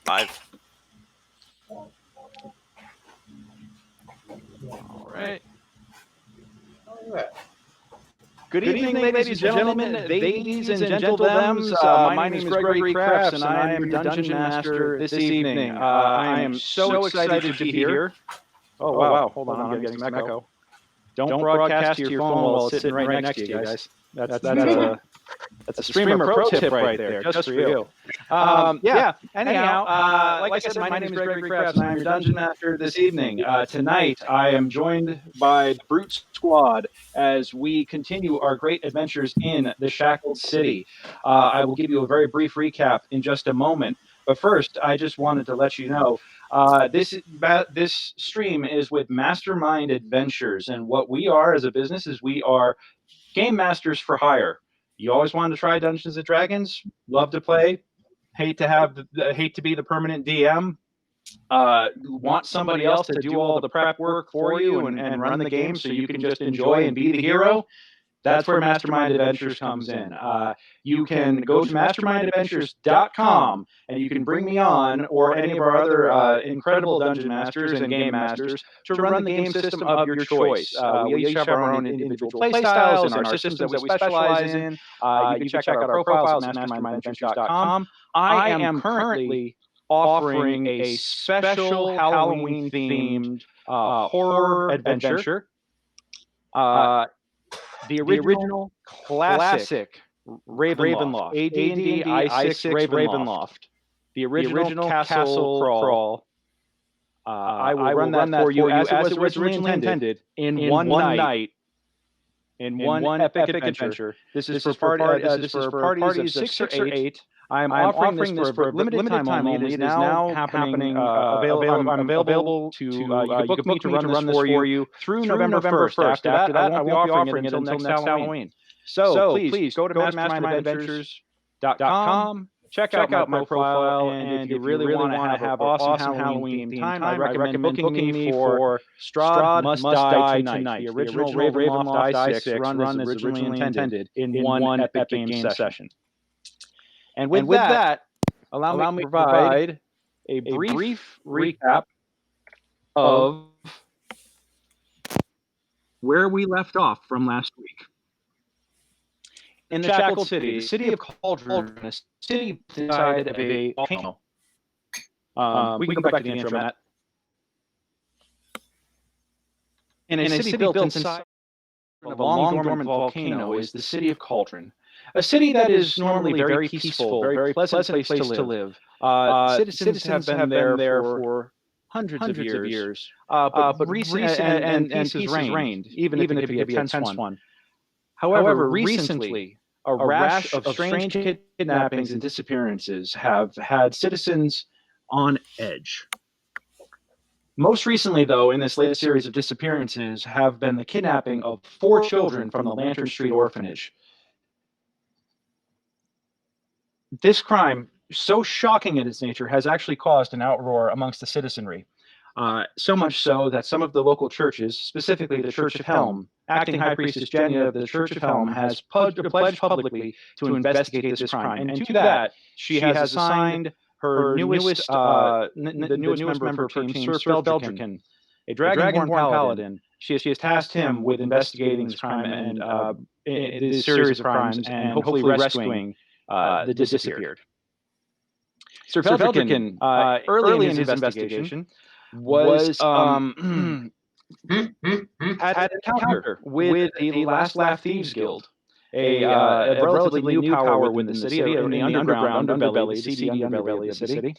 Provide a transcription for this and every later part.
Five. All right. Good evening, ladies and gentlemen, ladies and gentlethems. My name is Gregory Crafts, and I am your dungeon master this evening. I am so excited to be here. Oh, wow. Hold on, I'm getting some echo. Don't broadcast to your phone while it's sitting right next to you, guys. That's a streamer pro tip right there, just for you. Anyhow, like I said, my name is Gregory Crafts, and I'm your dungeon master this evening. Tonight, I am joined by the Brute Squad as we continue our great adventures in the Shackled City. I will give you a very brief recap in just a moment. But first, I just wanted to let you know this stream is with Mastermind Adventures, and what we are as a business is we are game masters for hire. You always wanted to try Dungeons and Dragons, love to play, hate to be the permanent DM, want somebody else to do all the prep work for you and run the game so you can just enjoy and be the hero. That's where Mastermind Adventures comes in. You can go to mastermindadventures.com and you can bring me on or any of our other incredible dungeon masters and game masters to run the game system of your choice. We each have our own individual play styles and our systems that we specialize in. You can check out our profiles at mastermindadventures.com. I am currently offering a special Halloween-themed horror adventure. The original classic Ravenloft, AD&D I6 Ravenloft, the original Castle Crawl. I will run that for you as it was originally intended in one night, in one epic adventure. This is for parties of six or eight. I'm offering this for a limited time only. It is now happening. I'm available to you can book me to run this for you through November 1st. After that, I won't be offering it until next Halloween. So please go to mastermindadventures.com. Check out my profile, and if you really want to have an awesome Halloween time, I recommend booking me for Strahd Must Die Tonight, the original Ravenloft I6 run as originally intended in one epic game session. And with that, allow me to provide a brief recap of where we left off from last week. In the Shackled City, the city of Cauldron, a city inside of a volcano. We can go back to the intro, Matt. In a city built inside of a long-dormant volcano is the city of Cauldron. A city that is normally very peaceful, very pleasant place to live. Citizens have been there for hundreds of years. But recent and peace has reigned, even if it could be a tense one. However, recently, a rash of strange kidnappings and disappearances have had citizens on edge. Most recently, though, in this latest series of disappearances have been the kidnapping of 4 children from the Lantern Street Orphanage. This crime, so shocking in its nature, has actually caused an outroar amongst the citizenry. So much so that some of the local churches, specifically the Church of Helm, acting High Priestess Jenny of the Church of Helm, has pledged publicly to investigate this crime. And to that, she has assigned her newest member of her team, Sir Feldrican, a Dragonborn Paladin. She has tasked him with investigating this crime and this series of crimes and hopefully rescuing the disappeared. Sir Feldrican, early in his investigation, had an encounter with the Last Laugh Thieves Guild, a relatively new power within the city, in the underground underbelly, the seedy underbelly of the city.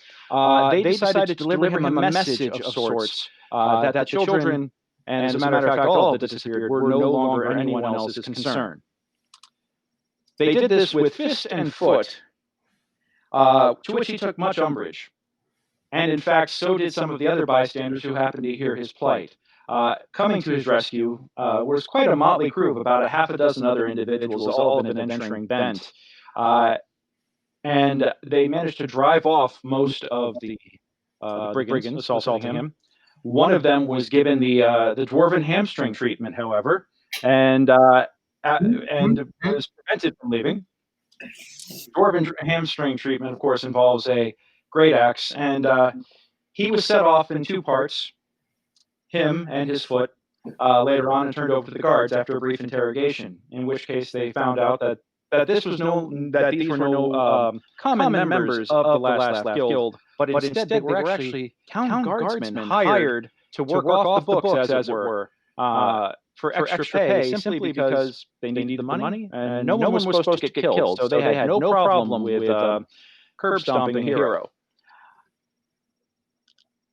They decided to deliver him a message of sorts that the children, and as a matter of fact, all of the disappeared, were no longer anyone else's concern. They did this with fist and foot, to which he took much umbrage. And in fact, so did some of the other bystanders who happened to hear his plight. Coming to his rescue was quite a motley crew of about a half a dozen other individuals, all of an adventuring bent. And they managed to drive off most of the brigands assaulting him. One of them was given the dwarven hamstring treatment, however, and was prevented from leaving. Dwarven hamstring treatment, of course, involves a great axe, and he was set off in 2 parts, him and his foot, later on, and turned over to the guards after a brief interrogation, in which case they found out that these were no common members of the Last Laugh Guild, but instead they were actually town guardsmen hired to work off the books, as it were, for extra pay, simply because they needed the money, and no one was supposed to get killed, so they had no problem with curb stomping a hero.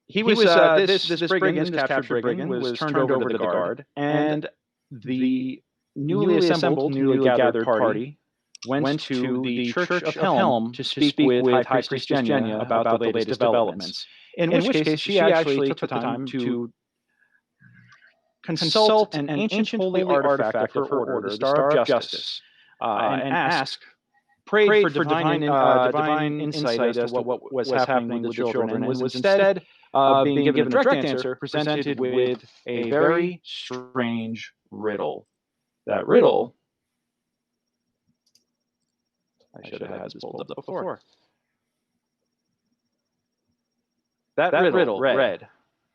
He was this captured brigand, was turned over to the guard, and the newly assembled, newly gathered party went to the Church of Helm to speak with High Priestess Jenya about the latest developments. In which case, she actually took the time to consult an ancient holy artifact of her order, the Star of Justice, and prayed for divine insight as to what was happening with the children, and was instead being given a direct answer, presented with a very strange riddle. That riddle, I should have had this pulled up before. That riddle read,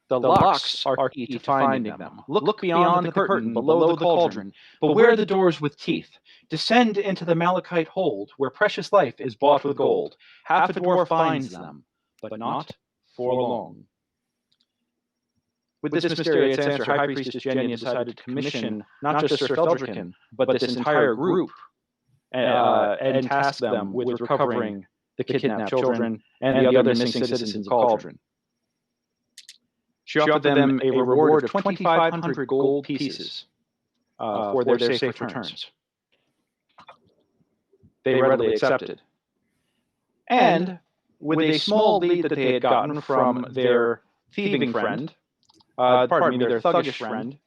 "The locks are key to finding them. Look beyond the curtain, below the cauldron. Beware the doors with teeth. Descend into the malachite hold, where precious life is bought with gold. Half a dwarf finds them, but not for long." With this mysterious answer, High Priestess Jenya decided to commission not just Sir Feldrican, but this entire group, and task them with recovering the kidnapped children and the other missing citizens of Cauldron. She offered them a reward of 2,500 gold pieces for their safe returns. They readily accepted. And with a small lead that they had gotten from their thieving friend, their thuggish friend,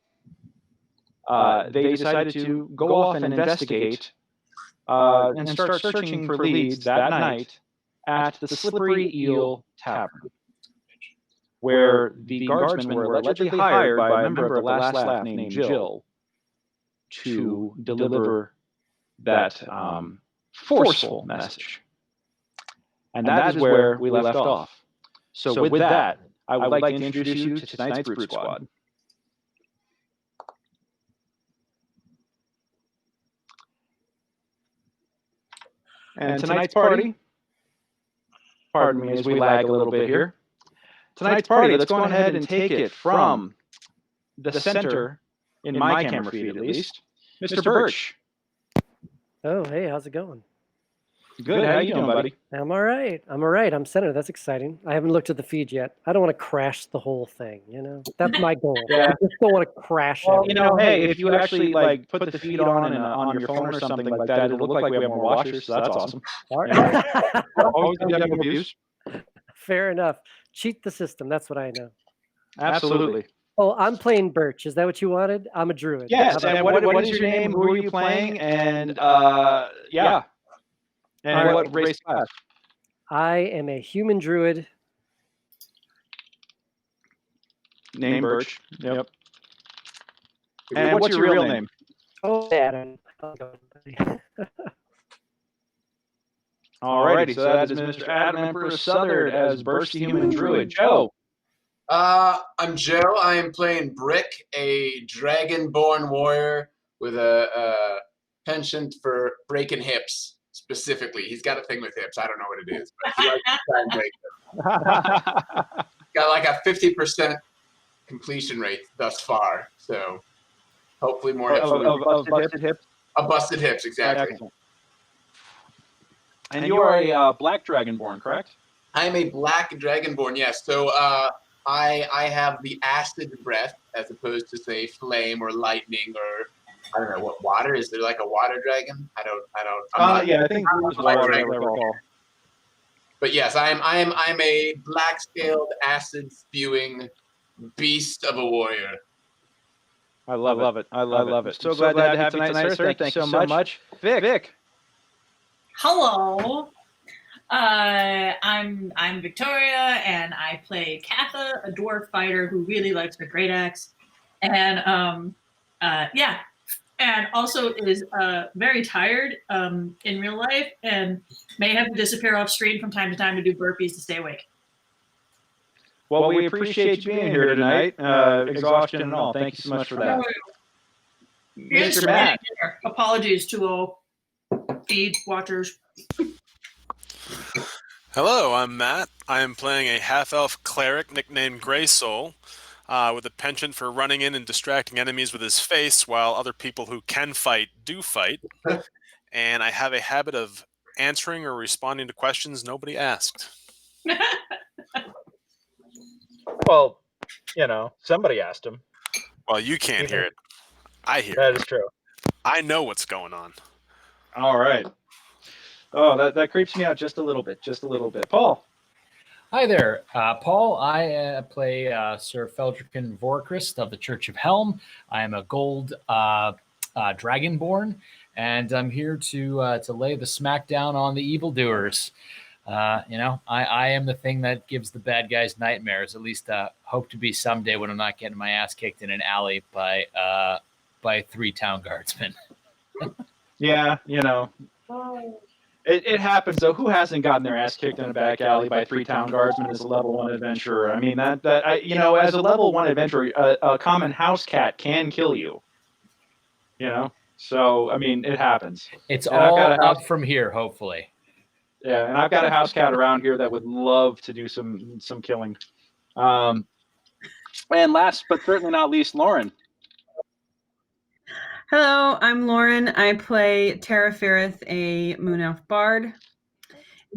they decided to go off and investigate and start searching for leads that night at the Slippery Eel Tavern, where the guardsmen were allegedly hired by a member of the Last Laugh named Jill to deliver that forceful message. And that is where we left off. So with that, I would like to introduce you to tonight's Brute Squad. And tonight's party, pardon me as we lag a little bit here. Tonight's party, let's go ahead and take it from the center, in my camera feed at least, Mr. Birch. Oh, hey, how's it going? Good, how you doing, buddy? I'm all right. I'm center. That's exciting. I haven't looked at the feed yet. I don't want to crash the whole thing, you know? That's my goal. Yeah. I just don't want to crash it. You know, hey, if you actually put the feed on your phone or something like that, it'll look like we have more watchers, so that's awesome. All right. Always good to have views. Fair enough. Cheat the system. That's what I know. Absolutely. Oh, I'm playing Birch. Is that what you wanted? I'm a druid. Yes, and what is your name? Who are you playing? And, yeah. And what race class? I am a human druid. Name Birch. Yep. And what's your real name? Oh, Adam. Alrighty, so that is Mr. Adam Emperor Southard as Birch the Human Druid. Joe. I'm Joe. I am playing Brick, a dragon-born warrior with a penchant for breaking hips. Specifically, he's got a thing with hips. I don't know what it is, but he likes to try and break them. Got like a 50% completion rate thus far, so hopefully more hips. Of busted hips? Of busted hips, exactly. Excellent. And you are a black dragonborn, correct? I am a black dragonborn, yes. So I have the acid breath as opposed to, say, flame or lightning or I don't know what water is. There like a water dragon? I don't. Yeah, I think it was water. I recall. But yes, I'm a black-scaled, acid-spewing beast of a warrior. I love it. I love it. So glad to have you tonight, sir. Thank you so much. Vic. Hello. I'm Victoria, and I play Katha, a dwarf fighter who really likes the great axe. And yeah. and also is very tired in real life and may have to disappear off screen from time to time to do burpees to stay awake. Well, we appreciate you being here tonight, exhaustion and all. Thank you so much for that. Mr. Matt. Apologies to all feed watchers. Hello, I'm Matt. I am playing a half-elf cleric nicknamed Grey Soul, with a penchant for running in and distracting enemies with his face while other people who can fight do fight. And I have a habit of answering or responding to questions nobody asked. Well, somebody asked him. Well, you can't hear it. I hear That it. is true. I know what's going on. All right. Oh, that creeps me out just a little bit. Paul. Hi there, Paul. I play Sir Feldrican Vorchrist of the Church of Helm. I am a gold dragonborn, and I'm here to lay the smackdown on the evildoers. I am the thing that gives the bad guys nightmares. At least hope to be someday when I'm not getting my ass kicked in an alley by 3 town guardsmen. Yeah, It happens, though. Who hasn't gotten their ass kicked in a back alley by 3 town guardsmen as a level 1 adventurer? I mean, as a level 1 adventurer, a common house cat can kill you. So, I mean, it happens. It's And I've all got a house- up from here, hopefully. Yeah, and I've got a house cat around here that would love to do some killing. And last but certainly not least, Lauren. Hello, I'm Lauren. I play Tara Ferrith, a Moon Elf Bard.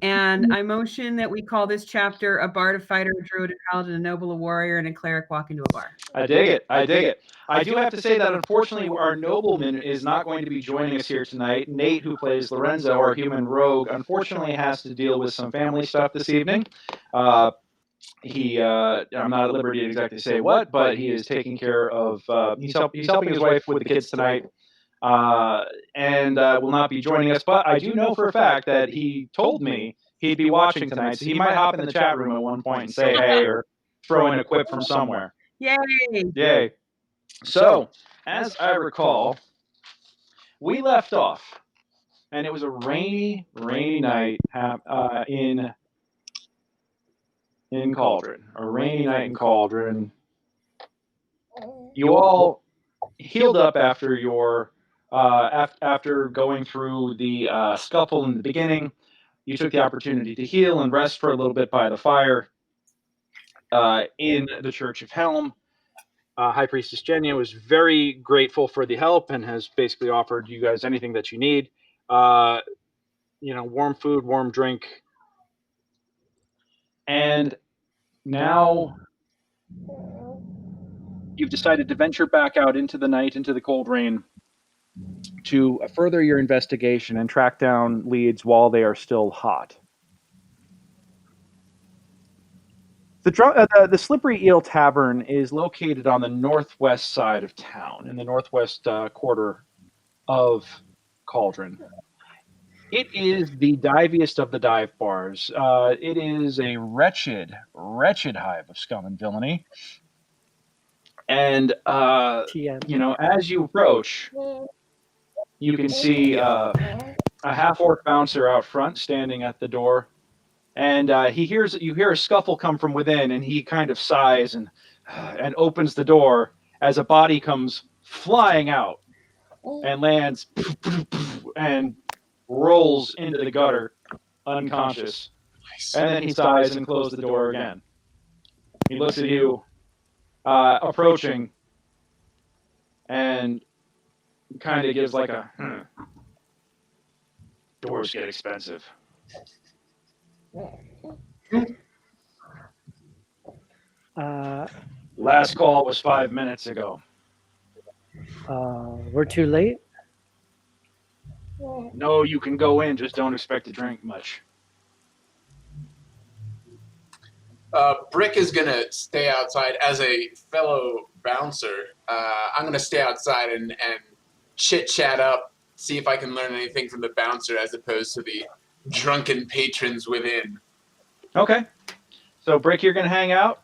And I motion that we call this chapter a bard, a fighter, a druid, a paladin, a noble, a warrior, and a cleric walk into a bar. I dig it. I do have to say that unfortunately our nobleman is not going to be joining us here tonight. Nate, who plays Lorenzo, our human rogue, unfortunately has to deal with some family stuff this evening. I'm not at liberty to exactly say what, but he is taking care of, he's helping his wife with the kids tonight, and will not be joining us. But I do know for a fact that he told me he'd be watching tonight, so he might hop in the chat room at one point and say hey, or throw in a quip from somewhere. Yay! So, as I recall, we left off, and it was a rainy night in Cauldron. A rainy night in Cauldron. You all healed up after your after going through the scuffle in the beginning. You took the opportunity to heal and rest for a little bit by the fire in the Church of Helm. High Priestess Jenya was very grateful for the help and has basically offered you guys anything that you need. Warm food, warm drink. And now you've decided to venture back out into the night, into the cold rain, to further your investigation and track down leads while they are still hot. The Slippery Eel Tavern is located on the northwest side of town, in the northwest quarter of Cauldron. It is the diviest of the dive bars. It is a wretched hive of scum and villainy. And, as you approach, you can see a half-orc bouncer out front standing at the door. And you hear a scuffle come from within, and he kind of sighs and opens the door as a body comes flying out and lands and rolls into the gutter, unconscious. And then he sighs and closes the door again. He looks at you, approaching, and kind of gives like a, Doors get expensive. Last call was 5 minutes ago. We're too late? No, you can go in, just don't expect to drink much. Brick is going to stay outside as a fellow bouncer. I'm going to stay outside and chit-chat up, see if I can learn anything from the bouncer as opposed to the drunken patrons within. Okay. So, Brick, you're going to hang out.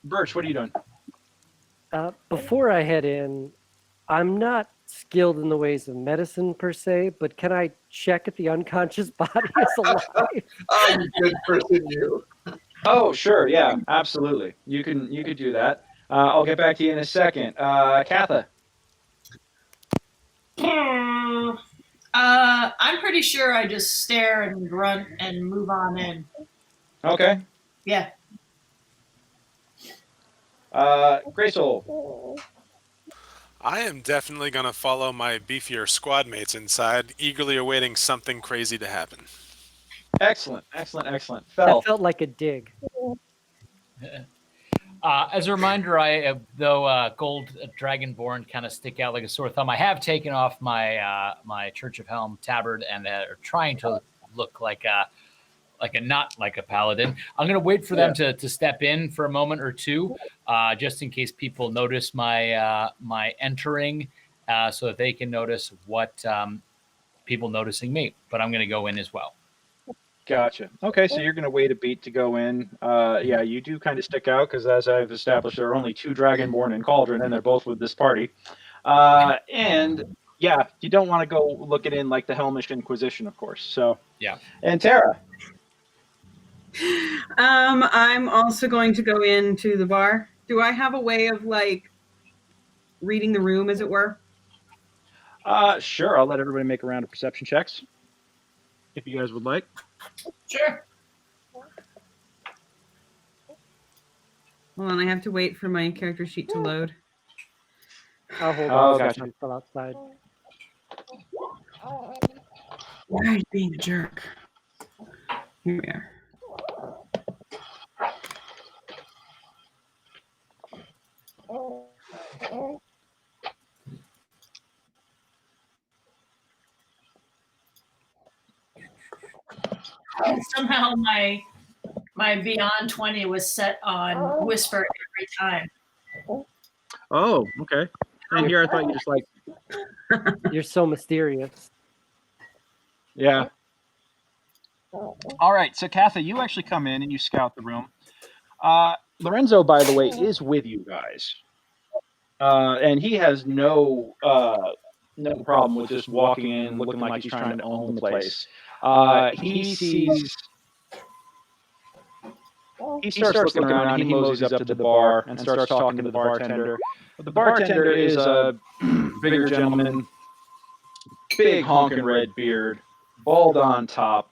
Birch, what are you doing? Before I head in, I'm not skilled in the ways of medicine per se, but can I check if the unconscious body is alive? Oh, you good person, you. Oh, sure. Yeah, absolutely. You could do that. I'll get back to you in a second. Katha. I'm pretty sure I just stare and grunt and move on in. Okay. Yeah. Graysoul. I am definitely going to follow my beefier squad mates inside, eagerly awaiting something crazy to happen. Excellent. Fel. That felt like a dig. As a reminder, though gold dragonborn kind of stick out like a sore thumb, I have taken off my my Church of Helm tabard and are trying to look like a not like a paladin. I'm going to wait for them to step in for a moment or two, just in case people notice my my entering, so that they can notice what people noticing me. But I'm going to go in as well. Gotcha. Okay, so you're going to wait a beat to go in. Yeah, you do kind of stick out because, as I've established, there are only 2 Dragonborn in Cauldron, and they're both with this party. And yeah, you don't want to go looking in like the Helmish Inquisition, of course. So yeah. And Tara. I'm also going to go into the bar. Do I have a way of like reading the room, as it were? Sure. I'll let everybody make a round of perception checks, if you guys would like. Sure. Hold on, I have to wait for my character sheet to load. I'll hold Oh, on. gotcha. I'm still outside. Why are you being a jerk? Here we are. Somehow my Beyond 20 was set on whisper every time. Oh, okay. And here I thought you just like. You're so mysterious. Yeah. All right, so Katha, you actually come in and you scout the room. Lorenzo, by the way, is with you guys, and he has no problem with just walking in, looking like he's trying to own the place. He sees. He starts looking around and he moseys up to the bar and starts talking to the bartender. The bartender is a bigger gentleman, big honking red beard, bald on top,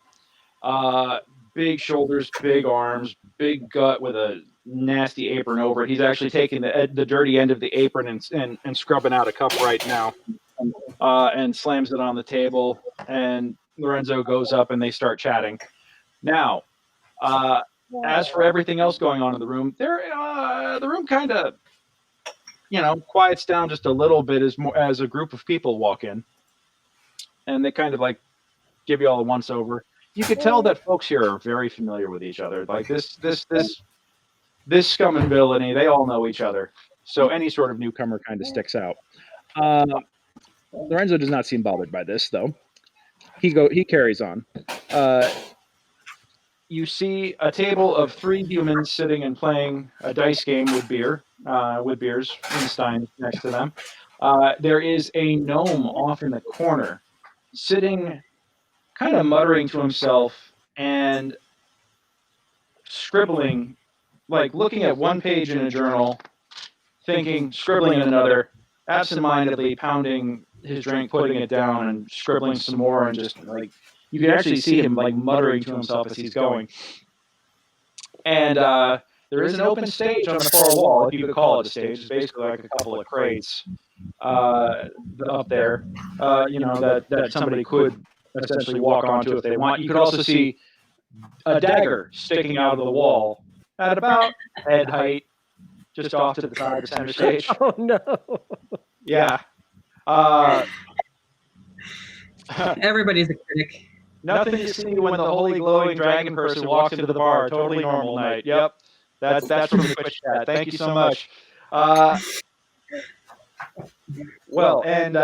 big shoulders, big arms, big gut with a nasty apron over it. He's actually taking the dirty end of the apron and scrubbing out a cup right now, and slams it on the table. And Lorenzo goes up and they start chatting. Now, as for everything else going on in the room, the room kind of, quiets down just a little bit as a group of people walk in, and they kind of like give you all a once over. You could tell that folks here are very familiar with each other. Like this scum and villainy, they all know each other. So any sort of newcomer kind of sticks out. Lorenzo does not seem bothered by this, though. He carries on. You see a table of 3 humans sitting and playing a dice game with beers in steins next to them. There is a gnome off in the corner, sitting, kind of muttering to himself and scribbling, like looking at one page in a journal, thinking, scribbling in another, absentmindedly pounding his drink, putting it down, and scribbling some more, and just like you can actually see him like muttering to himself as he's going. And there is an open stage on the far wall, if you could call it a stage. It's basically like a couple of crates up there, that somebody could essentially walk onto if they want. You could also see a dagger sticking out of the wall at about head height, just off to the side of the center stage. Oh no! Yeah. Everybody's a critic. Nothing you see when the holy glowing dragon person walks into the bar. Totally normal night. Yep. That's from the Twitch chat. Thank you so much. Well, and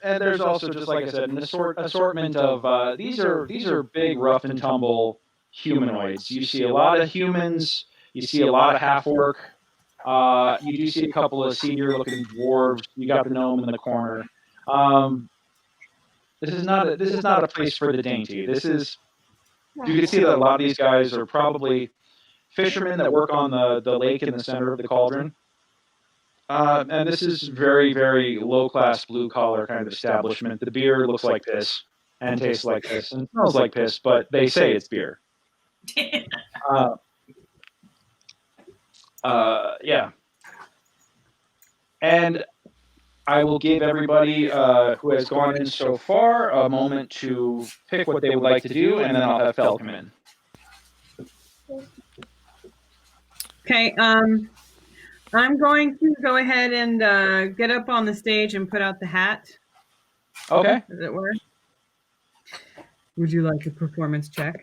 there's also, just like I said, an assortment of these are big, rough and tumble humanoids. You see a lot of humans. You see a lot of half orc. You do see a couple of senior-looking dwarves. You got the gnome in the corner. This is not a place for the dainty. You can see that a lot of these guys are probably fishermen that work on the lake in the center of the cauldron. And this is very, very low-class, blue-collar kind of establishment. The beer looks like piss and tastes like piss and smells like piss, but they say it's beer. Yeah. And I will give everybody who has gone in so far a moment to pick what they would like to do, and then I'll have Fel come in. Okay. I'm going to go ahead and get up on the stage and put out the hat. Okay. Does it work? Would you like a performance check?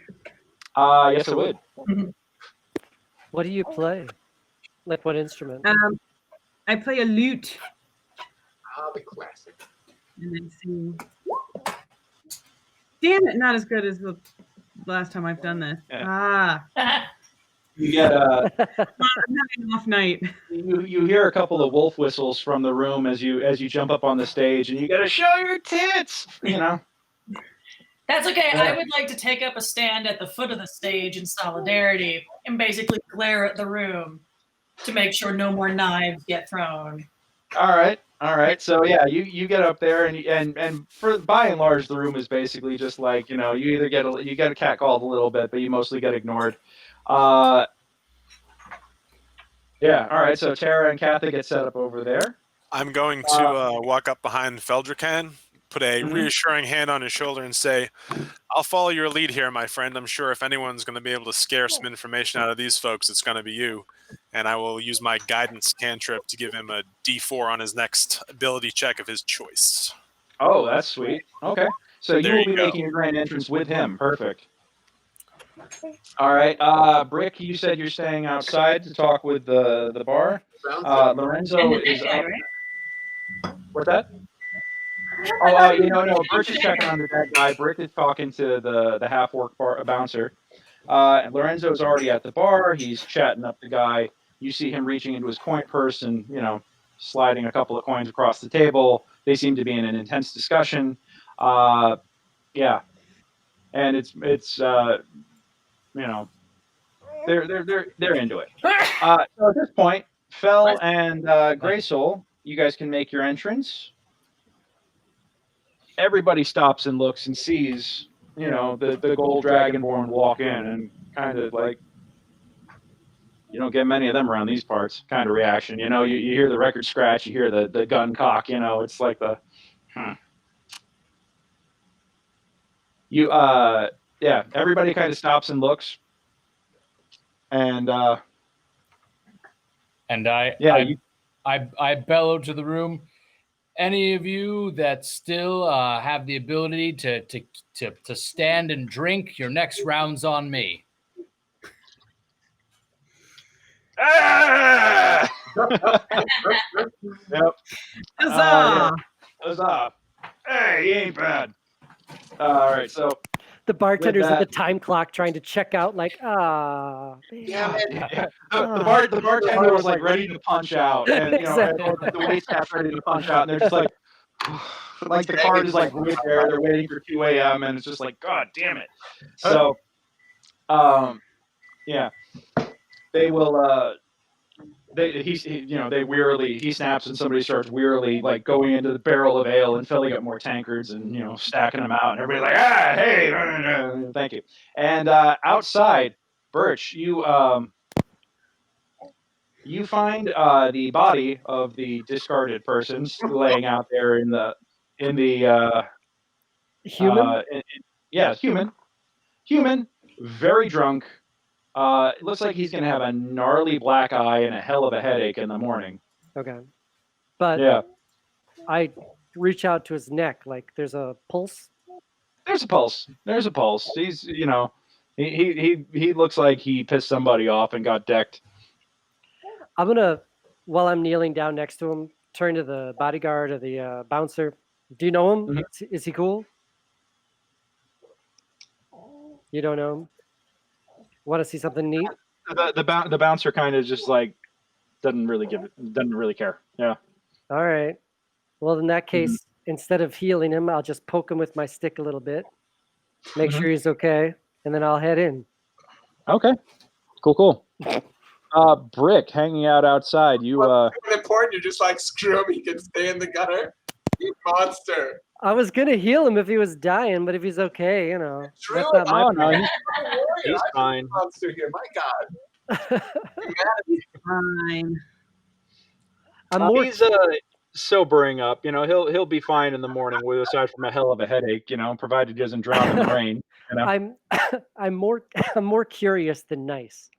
Yes, I would. What do you play? Like what instrument? I play a lute. The classic. And then sing. Damn it, not as good as the last time I've done this. Yeah. You get I'm having an off night. you hear a couple of wolf whistles from the room as you jump up on the stage, and you got to show your tits. You know. That's okay. I would like to take up a stand at the foot of the stage in solidarity and basically glare at the room to make sure no more knives get thrown. All right. So yeah, you get up there, and for by and large, the room is basically just like, you either get a catcalled a little bit, but you mostly get ignored. Yeah. All right. So Tara and Kathy get set up over there. I'm going to walk up behind Feldrican, put a reassuring hand on his shoulder, and say, "I'll follow your lead here, my friend. I'm sure if anyone's going to be able to scare some information out of these folks, it's going to be you. And I will use my guidance cantrip to give him a D4 on his next ability check of his choice." Oh, that's sweet. Okay. So you There will be you go. making your grand entrance with him. Perfect. All right. Brick, you said you're staying outside to talk with the bar. Lorenzo is up. What's that? Oh, no. Birch is checking on the dead guy. Brick is talking to the half-orc bouncer. And Lorenzo's already at the bar. He's chatting up the guy. You see him reaching into his coin purse and, sliding a couple of coins across the table. They seem to be in an intense discussion. Yeah. And it's they're into it. So at this point, Fel and Gray Soul, you guys can make your entrance. Everybody stops and looks and sees, the gold dragonborn walk in, and kind of like, you don't get many of them around these parts kind of reaction. You hear the record scratch, you hear the gun cock, it's like the, yeah, everybody kind of stops and looks. And I bellow to the room. Any of you that still have the ability to stand and drink, your next round's on me. Ah! Yep. Huzzah! Huzzah! Hey, he ain't bad. All right, so The bartender's that- at the time clock trying to check out, like, Yeah, man. the bartender was like ready to punch out, and Exactly. the wait staff's ready to punch out, and they're just like, like the card is like right there. They're waiting for 2 a.m. and it's just like, God damn it. So, yeah, they will. He snaps and somebody starts wearily like going into the barrel of ale and filling up more tankards and stacking them out, and everybody's like, hey, thank you. And outside, Birch, you find the body of the discarded persons laying out there in the human? Yeah, human, very drunk. It looks like he's going to have a gnarly black eye and a hell of a headache in the morning. Okay. But Yeah. I reach out to his neck, like there's a pulse. There's a pulse. He's, he looks like he pissed somebody off and got decked. I'm going to, while I'm kneeling down next to him, turn to the bodyguard or the bouncer. Do you know him? Mhm. Is he cool? You don't know him? Want to see something neat? The bouncer kind of just like doesn't really care. Yeah. All right. Well, in that case, instead of healing him, I'll just poke him with my stick a little bit, make sure he's okay, and then I'll head in. Okay. Cool. Brick hanging out outside. You important. You're just like, screw him. He can stay in the gutter. You monster. I was gonna heal him if he was dying, but if he's okay, you know, True. that's not my Oh, no, problem. he's fine. Monster here. My God. Fine. I'm more. He's sobering up. You know, he'll be fine in the morning, with aside from a hell of a headache. You know, provided he doesn't drown in the rain. You know. I'm more curious than nice.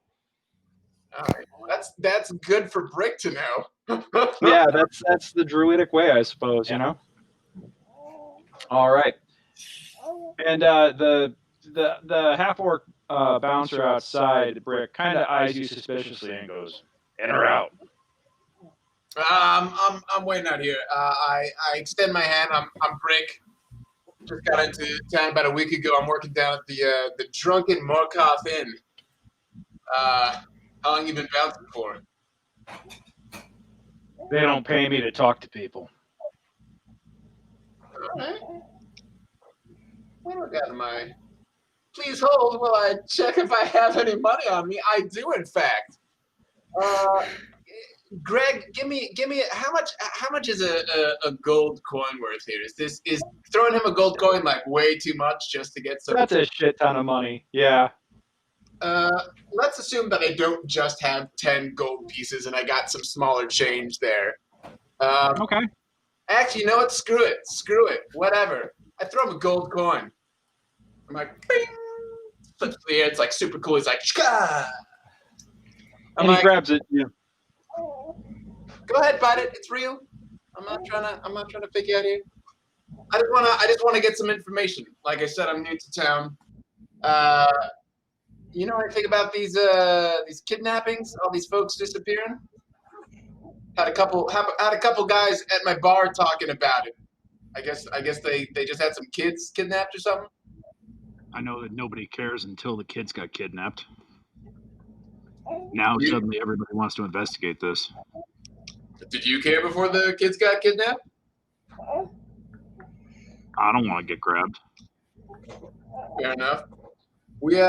All right. Well, that's good for Brick to know. Yeah, that's the druidic way, I suppose. You know. All right. And the half orc bouncer outside, Brick, kind of eyes you suspiciously and goes, "In or out?" I'm waiting out here. I extend my hand. I'm Brick. Just got into town about a week ago. I'm working down at the Drunken Morkoth Inn. How long you been bouncing for? They don't pay me to talk to people. All right. What do I got in my? Please hold while I check if I have any money on me. I do, in fact. Greg, give me how much is a gold coin worth here? Is throwing him a gold coin like way too much just to get some? That's a shit ton of money. Yeah. Let's assume that I don't just have 10 gold pieces and I got some smaller change there. Okay. Actually, you know what? Screw it. Whatever. I throw him a gold coin. I'm like, bing! Flips to the air. It's like super cool. He's like, shka! And he grabs it. Yeah. Go ahead, bite it. It's real. I'm not trying to fake you out here. I just wanna get some information. Like I said, I'm new to town. You know anything about these kidnappings? All these folks disappearing? Had a couple guys at my bar talking about it. I guess they just had some kids kidnapped or something. I know that nobody cares until the kids got kidnapped. Now suddenly everybody wants to investigate this. Did you care before the kids got kidnapped? I don't want to get grabbed. Fair enough. We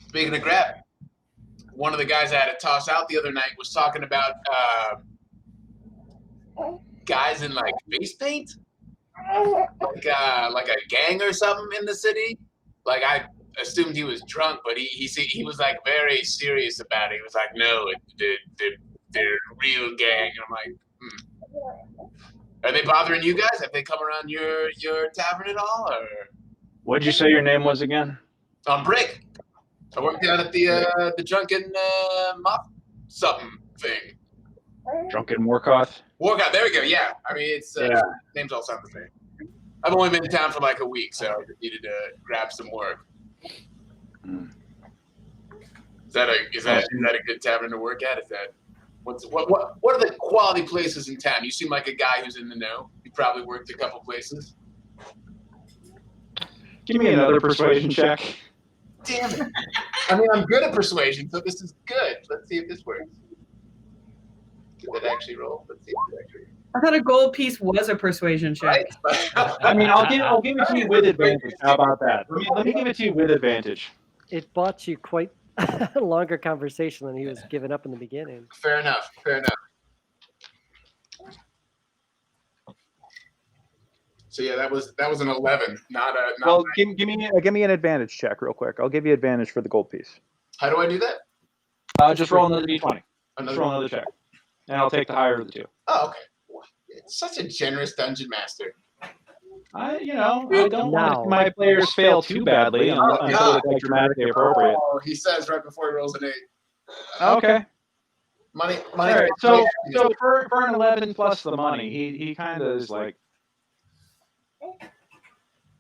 speaking of grab, one of the guys I had to toss out the other night was talking about guys in like face paint, like a gang or something in the city. Like I assumed he was drunk, but he was like very serious about it. He was like, "No, they're real gang." And I'm like, Are they bothering you guys? Have they come around your tavern at all? Or What'd you say your name was again? I'm Brick. I work down at the drunken mop something thing. Drunken Morkoth. Warkout, there we go. Yeah, I mean it's names all sound the same. I've only been in town for like a week, so I just needed to grab some work. Is that a good tavern to work at? Is that what are the quality places in town? You seem like a guy who's in the know. You probably worked a couple places. Give me another persuasion check. Damn it! I mean, I'm good at persuasion, so this is good. Let's see if this works. Did that actually roll? Let's see if it actually. I thought a gold piece was a persuasion check. Right? I mean, I'll give it to you with advantage. How about that? Let me give it to you with advantage. It bought you quite a longer conversation than he was giving up in the beginning. Fair enough. So yeah, that was an 11, not a. Well, give me an advantage check real quick. I'll give you advantage for the gold piece. How do I do that? Just roll another d20. Just roll another check, and I'll take the higher of the two. Oh, okay. It's such a generous dungeon master. I don't want my players fail too badly until it's like dramatically appropriate. Oh, he says right before he rolls an 8. Okay. Money. All right. So for an 11 plus the money, he kind of is like,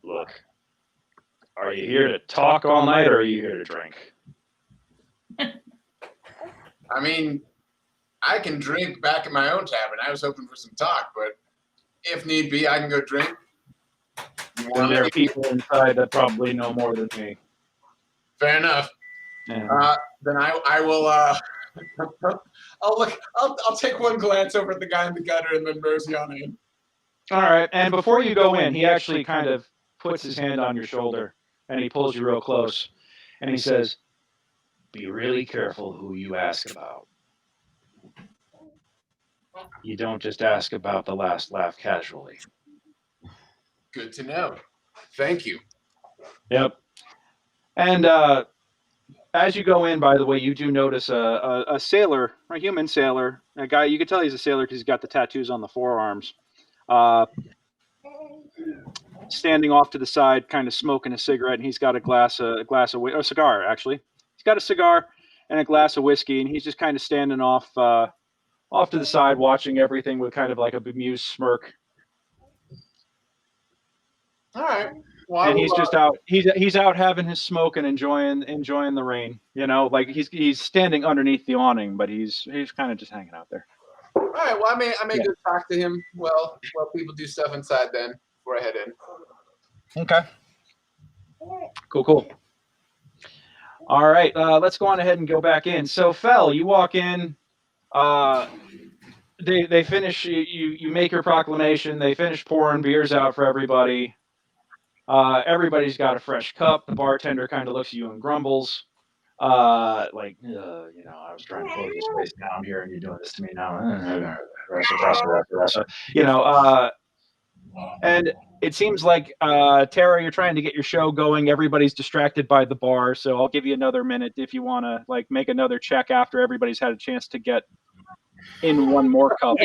look, are you here to talk all night or are you here to drink? I mean, I can drink back in my own tavern. I was hoping for some talk, but if need be, I can go drink. And there are people inside that probably know more than me. Fair enough. Yeah. Then I will. I'll take one glance over at the guy in the gutter and then mercy on him. All right. And before you go in, he actually kind of puts his hand on your shoulder and he pulls you real close and he says, "Be really careful who you ask about. You don't just ask about the last laugh casually." Good to know. Thank you. Yep. And as you go in, by the way, you do notice a sailor, a human sailor, a guy. You can tell he's a sailor because he's got the tattoos on the forearms. Standing off to the side, kind of smoking a cigarette, and he's got a cigar actually. He's got a cigar and a glass of whiskey, and he's just kind of standing off to the side, watching everything with kind of like a bemused smirk. All right. Well, And he's just out. He's out having his smoke and enjoying the rain. You know, like he's standing underneath the awning, but he's kind of just hanging out there. all right. Well, I may go talk to him. Well, people do stuff inside then before I head in. Okay. Cool. All right. Let's go on ahead and go back in. So, Fel, you walk in. They finish. You make your proclamation. They finish pouring beers out for everybody. Everybody's got a fresh cup. The bartender kind of looks at you and grumbles, I was trying to close this place down here, and you're doing this to me now. And it seems like Tara, you're trying to get your show going. Everybody's distracted by the bar, so I'll give you another minute if you want to make another check after everybody's had a chance to get in one more cup.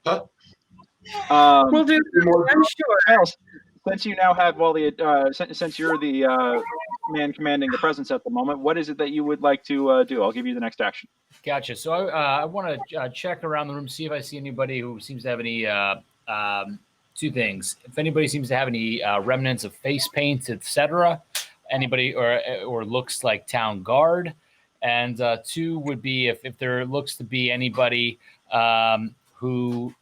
We'll do. I'm sure. Since you now have since you're the man commanding the presence at the moment, what is it that you would like to do? I'll give you the next action. Gotcha. So I want to check around the room, see if I see anybody who seems to have any two things. If anybody seems to have any remnants of face paint, etc. Anybody or looks like town guard. And two would be if there looks to be anybody who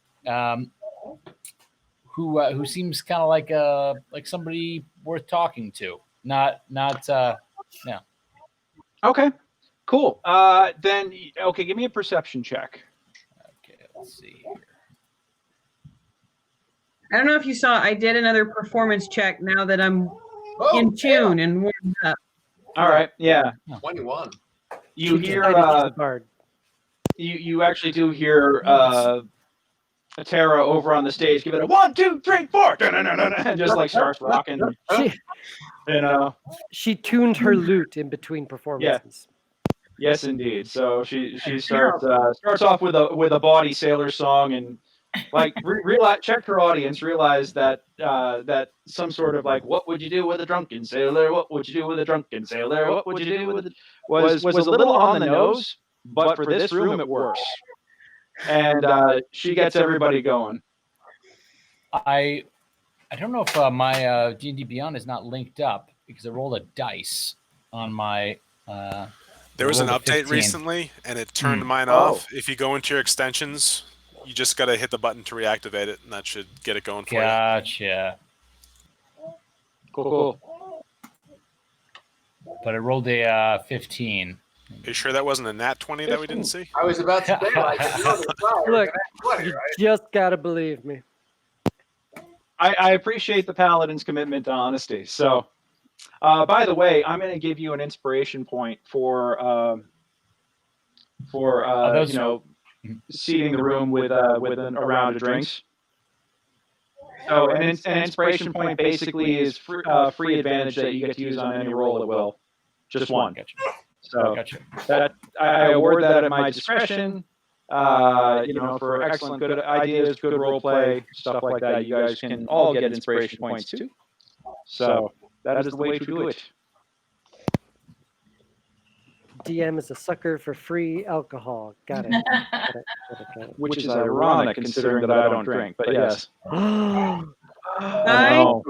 seems kind of like somebody worth talking to. Not. Okay, cool. Give me a perception check. Okay, let's see here. I don't know if you saw, I did another performance check now that I'm in tune and warmed up. All right, yeah. 21. You hear you actually do hear Tara over on the stage give it a 1, 2, 3, 4, and just starts rocking. She tuned her lute in between performances. Yes, indeed. So she starts off with a bawdy sailor song and checked her audience, realized that some sort of what would you do with a drunken sailor? What would you do with a drunken sailor? What would you do with it? Was a little on the nose, but for this room it works. And she gets everybody going. I don't know if my D&D Beyond is not linked up because I rolled a dice on my. There was an update recently, and it turned mine off. If you go into your extensions, you just got to hit the button to reactivate it, and that should get it going for you. Gotcha. Cool. But I rolled a 15. Are you sure that wasn't a nat 20 that we didn't see? I was about to say, Look, you just gotta believe me. I appreciate the paladin's commitment to honesty. So, by the way, I'm going to give you an inspiration point for seating the room with a round of drinks. So, an inspiration point basically is free advantage that you get to use on any roll at will, just one. Gotcha. So that I award that at my discretion. For excellent, good ideas, good role play, stuff like that. You guys can all get inspiration points too. So that is the way to do it. DM is a sucker for free alcohol. Got it. Which is ironic considering that I don't drink, but yes. So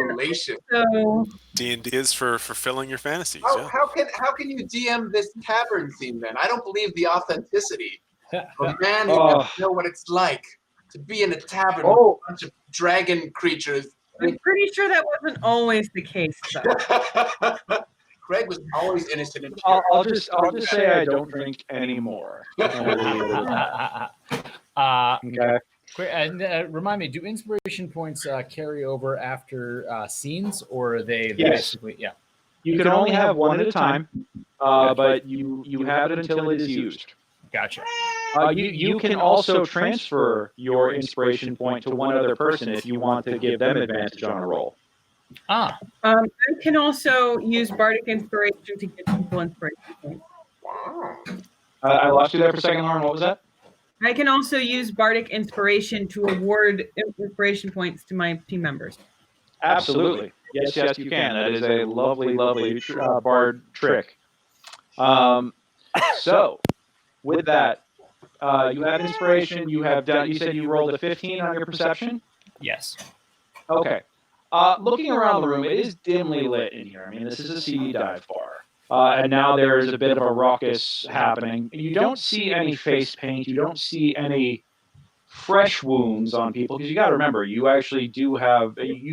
D&D is for fulfilling your fantasies. How can you DM this tavern scene then? I don't believe the authenticity of a man who doesn't know what it's like to be in a tavern with a bunch of dragon creatures. I'm pretty sure that wasn't always the case, though. Craig was always innocent and I'll pure. just say I don't drink anymore. uh, Okay. quick, and remind me, do inspiration points carry over after scenes, or are they Yes. basically, yeah? You can only have one at a time, but you have it until it is used. Gotcha. You can also transfer your inspiration point to one other person if you want to give them advantage on a roll. Ah, I can also use bardic inspiration to give people inspiration points. I lost you there for a second, Lauren. What was that? I can also use bardic inspiration to award inspiration points to my team members. Absolutely. Yes, you can. That is a lovely bard trick. So, with that, you have inspiration. You have done. You said you rolled a 15 on your perception. yes. Okay. Looking around the room, it is dimly lit in here. I mean, this is a seedy dive bar. And now there is a bit of a ruckus happening. You don't see any face paint. You don't see any fresh wounds on people because you got to remember, you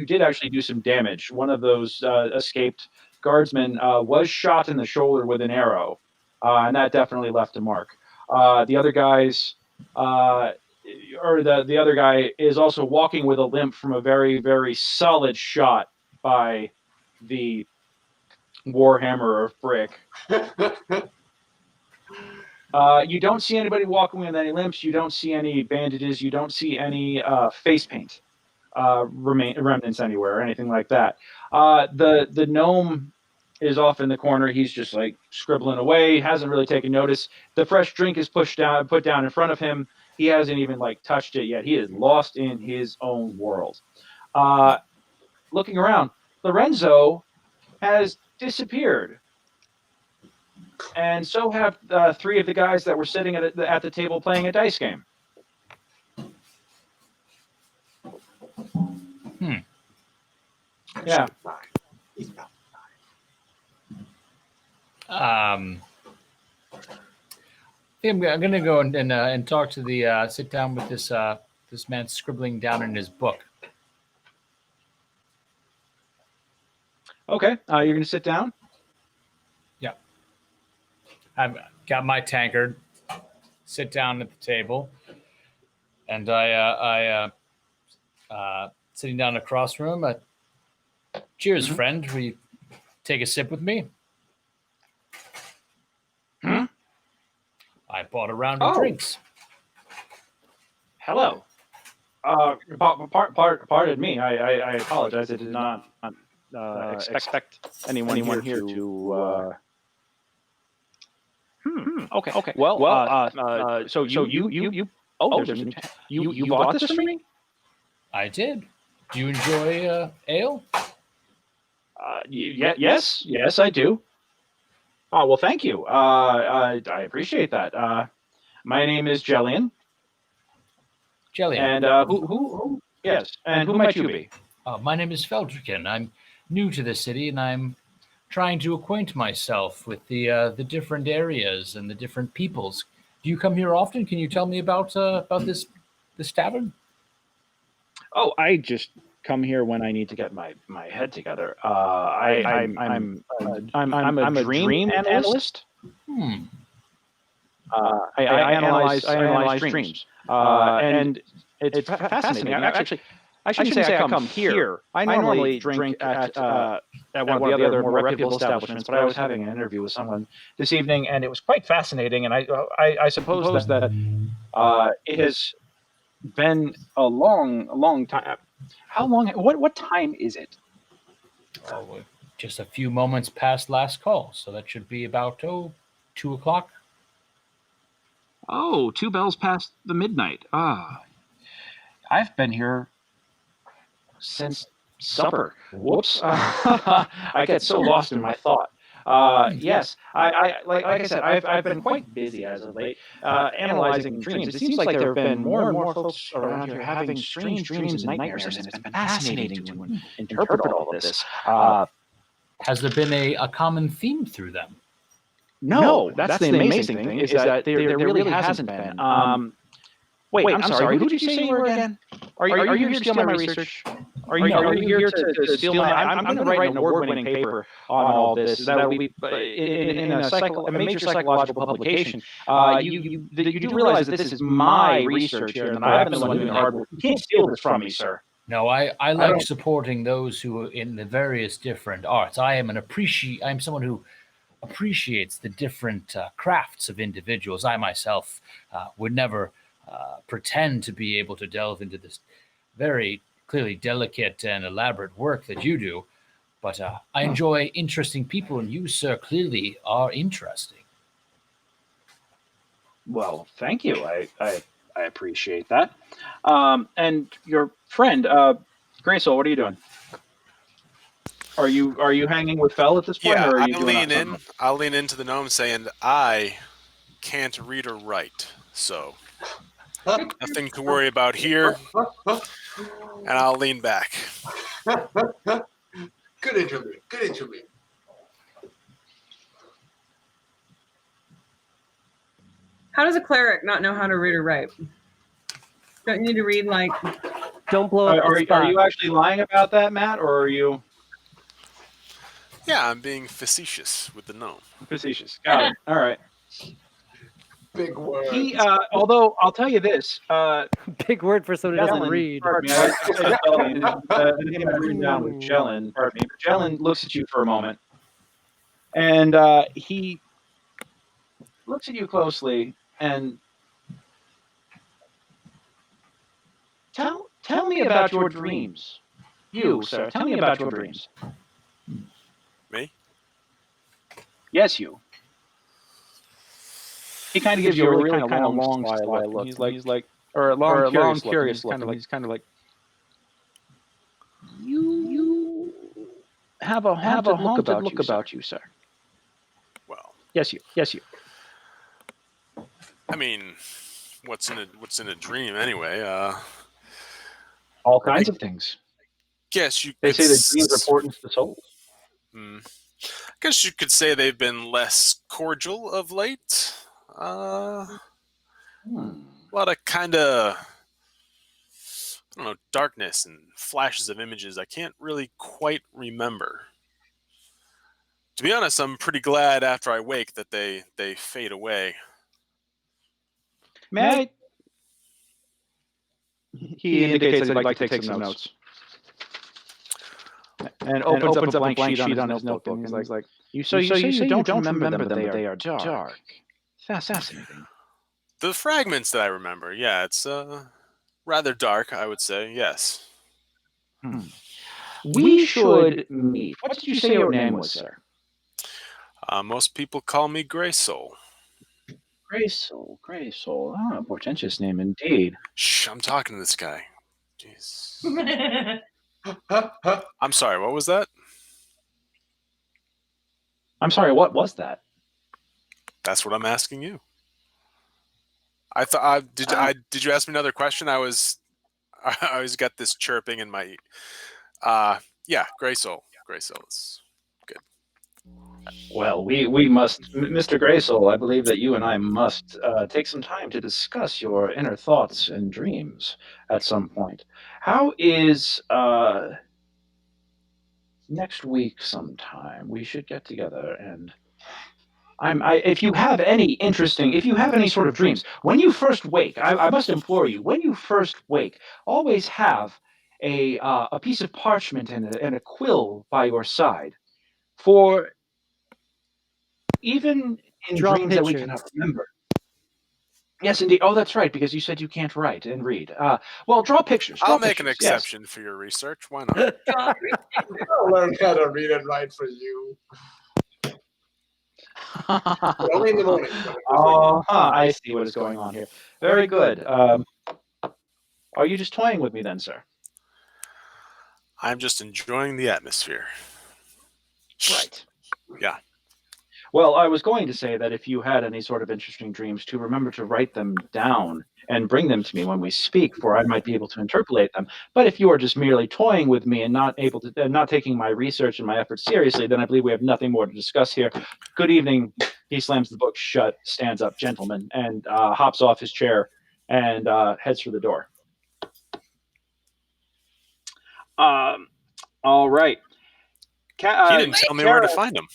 did actually do some damage. One of those escaped guardsmen was shot in the shoulder with an arrow, and that definitely left a mark. The other guys. The other guy is also walking with a limp from a very, very solid shot by the Warhammer of Brick. You don't see anybody walking with any limps. You don't see any bandages. You don't see any face paint remnants anywhere or anything like that. The gnome is off in the corner. He's just like scribbling away. Hasn't really taken notice. The fresh drink is put down in front of him. He hasn't even touched it yet. He is lost in his own world. Looking around, Lorenzo has disappeared. And so have three of the guys that were sitting at the table playing a dice game. Yeah. I think I'm going to go and talk to the sit down with this man scribbling down in his book. Okay. You're going to sit down? Yeah. I've got my tankard, sit down at the table, and I sitting down across from him. Cheers, friend. Will you take a sip with me? I bought a round of drinks. Hello. Pardon me. I apologize. I did not expect anyone here to. Okay. Well. So you. Oh, there's a new. You bought this for me? I did. Do you enjoy ale? Yes, I do. Oh, well, thank you. I appreciate that. My name is Jellian. Jellian. And who? Yes. And who might you be? My name is Feldricken. I'm new to the city, and I'm trying to acquaint myself with the different areas and the different peoples. Do you come here often? Can you tell me about this tavern? Oh, I just come here when I need to get my head together. I'm a dream analyst. I analyze dreams, and it's fascinating. Actually, I shouldn't say I come here. I normally drink at one of the other more reputable establishments, but I was having an interview with someone this evening, and it was quite fascinating. And I suppose that it has been a long time. How long? What time is it? Oh, just a few moments past last call, so that should be about 2 o'clock. Oh, 2 bells past the midnight. I've been here since supper. Whoops. I get so lost in my thought. Yes, I like I said, I've been quite busy as of late, analyzing dreams. It seems like there have been more and more folks around here having strange dreams and nightmares, and it's been fascinating to interpret all of this. Has there been a common theme through them? No, that's the amazing thing is that there really hasn't been. Wait, I'm sorry. Who did you say you were again? Are you here to steal my research? Are you here to steal my? I'm going to write an award-winning paper on all this. That will be in a major psychological publication. You do realize that this is my research here, and that I've been the one doing the hard work. You can't steal this from me, sir. No, I like supporting those who are in the various different arts. I'm someone who appreciates the different crafts of individuals. I myself would never pretend to be able to delve into this very clearly delicate and elaborate work that you do, but I enjoy interesting people, and you, sir, clearly are interesting. Well, thank you. I appreciate that. And your friend, Graysol, what are you doing? Are you hanging with Fel at this point? Yeah, or are you I'll lean into the gnome saying, I can't read or write, so nothing to worry about here. And I'll lean back. Good interlude. Good interlude. How does a cleric not know how to read or write? Don't you need to read like? Don't blow up the spot. Are you actually lying about that, Matt, or are you? Yeah, I'm being facetious with the gnome. Facetious. Got it. All right. Big word. He, although I'll tell you this, Big word for someone who doesn't read. Pardon me. I said Jellin. The name I've written down was Jellin. Pardon me. But Jellin looks at you for a moment, and he looks at you closely and tell me about your dreams. You, sir, tell me about your dreams. Me? Yes, you. He kind of gives you a really kind of long sly look. He's like, or a long curious look. He's kind of like, you have a haunted look about you, sir. Well, Yes, you. I mean, what's in a dream anyway? All kinds of things. Guess you. They could say that dreams are important to souls. Guess you could say they've been less cordial of late. A lot of kind of, I don't know, darkness and flashes of images I can't really quite remember. To be honest, I'm pretty glad after I wake that they fade away. May I? He indicates that he'd like to take some notes. And opens up a blank sheet on his notebook. And he's like, you say you don't remember them, but they are dark. Fascinating. The fragments that I remember, yeah, it's rather dark, I would say, yes. We should meet. What did you say your name was, sir? Most people call me Graysol. Graysol. Ah, a portentous name indeed. Shh, I'm talking to this guy. Jeez. I'm sorry, what was that? I'm sorry, what was that? That's what I'm asking you. I thought. Did you ask me another question? I always got this chirping in my. Yeah, Graysol. Graysol is good. Well, we must, Mr. Graysol. I believe that you and I must take some time to discuss your inner thoughts and dreams at some point. How is next week sometime? We should get together and. If you have any sort of dreams, when you first wake, I must implore you, when you first wake, always have a piece of parchment and a quill by your side, for even in dreams that we cannot remember. Yes, indeed. Oh, that's right, because you said you can't write and read. Well, draw pictures. I'll make an exception for your research. Why not? I'll learn how to read and write for you. Only in the morning. I see what is going on here. Very good. Are you just toying with me then, sir? I'm just enjoying the atmosphere. Right. Yeah. Well, I was going to say that if you had any sort of interesting dreams, to remember to write them down and bring them to me when we speak, for I might be able to interpolate them. But if you are just merely toying with me and not taking my research and my efforts seriously, then I believe we have nothing more to discuss here. Good evening. He slams the book shut, stands up, gentleman, and hops off his chair and heads for the door. All right. He didn't tell me where to find him.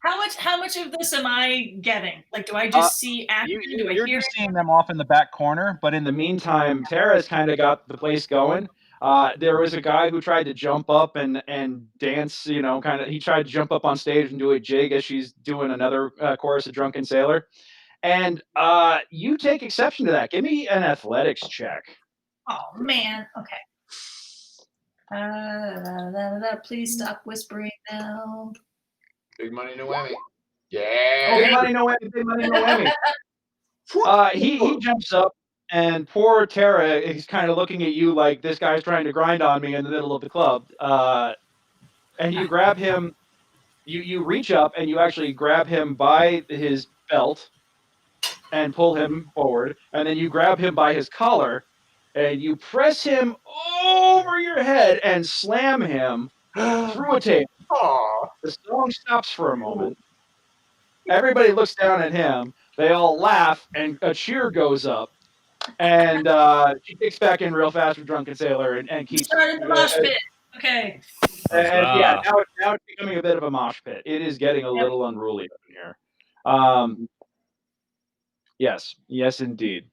How much of this am I getting? Like, do I just see action? Do I You're hear just seeing them off in the back corner, but in the meantime, Tara's kind of got the place going. There was a guy who tried to jump up and dance, he tried to jump up on stage and do a jig as she's doing another chorus of Drunken Sailor. And you take exception to that. Give me an athletics check. Oh man. Okay. Please stop whispering now. Big money, no whammy. Yeah. Big money, no whammy. Big money, no whammy. He jumps up, and poor Tara is kind of looking at you like this guy's trying to grind on me in the middle of the club. And you grab him. You reach up and you actually grab him by his belt and pull him forward, and then you grab him by his collar and you press him over your head and slam him through a table. Aw. The song stops for a moment. Everybody looks down at him. They all laugh, and a cheer goes up. And she kicks back in real fast with Drunken Sailor and keeps. Started the mosh pit. Okay. And yeah, now it's becoming a bit of a mosh pit. It is getting a little unruly up in here. Yes, indeed.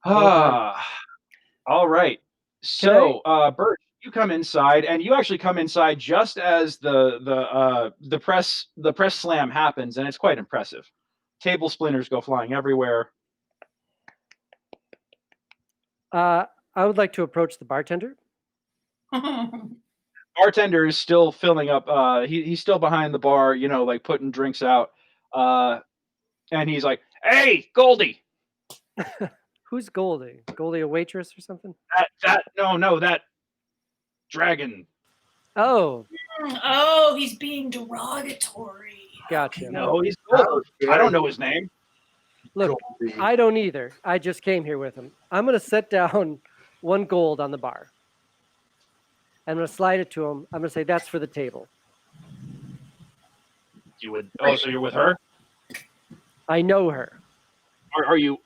All right. So, Bert, you come inside, and you actually come inside just as the press slam happens, and it's quite impressive. Table splinters go flying everywhere. I would like to approach the bartender. Bartender is still filling up. He's still behind the bar, like putting drinks out. And he's like, "Hey, Goldie." Who's Goldie? Goldie, a waitress or something? That dragon. Oh, oh, he's being derogatory. gotcha. No, he's Goldie. I don't know his name. Look, I don't either. I just came here with him. I'm going to set down 1 gold on the bar. I'm going to slide it to him. I'm going to say, that's for the table. You would. Oh, so you're with her? I know her. Are you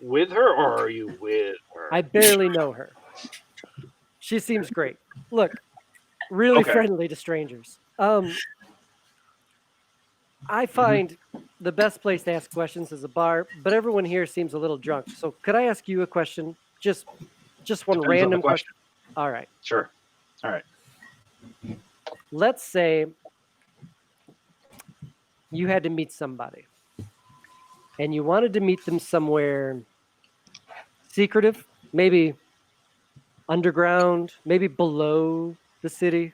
with her, or are you with her? I barely know her. She seems great. Look, really friendly to strangers. I find the best place to ask questions is a bar, but everyone here seems a little drunk. So could I ask you a question? Just one random question. All right. Sure. All right. Let's say you had to meet somebody and you wanted to meet them somewhere secretive, maybe underground, maybe below the city,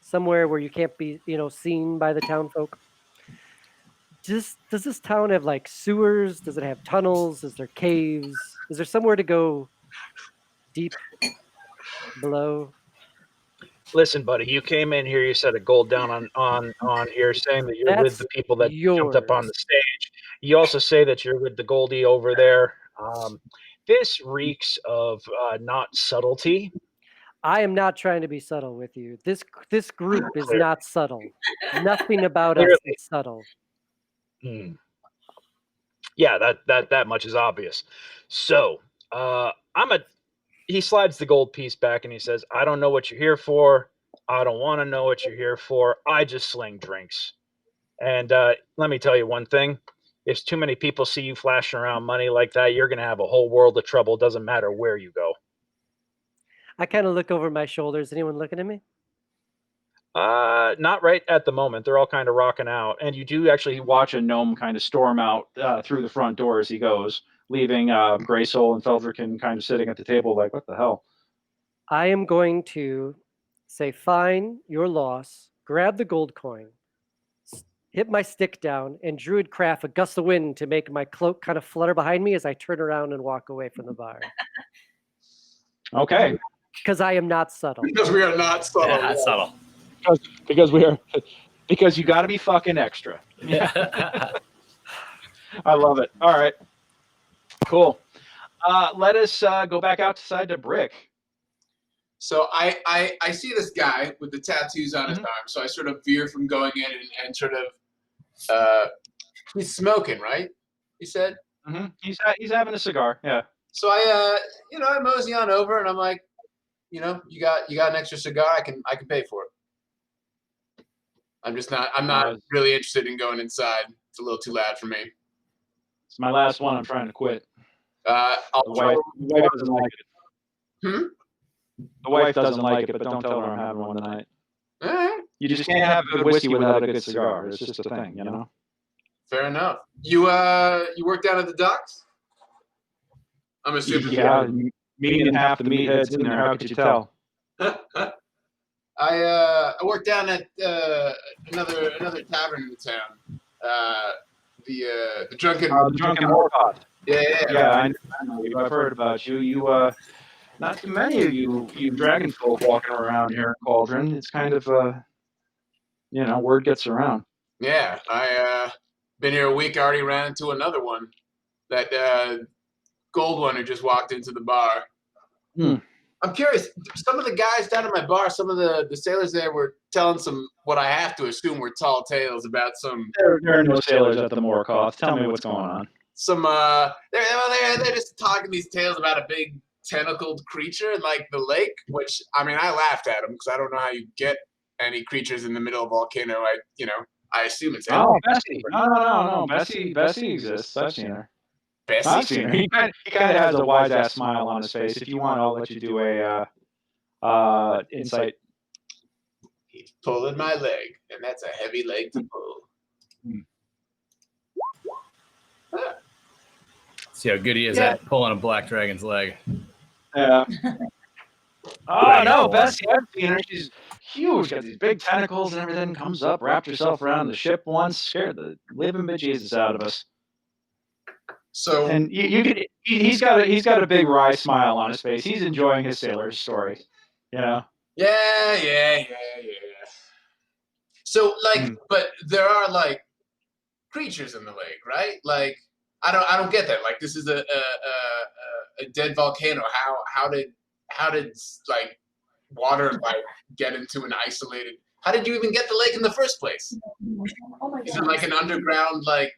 somewhere where you can't be, seen by the town folk. Does this town have like sewers? Does it have tunnels? Is there caves? Is there somewhere to go deep below? Listen, buddy, you came in here, you set a gold down on here saying that you're with the people that jumped up on the stage. You also say that you're with the Goldie over there. This reeks of not subtlety. I am not trying to be subtle with you. This group is not subtle. Nothing about us is subtle. Yeah, that much is obvious. So, he slides the gold piece back and he says, "I don't know what you're here for. I don't want to know what you're here for. I just sling drinks. And let me tell you one thing. If too many people see you flashing around money like that, you're going to have a whole world of trouble. Doesn't matter where you go." I kind of look over my shoulders. Anyone looking at me? Not right at the moment. They're all kind of rocking out. And you do actually watch a gnome kind of storm out through the front door as he goes, leaving Gray Soul and Feldricken kind of sitting at the table like, what the hell? I am going to say, fine, your loss, grab the gold coin, hit my stick down, and druid craft a gust of wind to make my cloak kind of flutter behind me as I turn around and walk away from the bar. Okay. Because I am not subtle. Because we are not subtle. Yeah, not subtle. Because you got to be fucking extra. Yeah. I love it. All right. Cool. Let us go back outside to Brick. So I see this guy with the tattoos on his arm, so I sort of veer from going in and sort of he's smoking, right? You said. Mm-hmm. He's having a cigar. Yeah. So I I mosey on over and I'm like, you got an extra cigar, I can pay for it. I'm not really interested in going inside. It's a little too loud for me. It's my last one. I'm trying to quit. The The wife doesn't like it. Hmm? The wife doesn't like it, but don't tell her I'm having one tonight. All right. You just can't have good whiskey without a good cigar. It's just a thing, you know. Fair enough. You work down at the docks? I'm assuming. Yeah, me and half the meatheads in there. How could you tell? I work down at another tavern in the town. The drunken. The drunken Warpath. Yeah. I know you. I've heard about you. You not too many of you dragon folk walking around here in Cauldron. It's kind of word gets around. Yeah, I been here a week. I already ran into another one. That gold one who just walked into the bar. I'm curious. Some of the guys down at my bar, some of the sailors there were telling some what I have to assume were tall tales about some. There are no sailors at the Morkoth. Tell me what's going on. Some they're just talking these tales about a big tentacled creature in like the lake. Which I mean, I laughed at them because I don't know how you get any creatures in the middle of a volcano. I assume it's. Oh, Bessie. No. Bessie exists. I've seen her. Bessie? I've seen her. He kind of has a wise ass smile on his face. If you want, I'll let you do a insight. He's pulling my leg, and that's a heavy leg to pull. See how good he is at pulling a black dragon's leg. Yeah. Oh no, Bessie! I've seen her. She's huge. Got these big tentacles and everything. Comes up, wrapped herself around the ship once, scared the living bejesus out of us. So and he's got a big wry smile on his face. He's enjoying his sailor's story, you know. Yeah. So but there are like creatures in the lake, right? Like I don't get that. Like this is a dead volcano. How did like water like get into an isolated? How did you even get the lake in the first place? Oh my Is it like an underground like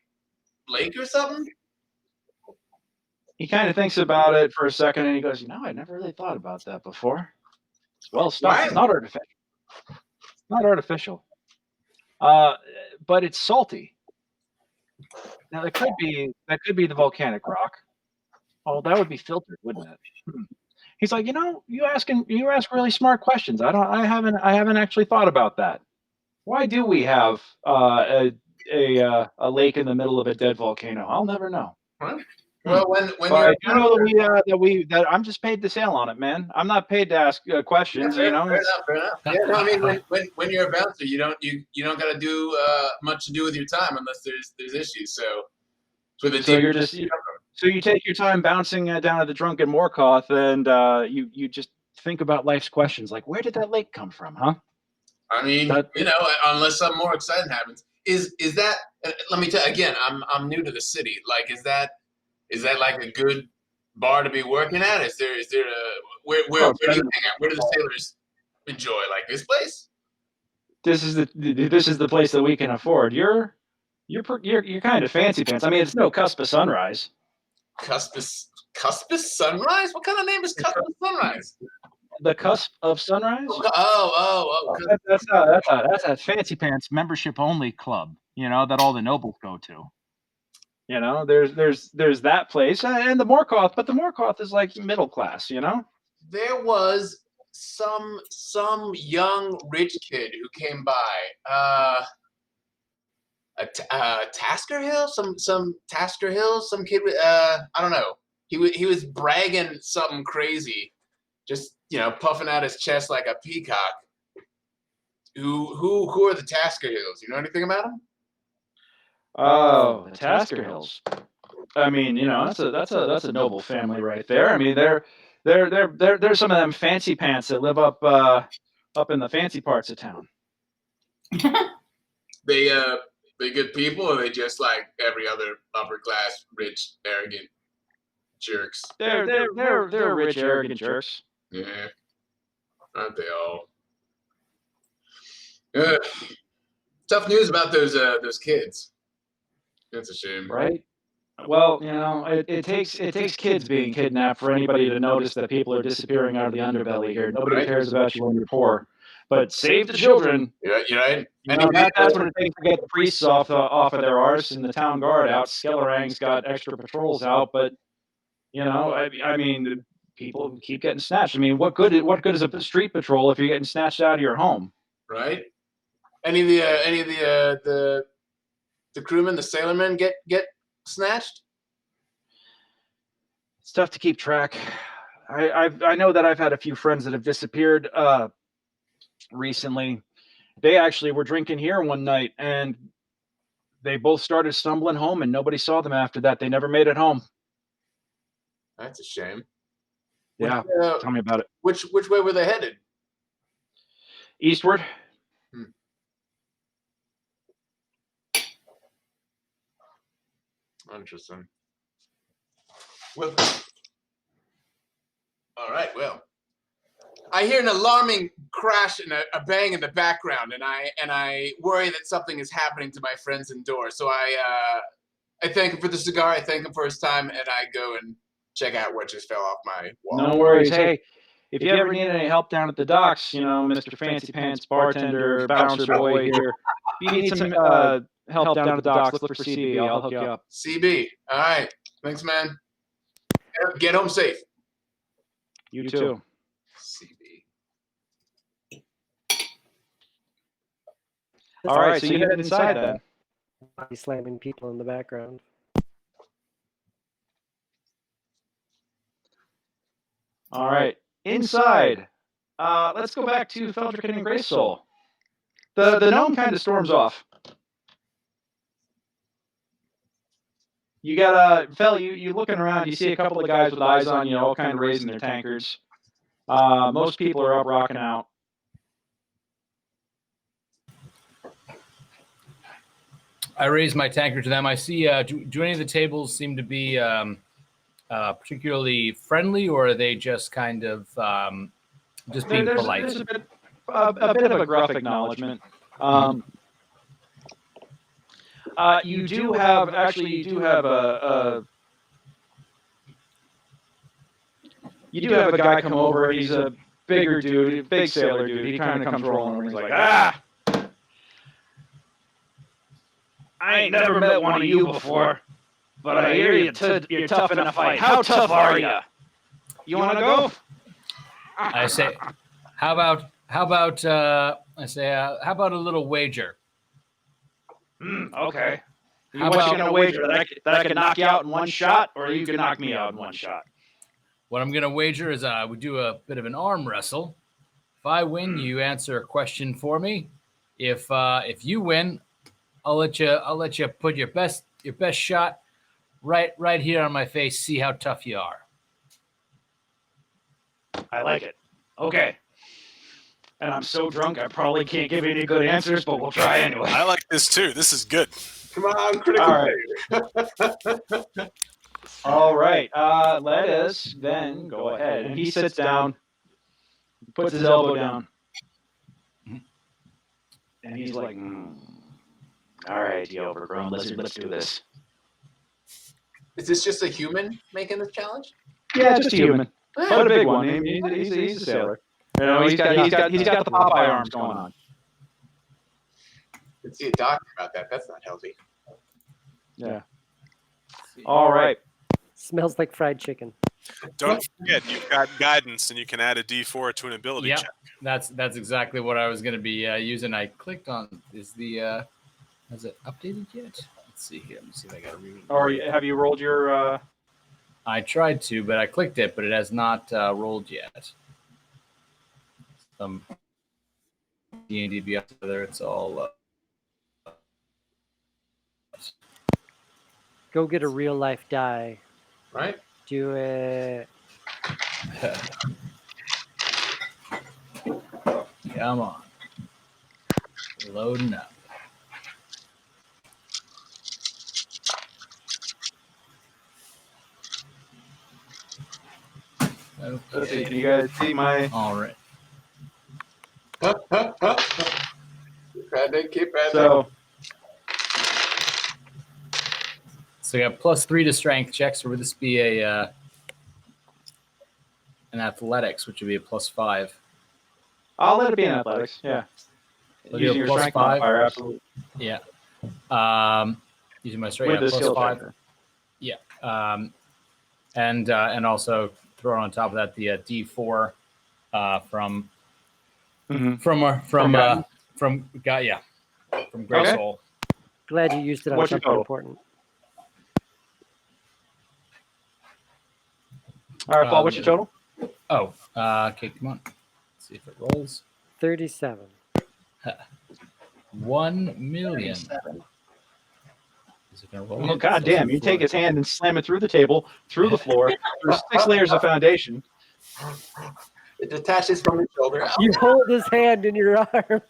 lake or something? He kind of thinks about it for a second, and he goes, I never really thought about that before. It's well stuffed. It's not artificial. Not artificial. But it's salty. Now that could be the volcanic rock. Oh, that would be filtered, wouldn't it? He's like, you ask really smart questions. I haven't actually thought about that. Why do we have a lake in the middle of a dead volcano? I'll never know. Huh? Well, when I do know that I'm just paid to sail on it, man. I'm not paid to ask questions. Fair enough. Yeah, no, I mean, when you're a bouncer, you don't got to do much to do with your time unless there's issues. So you take your time bouncing down to the drunken Morkoth, and you just think about life's questions, like where did that lake come from, huh? I mean, unless something more exciting happens, is that? Let me tell you again. I'm new to the city. Like, is that like a good bar to be working at? Is there a where do you hang out? Where do the sailors enjoy? Like this place? This is the place that we can afford. You're kind of fancy pants. I mean, it's no Cuspis Sunrise. Cuspis Sunrise? What kind of name is Cuspis Sunrise? The Cusp of Sunrise? Oh. That's a fancy pants membership only club. That all the nobles go to. There's that place and the Morkoth, but the Morkoth is like middle class. There was some young rich kid who came by. Tasker Hill, some Tasker Hill, some kid. I don't know. He was bragging something crazy, just puffing out his chest like a peacock. Who are the Tasker Hills? You know anything about them? Oh, the Tasker Hills. I mean, that's a noble family right there. I mean, they're some of them fancy pants that live up in the fancy parts of town. They good people, or they just like every other upper class, rich, arrogant jerks? They're rich, arrogant jerks. Yeah, aren't they all? Tough news about those kids. That's a shame, right? Well, it takes kids being kidnapped for anybody to notice that people are disappearing out of the underbelly here. Nobody Right. cares about you when you're poor, but save the children. You're right. That's what it takes to get the priests off of their arse and the town guard out. Skellerang's got extra patrols out, but I mean, people keep getting snatched. I mean, what good is a street patrol if you're getting snatched out of your home? Right. Any of the crewmen, the sailormen get snatched? It's tough to keep track. I know that I've had a few friends that have disappeared recently. They actually were drinking here one night, and they both started stumbling home, and nobody saw them after that. They never made it home. That's a shame. Yeah, tell me about it. Which way were they headed? Eastward. Interesting. Well, all right. Well, I hear an alarming crash and a bang in the background, and I worry that something is happening to my friends indoors. So I thank him for the cigar. I thank him for his time, and I go and check out what just fell off my wall. No worries. Hey, if you ever need any help down at the docks, Mr. Fancy Pants bartender, bouncer boy here. If you need some help down at the docks, look for CB. I'll hook you up. CB. All right. Thanks, man. Get home safe. You too. CB. All right, so you head inside then. He's slamming people in the background. All right, inside. Let's go back to Feldricken and Graysoul. The gnome kind of storms off. You got Fel. You looking around. You see a couple of guys with eyes on you, all kind of raising their tankards. Most people are up rocking out. I raise my tankard to them. I see. Do any of the tables seem to be particularly friendly, or are they just kind of just being polite? There's a bit of a gruff acknowledgement. You do have a guy come over. He's a bigger dude, big sailor dude. He kind of comes rolling over. He's like, I ain't never met one of you before, but I hear you're tough in a fight. How tough are you? You want to go? I say, how about a little wager? Okay. What you gonna wager that I can knock you out in one shot, or you can knock me out in one shot? What I'm gonna wager is we do a bit of an arm wrestle. If I win, you answer a question for me. If you win, I'll let you put your best shot right here on my face. See how tough you are. I like it. Okay. And I'm so drunk I probably can't give you any good answers, but we'll try anyway. I like this too. This is good. Come on, critical. All right. Let us then go ahead. And he sits down, puts his elbow down, and he's like, all right, you overgrown lizard, let's do this. Is this just a human making this challenge? Yeah, just a human. But a big one. I mean, he's a sailor. He's got the Popeye arms going on. Let's see a doctor about that. That's not healthy. Yeah. All right. Smells like fried chicken. Don't forget, you've got guidance, and you can add a D4 to an ability check. That's exactly what I was going to be using. I clicked on. Has it updated yet? Let's see here. Let me see if I got to read it. Or have you rolled your? I tried to, but I clicked it, but it has not rolled yet. Some D&D Beyond, whether it's all. Go get a real life die. Right? Do it. Come on. Loading up. Okay. Can you guys see my? All right. Keep at So So you have +3 to strength checks, or would this be an athletics, which would be a +5? I'll let it be in athletics. Yeah. So Using you your have strength +5. modifier, absolutely. Yeah. Using my strength, With the skill +5. checker. Yeah. And also throw on top of that the D4 from Grey Okay. Soul. Glad you used it on What's your something total? important. All right, Paul, what's your total? Oh, okay, come on. Let's see if it rolls. 37. 1 million. Is it gonna roll? Oh, God damn. You take his hand and slam it through the table, through the floor, through 6 layers of foundation. It detaches from his shoulder. You hold his hand in your arm.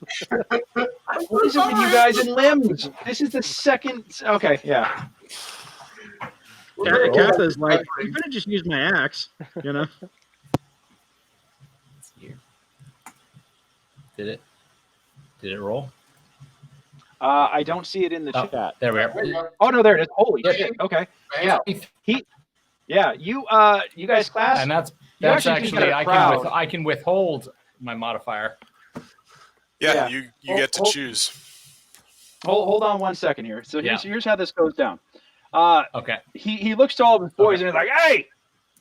What is it with you guys and limbs? This is the second. Okay, yeah. Katha's like, you could have just used my axe, you know? Let's see here. Did it roll? I don't see it in the Oh, chat. there we There you are. go. Oh no, there it is. Holy Yeah. shit. Okay. Bam. Yeah. You guys class. And that's You actually actually just got a crowd. I can withhold my modifier. Yeah, Yeah. you get to choose. Hold on 1 second here. So here's how this goes down. Okay. He looks to all of his boys and he's like, "Hey,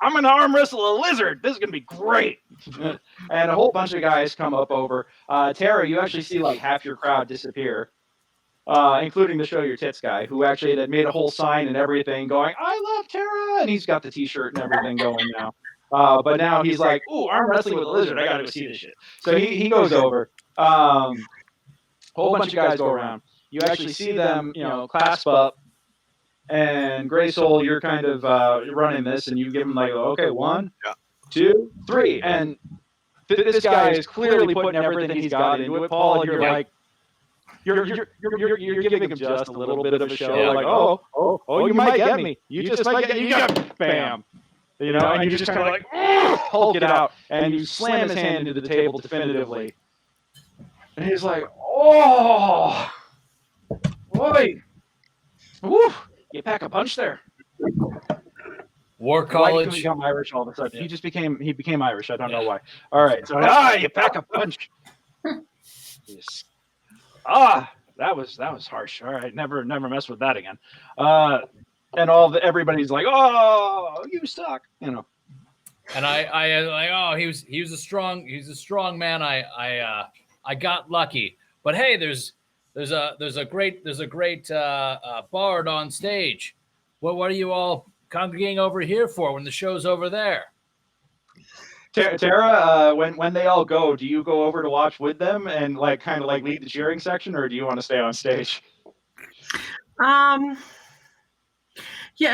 I'm gonna arm wrestle a lizard. This is gonna be great." And a whole bunch of guys come up over. Tara, you actually see like half your crowd disappear, including the show your tits guy, who actually had made a whole sign and everything, going, "I love Tara," and he's got the T-shirt and everything going now. But now he's like, "Ooh, arm wrestling with a lizard. I gotta go see this shit." So he goes over. Whole bunch of guys go around. You actually see them, clasp up. And Grey Soul, you're kind of running this, and you give him like, okay, 1, 2, 3, and this guy is clearly putting everything he's got into it. Paul, and you're like, you're giving him just a little bit of a show, Yeah. like, oh, you might get me. You just might get, you got, bam, and you just kind of like Hulk it out, and you slam his hand into the table definitively, and he's like, oh, boy, woo. You pack a punch there. War Why did he College. become Irish all of a sudden? Yeah. He became Irish. I don't know why. All right. So you pack a punch. Yes. That was harsh. All right. Never mess with that again. And everybody's like, oh, you suck. And I like, oh, he was a strong man. I got lucky. But hey, there's a great bard on stage. What are you all congregating over here for when the show's over there? Tara, when they all go, do you go over to watch with them and like kind of like lead the cheering section, or do you want to stay on stage? Yeah,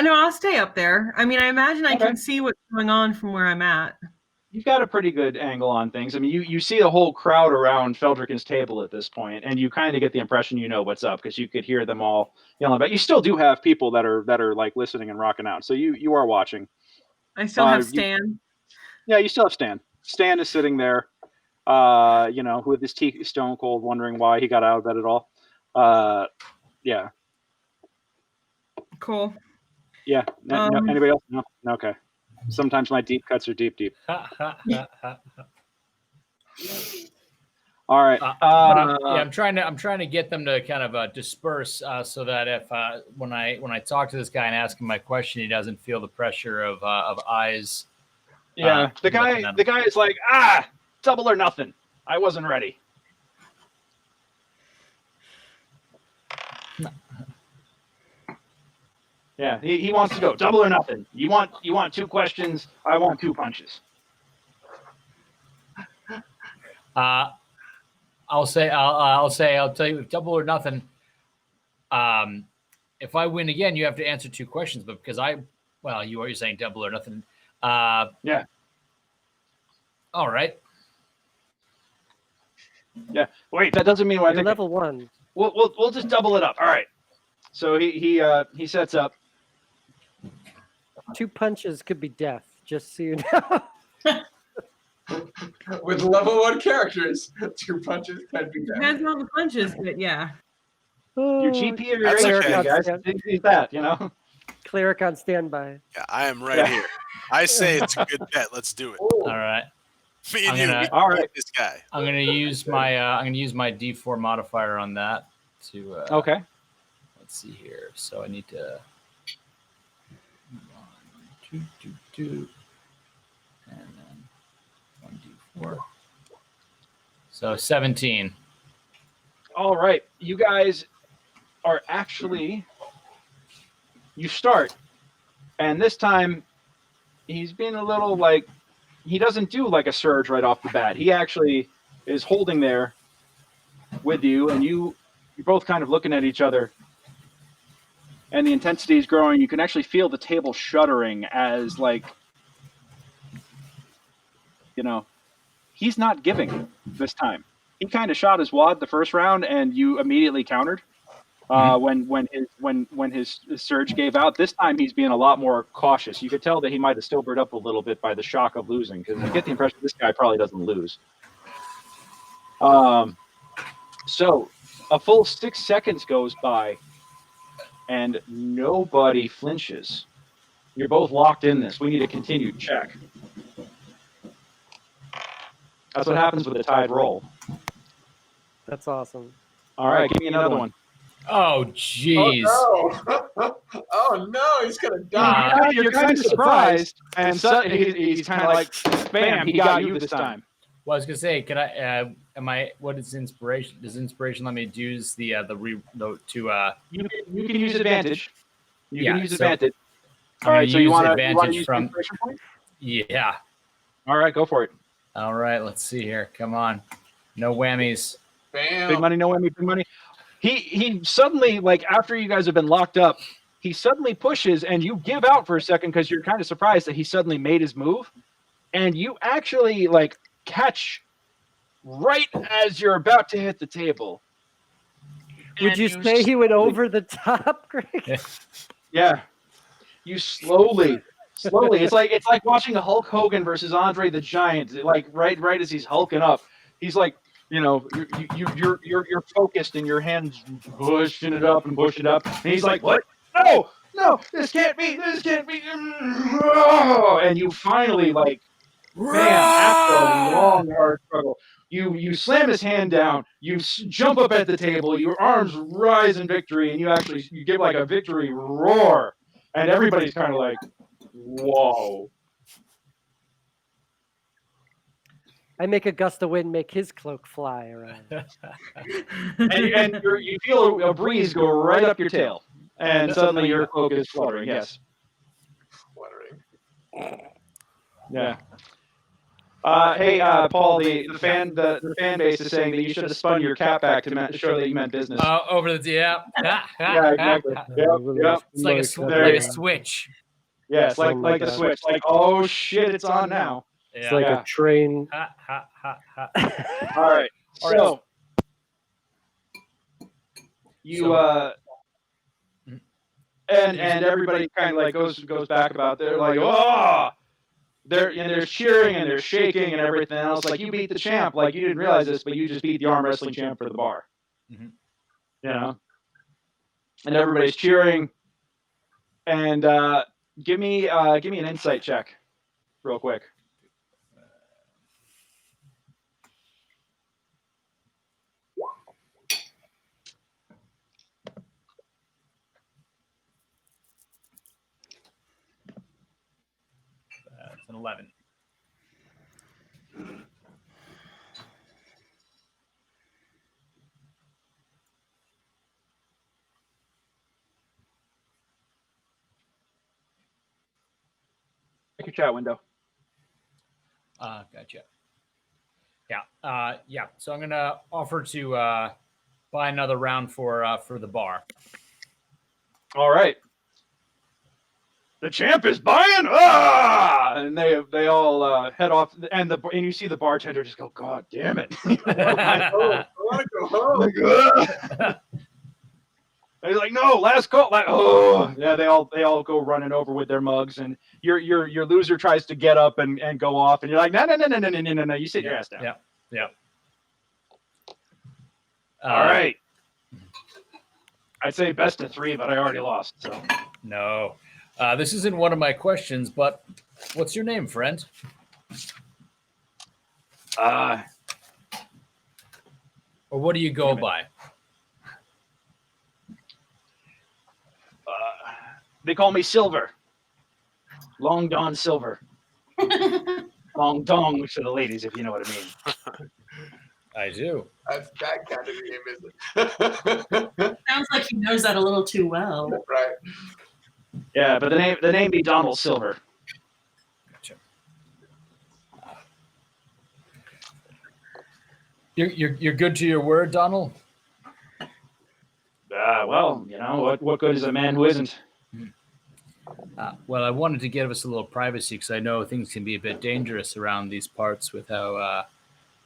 no, I'll stay up there. I mean, I imagine I can see what's going on from where I'm at. You've got a pretty good angle on things. I mean, you see the whole crowd around Feldrick's table at this point, and you kind of get the impression you know what's up because you could hear them all yelling. But you still do have people that are like listening and rocking out. So you are watching. I still have Stan. You still have Stan. Stan is sitting there, with his teeth stone cold, wondering why he got out of bed at all. Yeah. Cool. Yeah. No, anybody else? No. Okay. Sometimes my deep cuts are deep. All right. I'm trying to get them to kind of disperse so that if when I talk to this guy and ask him my question, he doesn't feel the pressure of eyes. Yeah. The guy is like, double or nothing. I wasn't ready. Yeah, he wants to go double or nothing. You want 2 questions. I want 2 punches. I'll tell you double or nothing. If I win again, you have to answer 2 questions. But because you're saying double or nothing. Yeah. All right. Yeah. Wait, that doesn't mean what I think. Level 1. We'll just double it up. All right. So he sets up. 2 punches could be death, just so you know. With level 1 characters, 2 punches can be done. Depends on the punches, but yeah. Your GP or your That's HP, okay. guys. Is that, cleric on standby. Yeah, I am right here. I say it's a good bet. Let's do it. All right. Me and I'm you. gonna- We All right. this guy. I'm gonna use my D4 modifier on that to. Okay. Let's see here. So I need to. 1, 2, 2, 2, and then 1d4. So 17. All right. You guys are actually. You start, and this time, he's being a little like. He doesn't do like a surge right off the bat. He actually is holding there with you, and you're both kind of looking at each other. And the intensity is growing. You can actually feel the table shuddering as, like, he's not giving this time. He kind of shot his wad the first round, and you immediately countered when his surge gave out. This time he's being a lot more cautious. You could tell that he might have sobered up a little bit by the shock of losing, because you get the impression this guy probably doesn't lose. So a full 6 seconds goes by, and nobody flinches. You're both locked in this. We need a continued check. That's what happens with a tied roll. That's awesome. All right, give me another one. Oh, jeez. Oh no! Oh no! He's gonna die. You're kind of surprised, and so he's kind of like, bam, he got you this time. Well, I was gonna say, can I? What is inspiration? Does inspiration let me use the to? You can use advantage. You can use so advantage. I'm All right, gonna so you use want advantage to use from. inspiration point? Yeah. All right, go for it. All right. Let's see here. Come on. No whammies. Bam. Big money, no whammy, big money. He suddenly, like, after you guys have been locked up, he suddenly pushes, and you give out for a second because you're kind of surprised that he suddenly made his move, and you actually, like, catch right as you're about to hit the table. Would you say he went over the top, Greg? Yeah. You slowly. It's like watching a Hulk Hogan versus Andre the Giant. Like right as he's hulking up, he's like, you're focused, and your hands pushing it up and push it up, and he's like, what? No, this can't be. And you finally, like, man, after a long, hard struggle, you slam his hand down, you jump up at the table, your arms rise in victory, and you give like a victory roar, and everybody's kind of like, whoa. I make a gust of wind make his cloak fly around. And you feel a breeze go right up your tail, and suddenly your cloak is fluttering. Yes. Fluttering. Yeah. Hey, Paul, the fan base is saying that you should have spun your cap back to show that you meant business. Over the Yeah, exactly. Yep. It's like a switch. Yes, like the switch. Like, oh shit, it's on now. It's like a train. All right. So you and everybody kind of like goes back about. They're like, oh. They're cheering and they're shaking and everything else. Like, you beat the champ. Like, you didn't realize this, but you just beat the arm wrestling champ for the bar. Mm-hmm. You know? And everybody's cheering. And give me an insight check, real quick. It's an 11. Check your chat window. Gotcha. Yeah. So I'm gonna offer to buy another round for the bar. All right. The champ is buying, and they all head off, and you see the bartender just go, God damn it! I want to go home. And he's like, no, last call. Like, oh, yeah, they all go running over with their mugs, and your loser tries to get up and go off, and you're like, no, you sit your ass down. Yeah. All right. I'd say best of 3, but I already lost. So no. This isn't one of my questions, but what's your name, friend? Uh, Or what do you go by? they call me Silver. Long Don Silver. Long Dong for the ladies, if you know what I mean. I do. That's that kind of name, is it? Sounds like he knows that a little too well. Right. Yeah, but the name be Donald Silver. Gotcha. You're good to your word, Donald? Well, you know, what good is a man who isn't? Well, I wanted to give us a little privacy because I know things can be a bit dangerous around these parts with how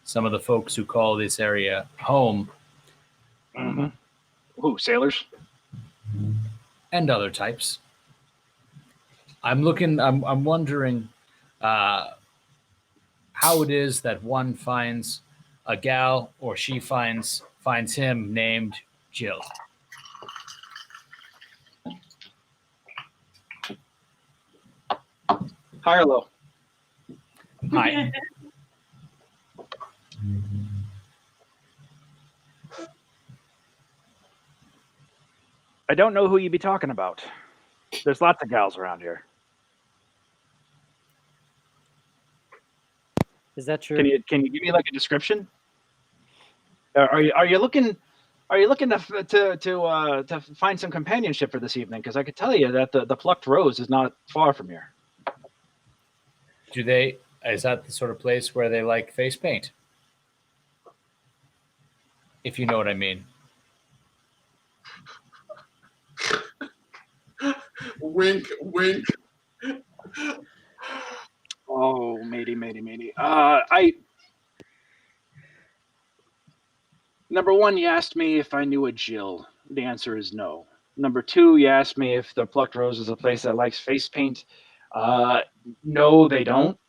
some of the folks who call this area home Mm-hmm. Who, sailors? and other types. I'm wondering how it is that one finds a gal or she finds him named Jill. High or low? Hi. I don't know who you be talking about. There's lots of gals around here. Is that true? Can you give me like a description? Are you looking to find some companionship for this evening? Because I could tell you that the plucked rose is not far from here. Is that the sort of place where they like face paint? If you know what I mean. Wink, wink. Oh, matey. Number one, you asked me if I knew a Jill. The answer is no. Number two, you asked me if the Plucked Rose is a place that likes face paint. No, they don't.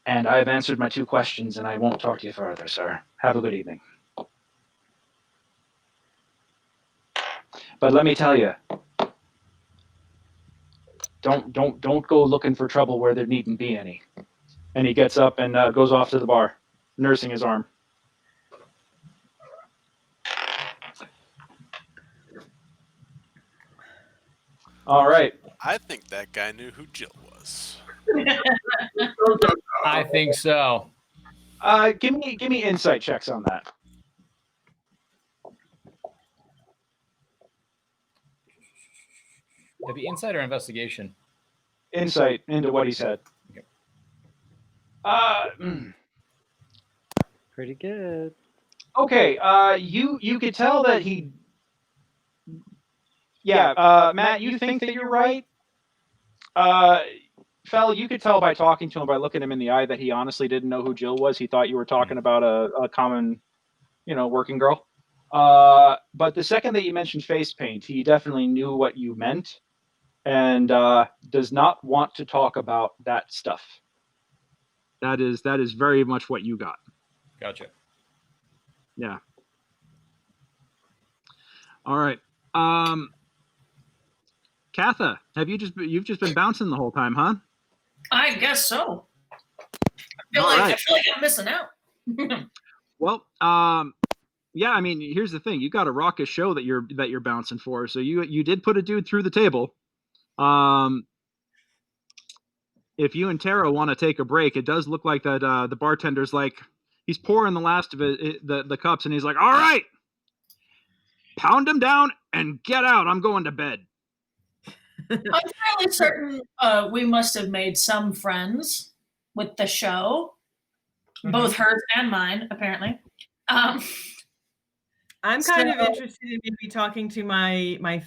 And I've answered my two questions, and I won't talk to you further, sir. Have a good evening. But let me tell you, don't go looking for trouble where there needn't be any. And he gets up and goes off to the bar, nursing his arm. All right. I think that guy knew who Jill was. I think so. Give me insight checks on that. It'd be insight or investigation. Insight into what he said. Okay. Pretty good. Okay. You could tell that he. Yeah. Matt, you think that you're right. Fel, you could tell by talking to him, by looking him in the eye, that he honestly didn't know who Jill was. He thought you were talking about a common, working girl. But the second that you mentioned face paint, he definitely knew what you meant, and does not want to talk about that stuff. That is very much what you got. Gotcha. Yeah. All right. Katha, you've just been bouncing the whole time, huh? I guess so. I feel like I'm missing out. Well, yeah. I mean, here's the thing: you got a raucous show that you're bouncing for. So you did put a dude through the table. If you and Tara want to take a break, it does look like that the bartender's like he's pouring the last of the cups, and he's like, "All right, pound him down and get out. I'm going to bed." I'm fairly certain we must have made some friends with the show, both hers and mine, apparently. I'm kind of interested in maybe talking to my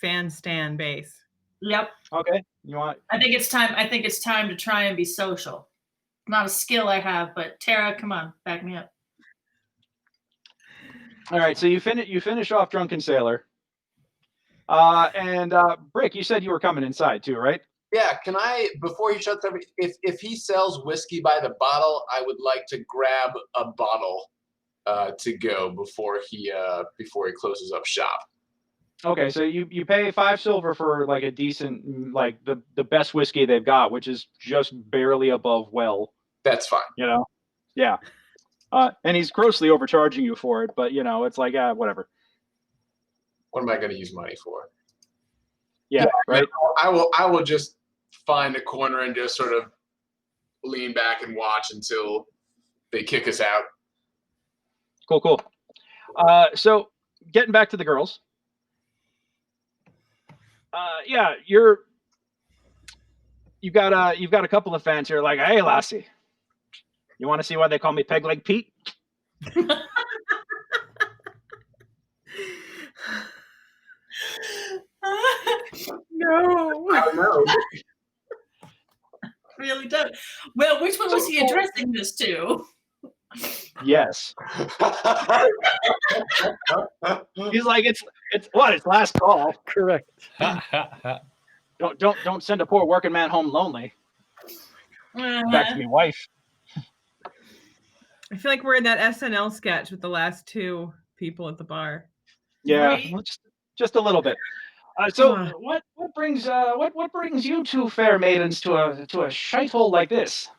fan stan base. Yep. Okay. You want? I think it's time to try and be social. Not a skill I have, but Tara, come on, back me up. All right. So you finish off Drunken Sailor. And Brick, you said you were coming inside too, right? Yeah, can I, before he shuts everything, if he sells whiskey by the bottle, I would like to grab a bottle to go before he closes up shop. Okay, so you pay 5 silver for like a decent, like the best whiskey they've got, which is just barely above well. That's fine. You know, yeah. And he's grossly overcharging you for it, but it's like whatever. What am I going to use money for? Yeah, right. I will just find a corner and just sort of lean back and watch until they kick us out. Cool. So getting back to the girls. Yeah, you've got a couple of fans here like, hey, lassie, you want to see why they call me Peg Leg Pete? No. I don't know. Really does. Well, which one was he addressing this to? Yes. He's like, it's last call. Correct. Don't send a poor working man home lonely. Back to me wife. I feel like we're in that SNL sketch with the last two people at the bar. Yeah, Right. just a little bit. So what brings you two fair maidens to a shithole like this?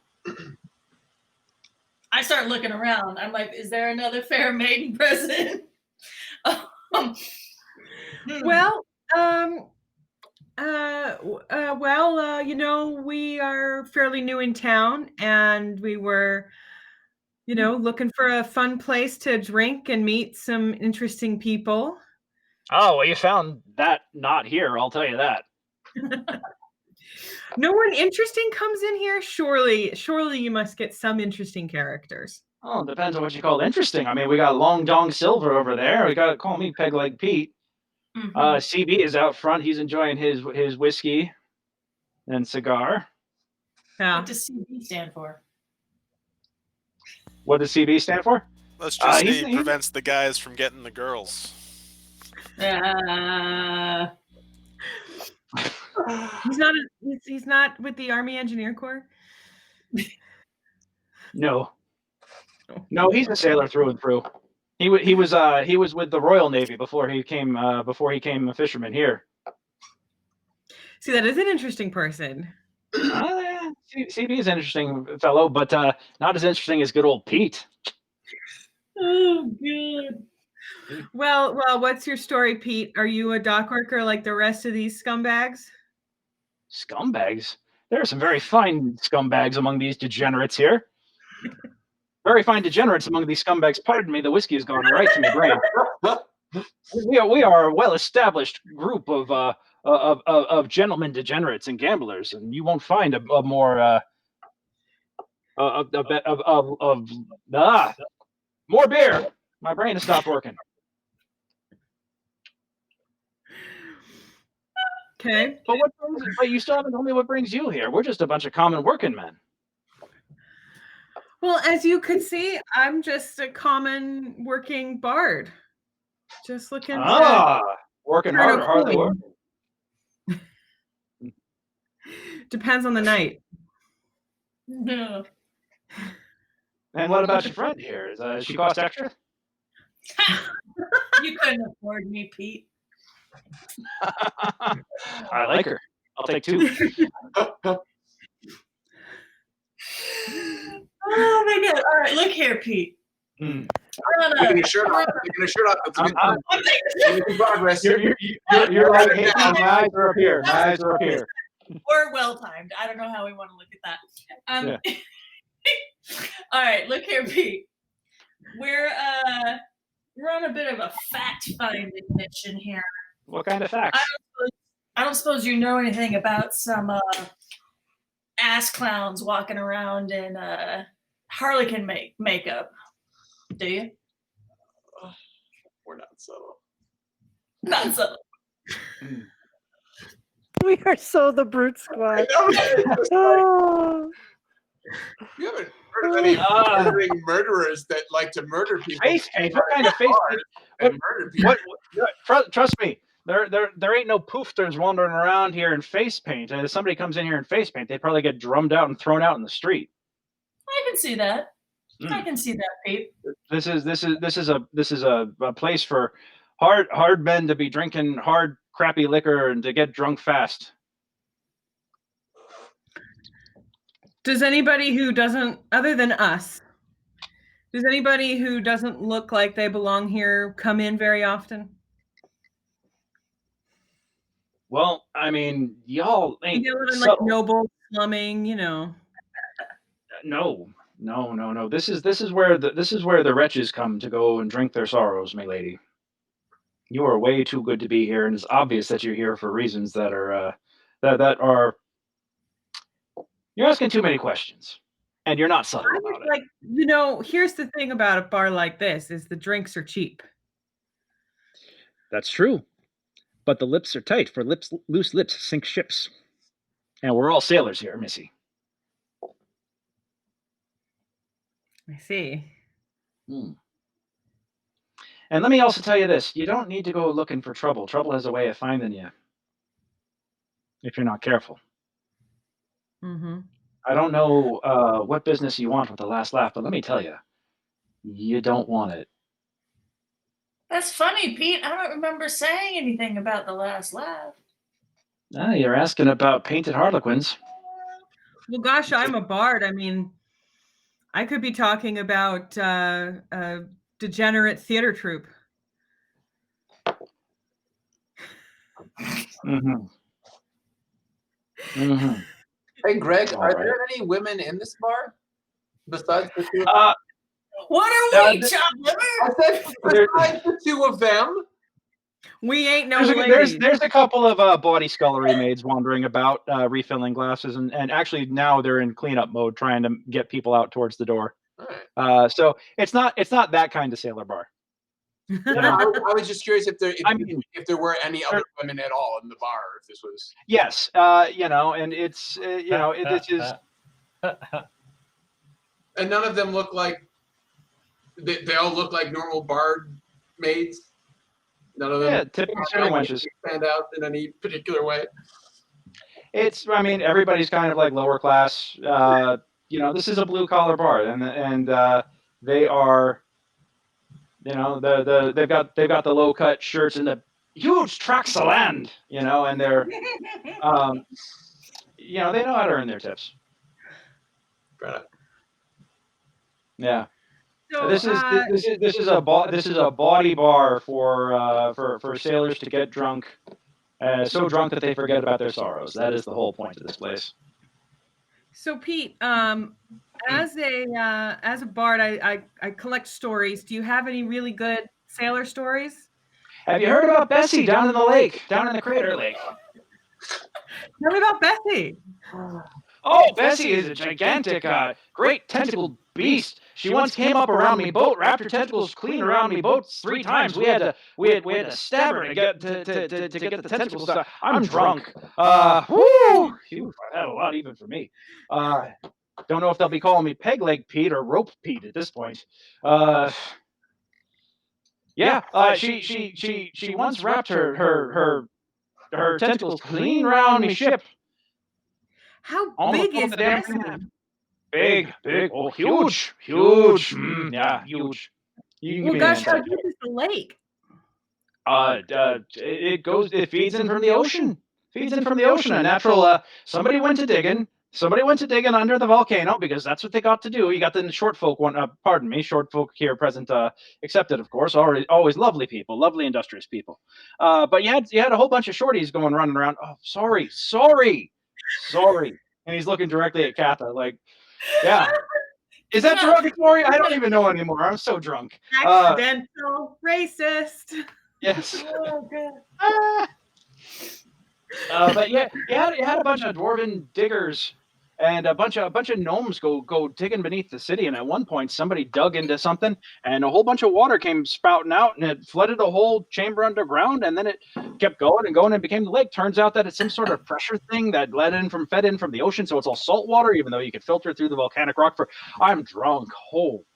I start looking around. I'm like, is there another fair maiden present? Well, we are fairly new in town, and we were, looking for a fun place to drink and meet some interesting people. Oh, well, you found that not here, I'll tell you that. No one interesting comes in here. Surely you must get some interesting characters. Oh, it depends on what you call interesting. I mean, we got Long Dong Silver over there. We got to call me Peg Leg Pete. Mhm. CB is out front. He's enjoying his whiskey and cigar. Yeah. What does CB stand for? What does CB stand for? Let's just say he's- he prevents the guys from getting the girls. He's not with the Army Engineer Corps. No, he's a sailor through and through. He was with the Royal Navy before he came a fisherman here. See, that is an interesting person. CB is an interesting fellow, but not as interesting as good old Pete. Oh, good. Well, what's your story, Pete? Are you a dock worker like the rest of these scumbags? Scumbags? There are some very fine scumbags among these degenerates here. Very fine degenerates among these scumbags. Pardon me, the whiskey has gone right to my brain. We are a well-established group of gentlemen degenerates and gamblers, and you won't find a more more beer. My brain has stopped working. Okay. But you still haven't told me what brings you here. We're just a bunch of common working men. Well, as you could see, I'm just a common working bard. Just looking to working turn hard a at work. Depends on the night. No. And what about your friend here? Does she cost extra? You couldn't afford me, Pete. I like her. I'll take 2. Oh my god! All right, look here, Pete. Mm. Taking your shirt off. Taking your shirt off. That's making progress. You're like, hey, my eyes are up here. My eyes are up here. Or well timed. I don't know how we want to look at that. All right, look here, Pete. We're on a bit of a fact finding mission here. What kind of facts? I don't suppose you know anything about some ass clowns walking around in harlequin makeup, do you? We're not subtle. Not so. We are so the Brute Squad. Oh. You haven't heard of any murdering murderers that like to murder people. Face paint? What kind of face paint? And murder people. Trust me, there ain't no poofters wandering around here in face paint. If somebody comes in here in face paint, they'd probably get drummed out and thrown out in the street. I can see that. I can see that, Pete. This is a place for hard men to be drinking hard, crappy liquor and to get drunk fast. Does anybody who doesn't, other than us, does anybody who doesn't look like they belong here come in very often? Well, I mean, y'all ain't You know, like subtle. noble slumming, you know. No. This is where the wretches come to go and drink their sorrows, my lady. You are way too good to be here, and it's obvious that you're here for reasons that are that are. You're asking too many questions, and you're not subtle I about was it. like, you know, here's the thing about a bar like this is the drinks are cheap. That's true. But the lips are tight, for loose lips sink ships. And we're all sailors here, Missy. I see. And let me also tell you this: you don't need to go looking for trouble. Trouble has a way of finding you if you're not careful. Mm-hmm. I don't know what business you want with the last laugh, but let me tell you, you don't want it. That's funny, Pete. I don't remember saying anything about the last laugh. Ah, you're asking about painted harlequins. Well, gosh, I'm a bard. I mean, I could be talking about a degenerate theater troupe. Mm-hmm. Mm-hmm. Hey, Greg, All are right. there any women in this bar besides the two? What are we, chopped liver? I said besides the two of them. We ain't no There's ladies. there's a couple of body scullery maids wandering about, refilling glasses, and actually now they're in cleanup mode, trying to get people out towards the door. All right. So it's not that kind of sailor bar. Yeah, I was just curious if there were any Sure. other women at all in the bar. If this was Yes, and it's this is and none of them look like they all look like normal bard maids. None of them typical sailor wenches. stand out in any particular way. I mean, everybody's kind of like lower class. This is a blue collar bar, and they are, they've got the low cut shirts and the huge tracts of land, and they're, they know how to earn their tips. Right. Yeah. So, This is a body bar for sailors to get drunk, so drunk that they forget about their sorrows. That is the whole point of this place. So Pete, as a bard, I collect stories. Do you have any really good sailor stories? Have you heard about Bessie down in the lake, down in the Crater Lake? Tell me about Bessie. Oh, Bessie is a gigantic, great tentacled beast. She once came up around me boat, wrapped her tentacles clean around me boat 3 times. We had to stab her to get the tentacles stuck. I'm drunk. Whoo! Phew, that's a lot even for me. Don't know if they'll be calling me Peg Leg Pete or Rope Pete at this point. She once wrapped her tentacles clean around me ship. How Almost big is the damn Bessie? thing. Big, oh, huge. Yeah, huge. You can Well, give me an gosh, how insight. deep is the lake? It feeds in from the ocean. A natural, somebody went to digging under the volcano, because that's what they got to do. You got the short folk short folk here present, accepted, of course, always lovely people, lovely industrious people. But you had a whole bunch of shorties running around. Oh, sorry. And he's looking directly at Katha, like, yeah. Is that derogatory? I don't even know anymore. I'm so drunk. Accidental racist. Yes. Oh, God. But yeah, you had a bunch of dwarven diggers and a bunch of gnomes go digging beneath the city. And at one point, somebody dug into something, and a whole bunch of water came spouting out, and it flooded a whole chamber underground. And then it kept going and going and became the lake. Turns out that it's some sort of pressure thing that fed in from the ocean, so it's all salt water, even though you could filter through the volcanic rock. I'm drunk. Oh,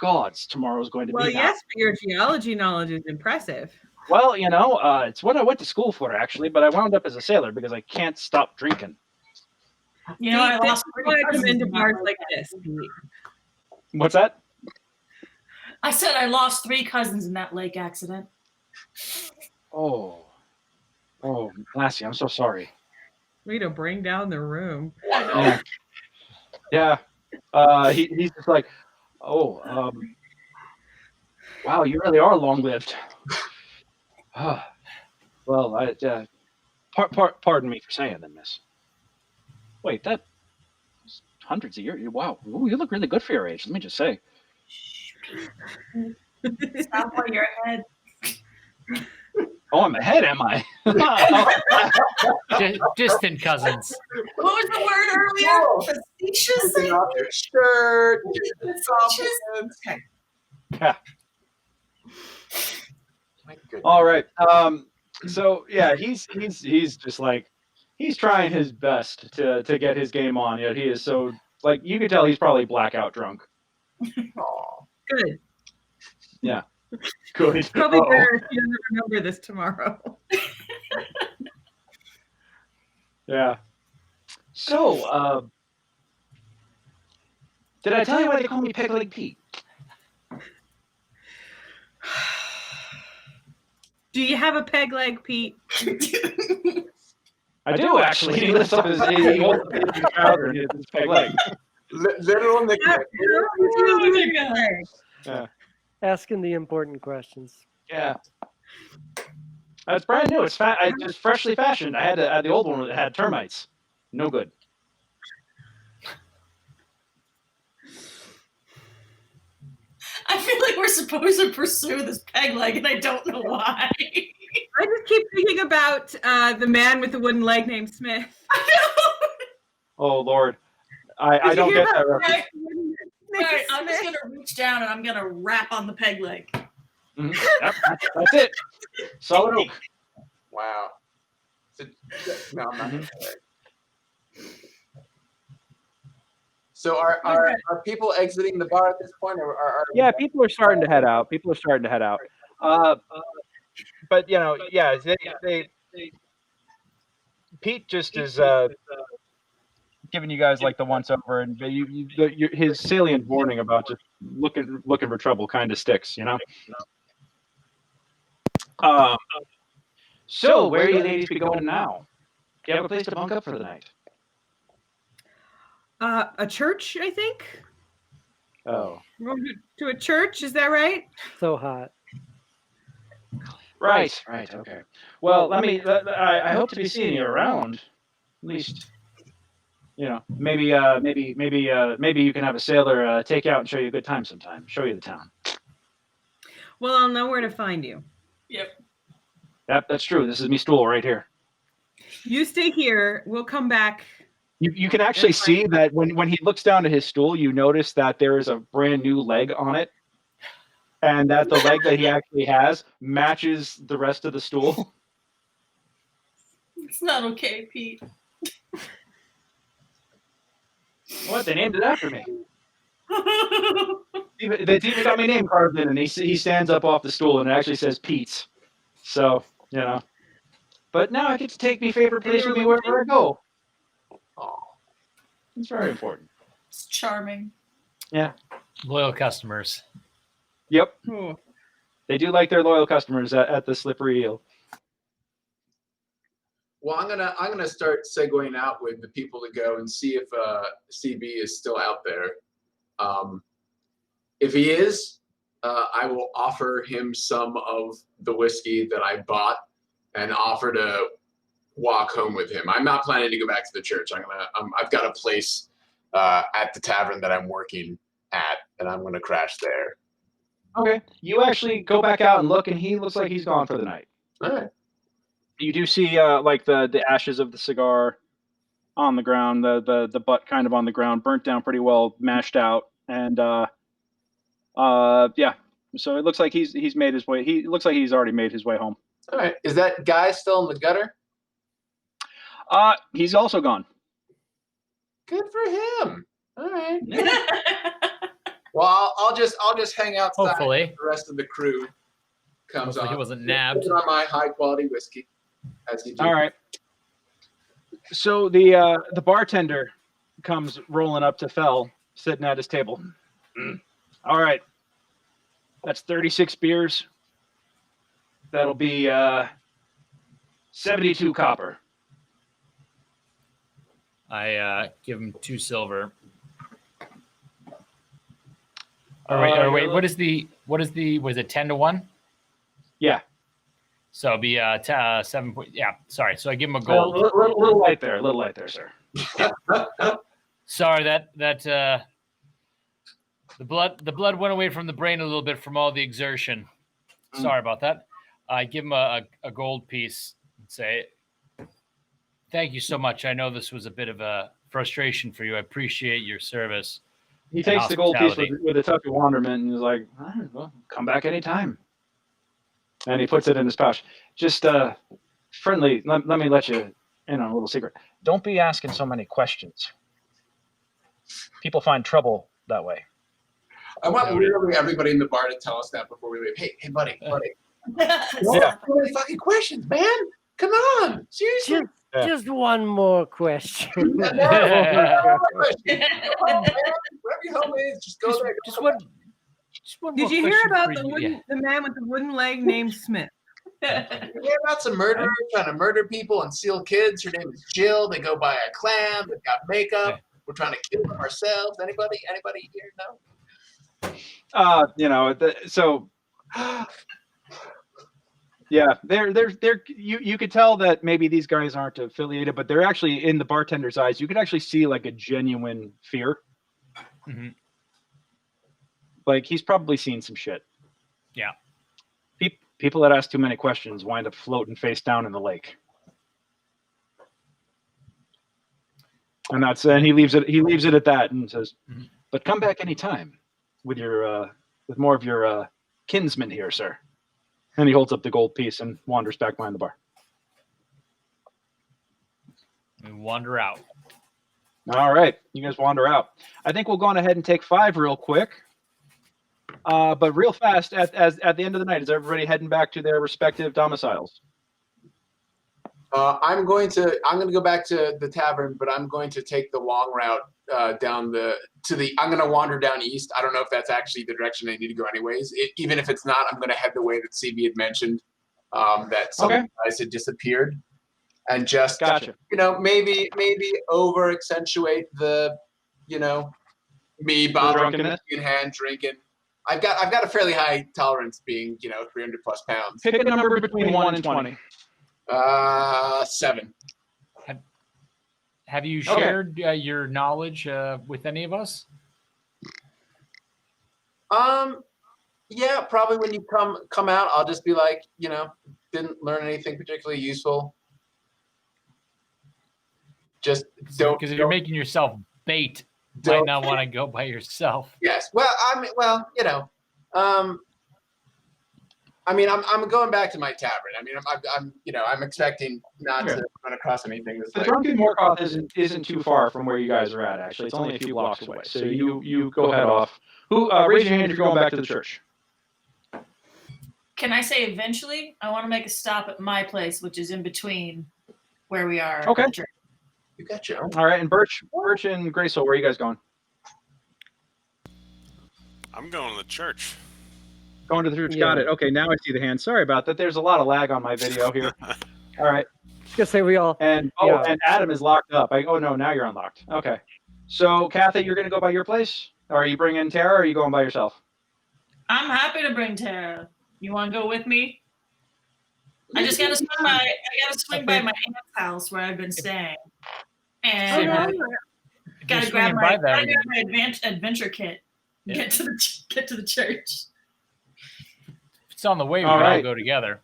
gods, tomorrow's going to be. Well, yes, but your geology knowledge is impressive. Well, it's what I went to school for, actually, but I wound up as a sailor because I can't stop drinking. I This lost is why I come into bars like this. What's that? I said I lost 3 cousins in that lake accident. Oh, Lassie, I'm so sorry. Way to bring down the room. Yeah. He's just like, oh, wow, you really are long-lived. Well, pardon me for saying that, miss. Wait, that hundreds of years. Wow, ooh, you look really good for your age. Let me just say. Stop while you're ahead. Oh, I'm ahead, am I? Distant cousins. What was the word earlier? Facetious? Taking off your shirt. Facetious? Yeah. My goodness. All right. So yeah, he's just like he's trying his best to get his game on. Yet he is so like you can tell he's probably blackout drunk. Aw. Good. Yeah. Good. Probably Uh-oh. better if you don't remember this tomorrow. Yeah. So, did I tell you why they call me Peg Leg Pete? Do you have a peg leg, Pete? I do actually. He lifts up his trouser and hits his peg leg. Literal nickname. Yeah. Asking the important questions. Yeah. It's brand new. It's I just freshly fashioned. I had the old one that had termites. No good. I feel like we're supposed to pursue this peg leg, and I don't know why. I just keep thinking about the man with the wooden leg named Smith. Oh Lord, I don't get that reference. Right, I'm just gonna reach down and I'm gonna rap on the peg leg. Mhm. Yep, that's it. Solid oak. Wow. No, I'm not gonna say it. So are people exiting the bar at this point, or are Yeah, people are starting to head out. But you know, yeah, they Pete just is giving you guys like the once over, and his salient warning about just looking for trouble kind of sticks, you know. So where are you ladies be going now? Do you have a place to bunk up for the night? A church, I think. Oh, We're going to a church, is that right? So hot. right, okay. Well, I hope to be seeing you around. At least, you know, maybe you can have a sailor take you out and show you a good time sometime. Show you the town. Well, I'll know where to find you. Yep. Yep, that's true. This is me stool right here. You stay here. We'll come back. You can actually see that when he looks down at his stool, you notice that there is a brand new leg on it, and that the leg that he actually has matches the rest of the stool. It's not okay, Pete. What? They named it after me. They've even got my name carved in, and he stands up off the stool, and it actually says Pete's. So, you know. But now I get to take me favorite place with me wherever I go. Oh, it's very important. It's charming. Yeah. Loyal customers. Yep. Oh. They do like their loyal customers at the Slippery Eel. Well, I'm gonna start segueing out with the people to go and see if CB is still out there. If he is, I will offer him some of the whiskey that I bought and offer to walk home with him. I'm not planning to go back to the church. I've got a place at the tavern that I'm working at, and I'm gonna crash there. Okay. You actually go back out and look, and he looks like he's gone for the night. All right. You do see like the ashes of the cigar on the ground, the butt kind of on the ground, burnt down pretty well, mashed out, and yeah. So it looks like he's made his way. He looks like he's already made his way home. All right. Is that guy still in the gutter? He's also gone. Good for him. All right. Well, I'll just hang outside. Hopefully. The rest of the crew comes Hopefully on. he wasn't nabbed. Put on my high quality whiskey, as you do. All right. So the bartender comes rolling up to Fell, sitting at his table. All right. That's 36 beers. That'll be 72 copper. I give him 2 silver. Wait, was it 10 to 1? Yeah. So it'll be 7. Yeah, sorry. So I give him a A gold. little light there, sir. Sorry that the blood went away from the brain a little bit from all the exertion. Sorry about that. I give him a gold piece and say, thank you so much. I know this was a bit of a frustration for you. I appreciate your service. He takes the gold piece with a touch of wonderment and is like, all right, well, come back anytime. And he puts it in his pouch. Just friendly, let me let you in on a little secret. Don't be asking so many questions. People find trouble that way. I want literally everybody in the bar to tell us that before we leave. Hey, buddy. Yeah. So many fucking questions, man. Come on. Seriously. Just one more question. Wherever your home is, just go there. Just one Did more you hear question about for you. the man with the wooden leg named Smith? You hear about some murderer trying to murder people and steal kids? Her name is Jill. They go by a clam. They've got makeup. We're trying to kill them ourselves. Anybody here know? So yeah, they're you could tell that maybe these guys aren't affiliated, but they're actually, in the bartender's eyes, you could actually see like a genuine fear. Mm-hmm. Like he's probably seen some shit. Yeah. People that ask too many questions wind up floating face down in the lake. And he leaves it at that and says, but come back anytime with your with more of your kinsmen here, sir. And he holds up the gold piece and wanders back behind the bar. We wander out. All right, you guys wander out. I think we'll go on ahead and take 5 real quick. But real fast, at the end of the night, is everybody heading back to their respective domiciles? I'm going to go back to the tavern, but I'm going to take the long route I'm going to wander down east. I don't know if that's actually the direction I need to go anyways. Even if it's not, I'm going to head the way that CB had mentioned, that some guys had disappeared, and just maybe over accentuate the me bothering in hand drinking. I've got a fairly high tolerance, being 300+ pounds. Pick a number between 1 and 20. 7. Have you shared your knowledge with any of us? Yeah, probably when you come out, I'll just be like, didn't learn anything particularly useful. Just don't, because if you're making yourself bait, might not want to go by yourself. Yes. Well, I'm going back to my tavern. I'm expecting not to run across anything. The Drunken Morkoth isn't too far from where you guys are at. Actually, it's only a few blocks away. So you go head off. Raise your hand if you're going back to the church. Can I say eventually? I want to make a stop at my place, which is in between where we are. Okay. And the church. You got you. All right, and Birch and Graysoul, where are you guys going? I'm going to the church. Going to the church. Got it. Okay, now I see the hand. Sorry about that. There's a lot of lag on my video here. All right. Just say we all. And and Adam is locked up. No, now you're unlocked. Okay. So Kathy, you're going to go by your place? Or are you bringing Tara, or are you going by yourself? I'm happy to bring Tara. You want to go with me? I just got to swing by my aunt's house where I've been staying, and got to grab my adventure kit. Yeah. Get to the church. It's on the way. We all go together.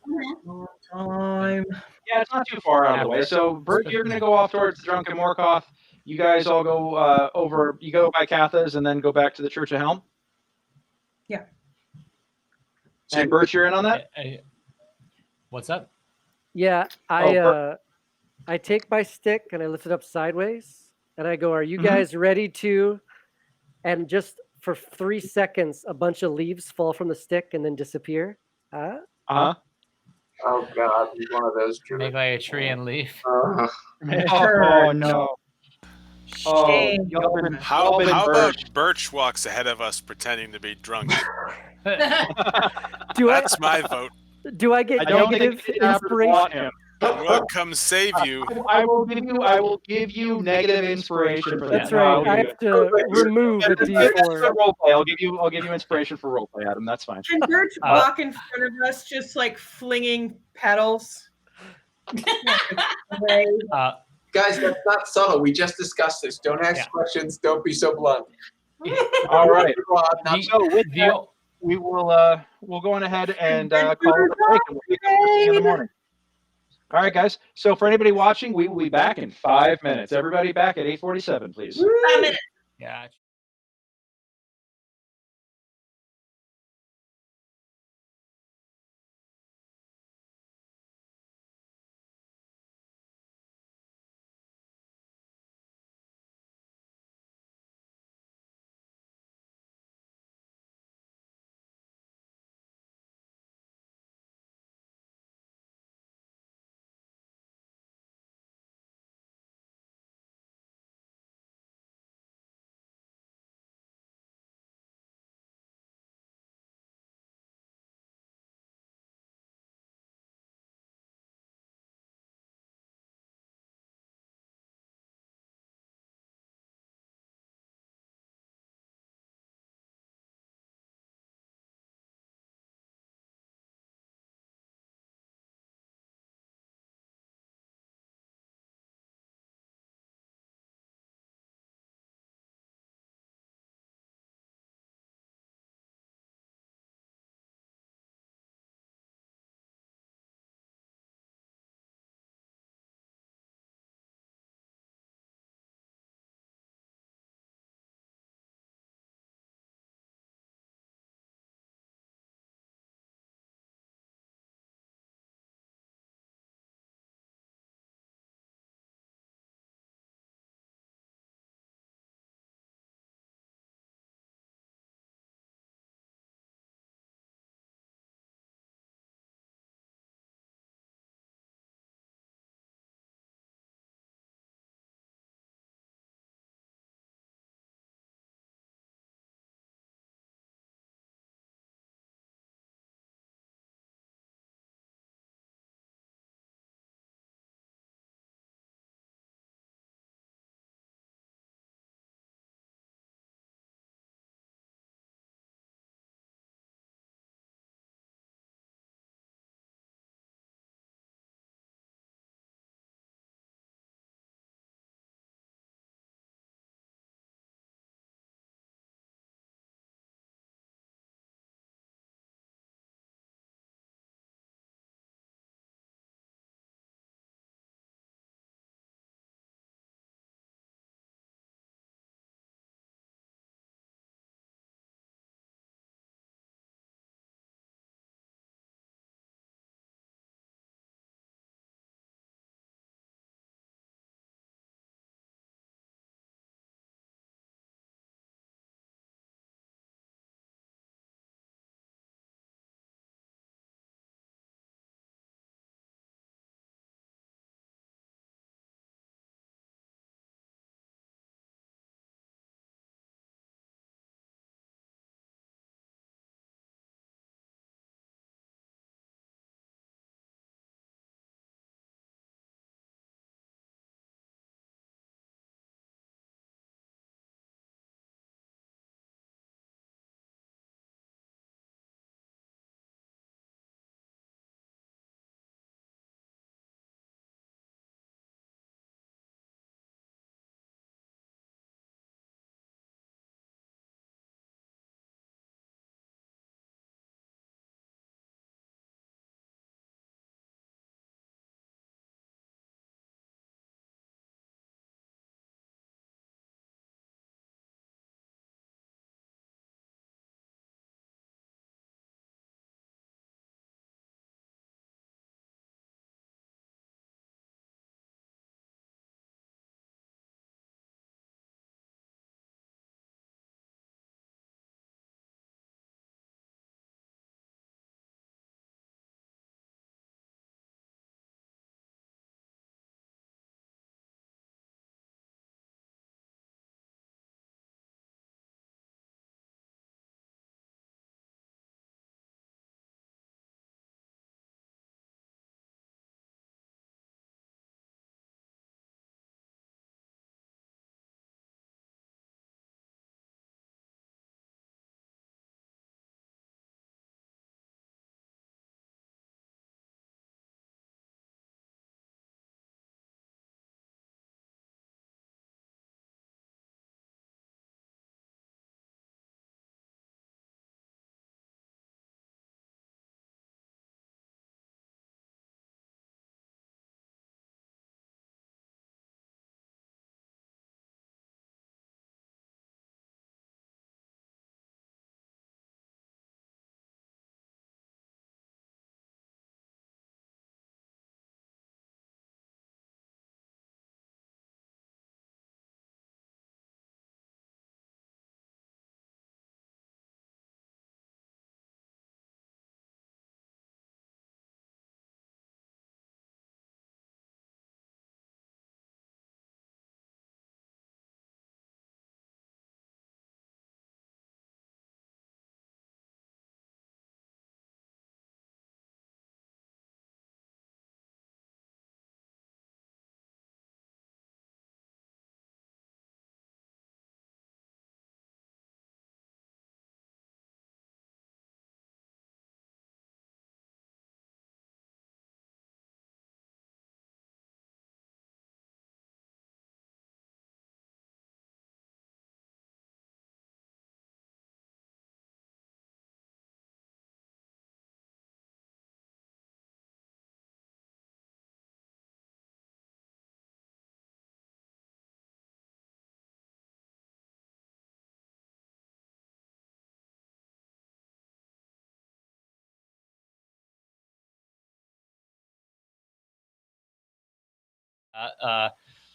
Time. Yeah, it's not too far out of the way. So Bert, you're going to go off towards the Drunken Morkoth. You guys all go over. You go by Catha's and then go back to the Church of Helm. Yeah. And Bert, you're in on that. What's up? Yeah, I take my stick and I lift it up sideways, and I go, "Are you guys ready to?" And just for 3 seconds, a bunch of leaves fall from the stick and then disappear. Oh God, he's one of those. Make like a tree and leaf. Oh no. How about Birch walks ahead of us pretending to be drunk? That's my vote. Do I get I don't think negative the Adapters want inspiration? him. We'll come save you. I will give you negative inspiration for that. That's No, right. I'll give I you have to remove a That's D4. for roleplay. I'll give you inspiration for roleplay, Adam. That's fine. Can Birch walk in front of us, just like flinging petals? Away? Guys, that's not subtle. We just discussed this. Don't ask Yeah. questions. Don't be so blunt. All right. Not So with that, we will we'll go on ahead and call it a break, and we'll pick up first thing in the morning. All right, guys. So for anybody watching, we will be back in 5 minutes. Everybody back at 8:47, please. 5 minutes. Yeah.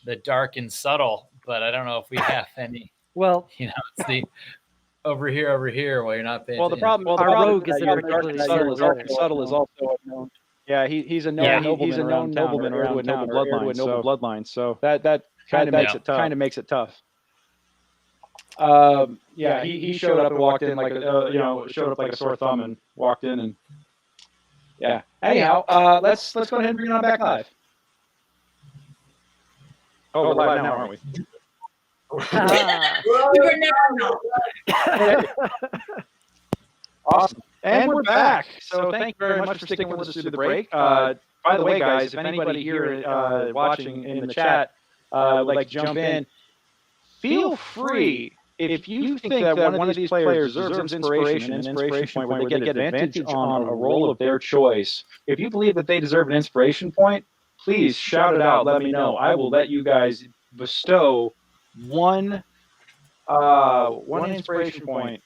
the dark and subtle, but I don't know if we have any. Well, It's the over here while you're not paying Well, the attention. problem, Our rogue is isn't that particularly dark and subtle. subtle is also a known. Yeah, he's a known nobleman around town, noble bloodline. So that kind of makes it tough. Yeah, he showed up and walked in like showed up like a sore thumb and walked in and yeah. Anyhow, let's go ahead and bring it on back live. Oh, we're live now, aren't we? We were never know. Awesome. And we're back. So thank you very much for sticking with us through the break. By the way, guys, if anybody here watching in the chat would like to jump in, feel free. If you think that one of these players deserves inspiration, an inspiration point where they get advantage on a roll of their choice, if you believe that they deserve an inspiration point, please shout it out. Let me know. I will let you guys bestow one inspiration point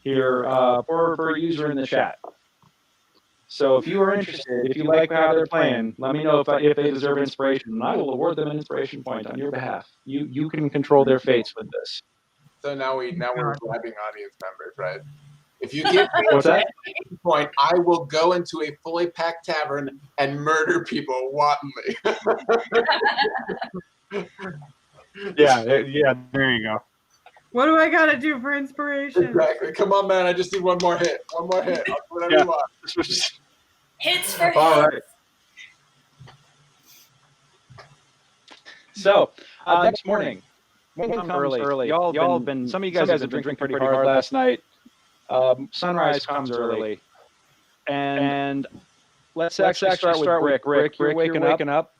here per user in the chat. So if you are interested, if you like how they're playing, let me know if they deserve inspiration, and I will award them an inspiration point on your behalf. You can control their fates with this. So now we're grabbing audience members, right? If you give me What's that? a point, I will go into a fully packed tavern and murder people wantonly. Yeah, there you go. What do I gotta do for inspiration? Exactly. Come on, man. I just need one more hit. One more hit. I'll do whatever you want. Hits for All hits. right. So next morning comes early. Y'all have been. Some of you guys have been drinking pretty hard last night. Sunrise comes early, and let's actually start with Rick. Rick, you're waking up,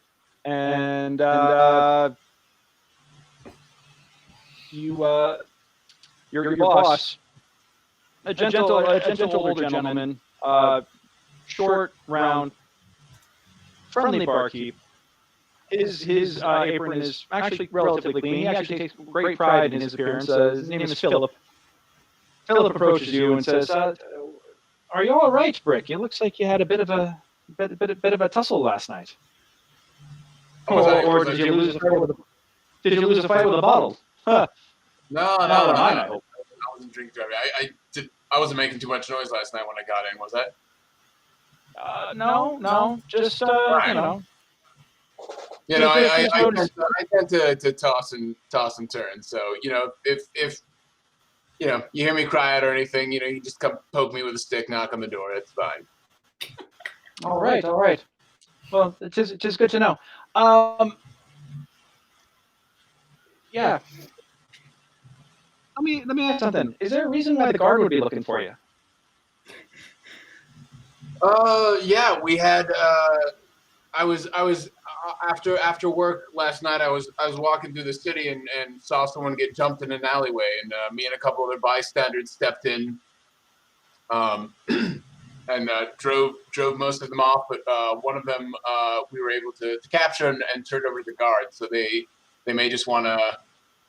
and your boss, a gentle older gentleman, short, round, friendly barkeep. His apron is actually relatively clean. He actually takes great pride in his appearance. His name is Philip. Philip approaches you and says, "Are you all right, Brick? It looks like you had a bit of a tussle last night. Or did you lose a fight with a bottle? Huh. No. I hope. I wasn't drinking driving. I wasn't making too much noise last night when I got in, was that? No. Just you know. You know, I tend to toss and turn. So if you hear me cry out or anything, you just come poke me with a stick, knock on the door. It's fine. All right. Well, it is good to know. Yeah. Let me ask something. Is there a reason why the guard would be looking for you? Yeah, we had. I was after work last night. I was walking through the city and saw someone get jumped in an alleyway, and me and a couple other bystanders stepped in, and drove most of them off. But one of them we were able to capture and turn over to the guard. So they may just want to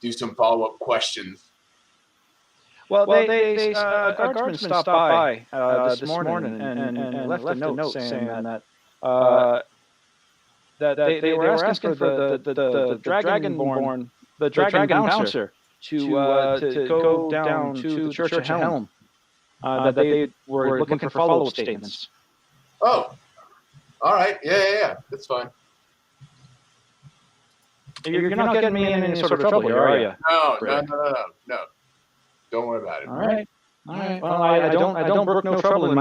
do some follow-up questions. Well, a guardsman stopped by this morning and left a note saying that they were asking for the dragon bouncer to go down to the Church of Helm. That they were looking for follow-up statements. Oh, all right. Yeah. That's fine. You're not getting me in any sort of trouble here, are you? No. Don't worry about it. All right. Well, I don't brook no trouble in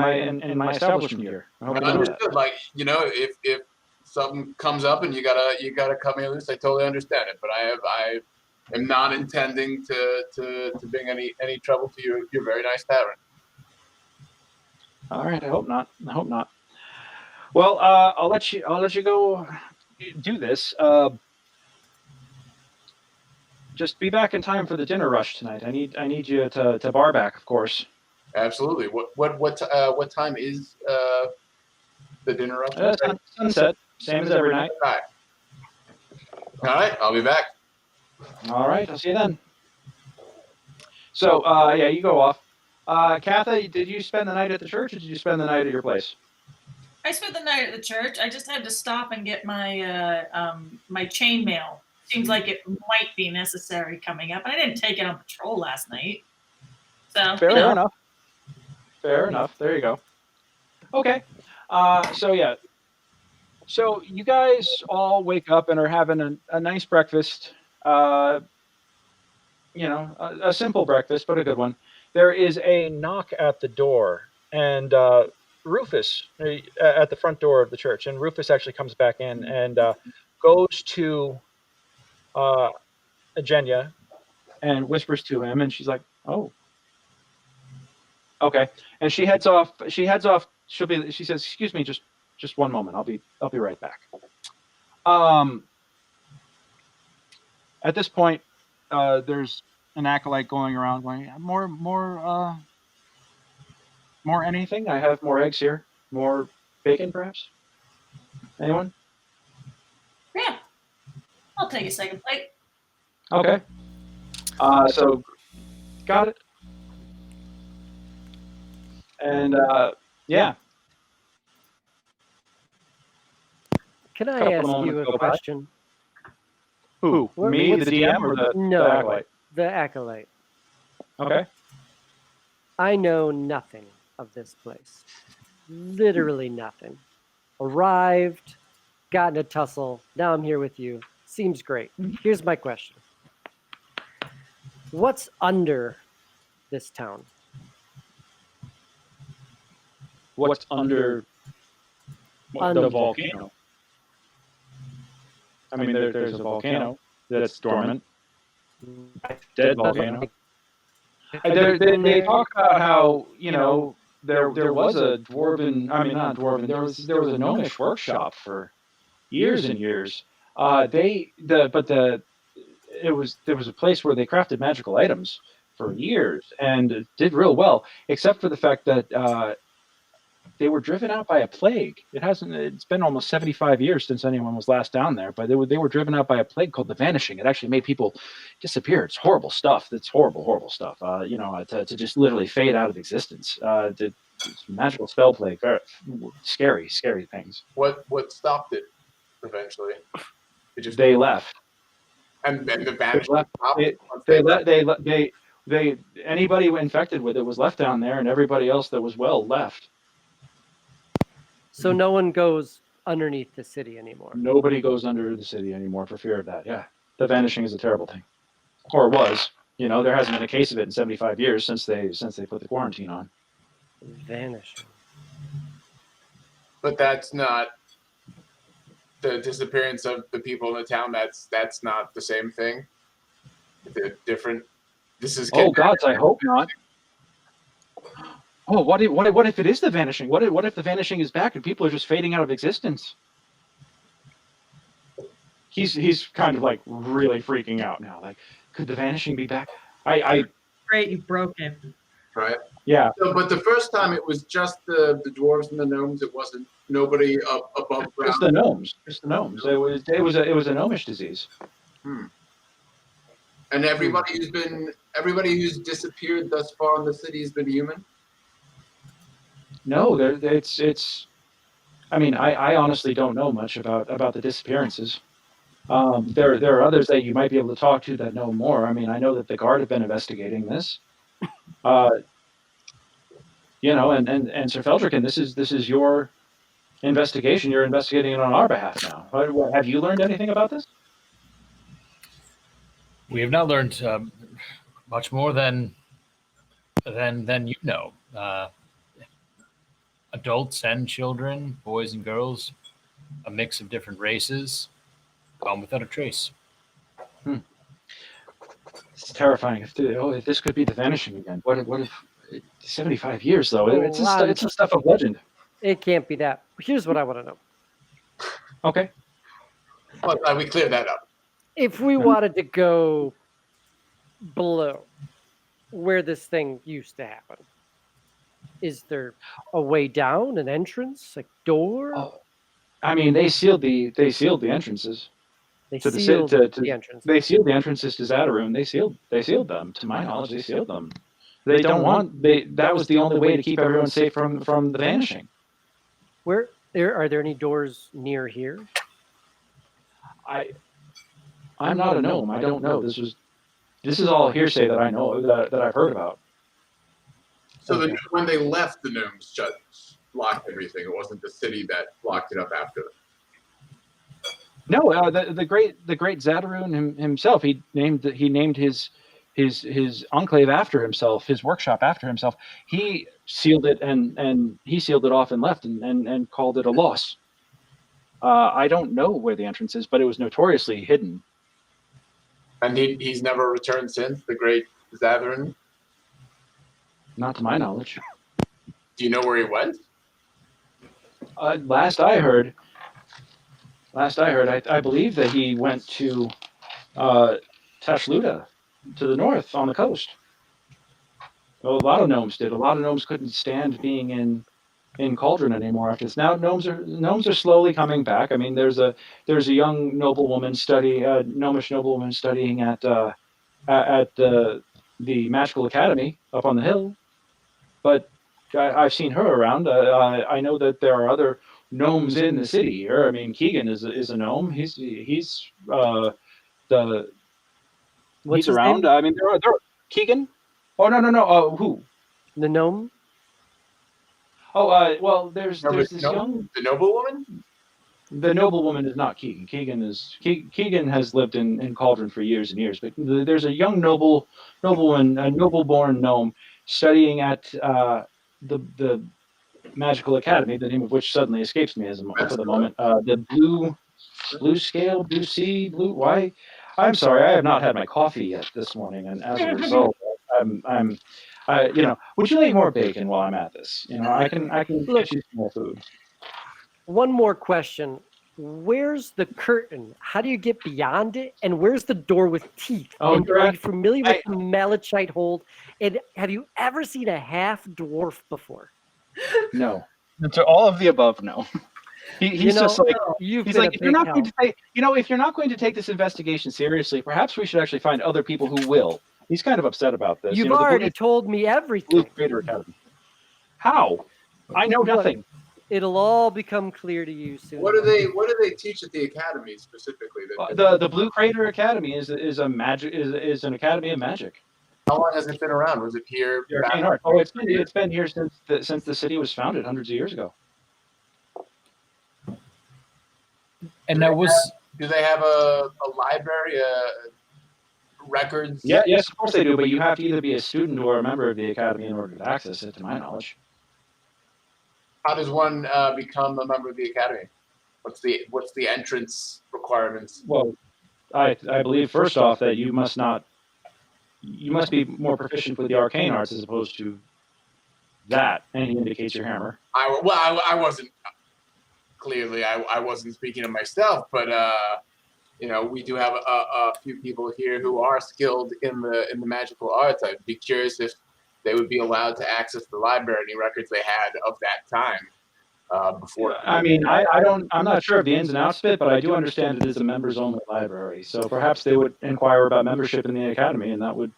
my establishment here. I hope you know that. Understood. Like, if something comes up and you gotta cut me loose, I totally understand it. But I am not intending to bring any trouble to your very nice tavern. All right. I hope not. Well, I'll let you go do this. Just be back in time for the dinner rush tonight. I need you to bar back, of course. Absolutely. What time is the dinner rush? Sunset, same as every night. All right, I'll be back. All right, I'll see you then. So, yeah, you go off. Katha, did you spend the night at the church, or did you spend the night at your place? I spent the night at the church. I just had to stop and get my my chain mail. Seems like it might be necessary coming up. I didn't take it on patrol last night. So Fair you know. enough. Fair enough. There you go. Okay. So yeah. So you guys all wake up and are having a nice breakfast. You know, a simple breakfast, but a good one. There is a knock at the door, and Rufus at the front door of the church, and Rufus actually comes back in and goes to Agenia and whispers to him, and she's like, "Oh, okay." And she heads off. She heads off. She says, "Excuse me, just one moment. I'll be right back." At this point, there's an acolyte going around going, more anything? I have more eggs here. More bacon, perhaps? Anyone? Yeah. I'll take a second plate. Okay. So, got it. And, yeah. Can I Couple ask you moments go a by. question? Who? Me, the DM, or the acolyte? The acolyte. Okay. I know nothing of this place. Literally nothing. Arrived, got in a tussle. Now I'm here with you. Seems great. Here's my question. What's under this town? What's under the volcano? I mean, there's a volcano that's dormant. Dead volcano. They talk about how, you know, there was a dwarven, I mean, not dwarven, there was a gnomish workshop for years and years. There was a place where they crafted magical items for years and it did real well, except for the fact that they were driven out by a plague. It's been almost 75 years since anyone was last down there, but they were driven out by a plague called the Vanishing. It actually made people disappear. It's horrible stuff. It's horrible stuff. To just literally fade out of existence. It's magical spell plague. Very scary things. What stopped it eventually? They left. And then the vanishing left. stopped. They anybody infected with it was left down there, and everybody else that was well left. So no one goes underneath the city anymore. Nobody goes under the city anymore for fear of that. Yeah, the Vanishing is a terrible thing, or was. You know, there hasn't been a case of it in 75 years since they put the quarantine on. Vanishing. But that's not the disappearance of the people in the town. That's not the same thing. They're different. This is. Oh gods, I hope not. Oh, what if it is the Vanishing? What if the Vanishing is back and people are just fading out of existence? He's kind of like really freaking out now. Like, could the Vanishing be back? Great, you broke it. Right. Yeah. So, but the first time it was just the dwarves and the gnomes. It wasn't nobody up above ground. Just the gnomes. Just the gnomes. It was a gnomish disease. And everybody who's disappeared thus far in the city has been human. No, it's. I mean, I honestly don't know much about the disappearances. There are others that you might be able to talk to that know more. I mean, I know that the guard have been investigating this. You know, and Sir Feldricken, this is your investigation. You're investigating it on our behalf now. Have you learned anything about this? We have not learned much more than you know. Adults and children, boys and girls, a mix of different races, gone without a trace. It's terrifying. If this could be the Vanishing again. What if 75 years though? It's the stuff of legend. It can't be that. Here's what I want to know. Okay. Well, glad we cleared that up. If we wanted to go below where this thing used to happen, is there a way down, an entrance, a door? Oh, I mean, they sealed the entrances. They to sealed the entrance. They sealed the entrances to Zadaroon. They sealed them. To my knowledge, they sealed them. They don't want. That was the only way to keep everyone safe from the Vanishing. Where Are there any doors near here? I'm not a gnome. I don't know. This is all hearsay that I know that I've heard about. So Okay. when they left, the gnomes locked everything. It wasn't the city that locked it up after them. No, the great Zadaroon himself. He named his enclave after himself, his workshop after himself. He sealed it and he sealed it off and left and called it a loss. I don't know where the entrance is, but it was notoriously hidden. And he's never returned since, the great Zathrin? Not to my knowledge. Do you know where he went? Last I heard, I believe that he went to Tashluta, to the north on the coast. Well, a lot of gnomes did. A lot of gnomes couldn't stand being in Cauldron anymore after this. Now gnomes are slowly coming back. I mean, there's a young noblewoman gnomish noblewoman studying at the Magical Academy up on the hill, but I've seen her around. I know that there are other gnomes in the city here. I mean, Keegan is a gnome. He's the What's he's his around. name? I mean, there are Keegan. Oh no. Who? The gnome? Oh, well, there's this young. The noblewoman? The noblewoman is not Keegan. Keegan has lived in Cauldron for years and years. But there's a young noblewoman, a noble-born gnome, studying at the Magical Academy, the name of which suddenly escapes me for the moment. The blue scale, blue sea, blue. Why? I'm sorry, I have not had my coffee yet this morning, and as a result, would you like more bacon while I'm at this? I can get you some more food. One more question. Where's the curtain? How do you get beyond it? And where's the door with teeth? Oh, and are you familiar with the Malachite hold? And have you ever seen a half dwarf before? No. To all of the above, no. He's just like he's like, if you're not going to take, if you're not going to take this investigation seriously, perhaps we should actually find other people who will. He's kind of upset about this. You've already told me everything. Blue Crater Academy. How? I know nothing. It'll all become clear to you soon. What do they teach at the academy specifically? The Blue Crater Academy is an academy of magic. How long has it been around? Was it here? Oh, it's been here since the city was founded hundreds of years ago. And that was. Do they have a library, records? Yeah, yes, of course they do. But you have to either be a student or a member of the academy in order to access it, to my knowledge. How does one become a member of the academy? What's the entrance requirements? Well, I believe first off that you must be more proficient with the arcane arts as opposed to that, and he indicates your hammer. I wasn't clearly. I wasn't speaking of myself, but we do have a few people here who are skilled in the magical arts. I'd be curious if they would be allowed to access the library, any records they had of that time before. I mean, I'm not sure of the ins and outs of it, but I do understand it is a members-only library. So perhaps they would inquire about membership in the academy, and that would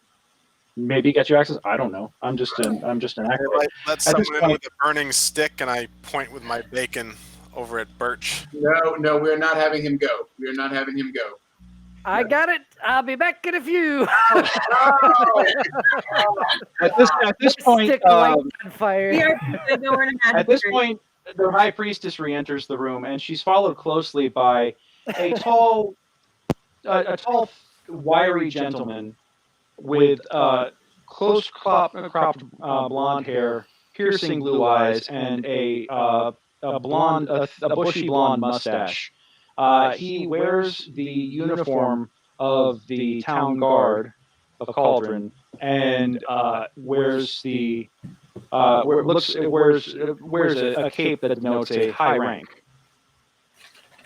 maybe get you access. I don't know. I'm just an actor. Let someone in with a burning stick, and I point with my bacon over at Birch. No, we're not having him go. We're not having him go. I got it. I'll be back in a few. At this point, fire. At this point, the high priestess re-enters the room, and she's followed closely by a tall, wiry gentleman with close cropped blonde hair, piercing blue eyes, and a bushy blonde mustache. He wears the uniform of the town guard of Cauldron, and wears a cape that denotes a high rank.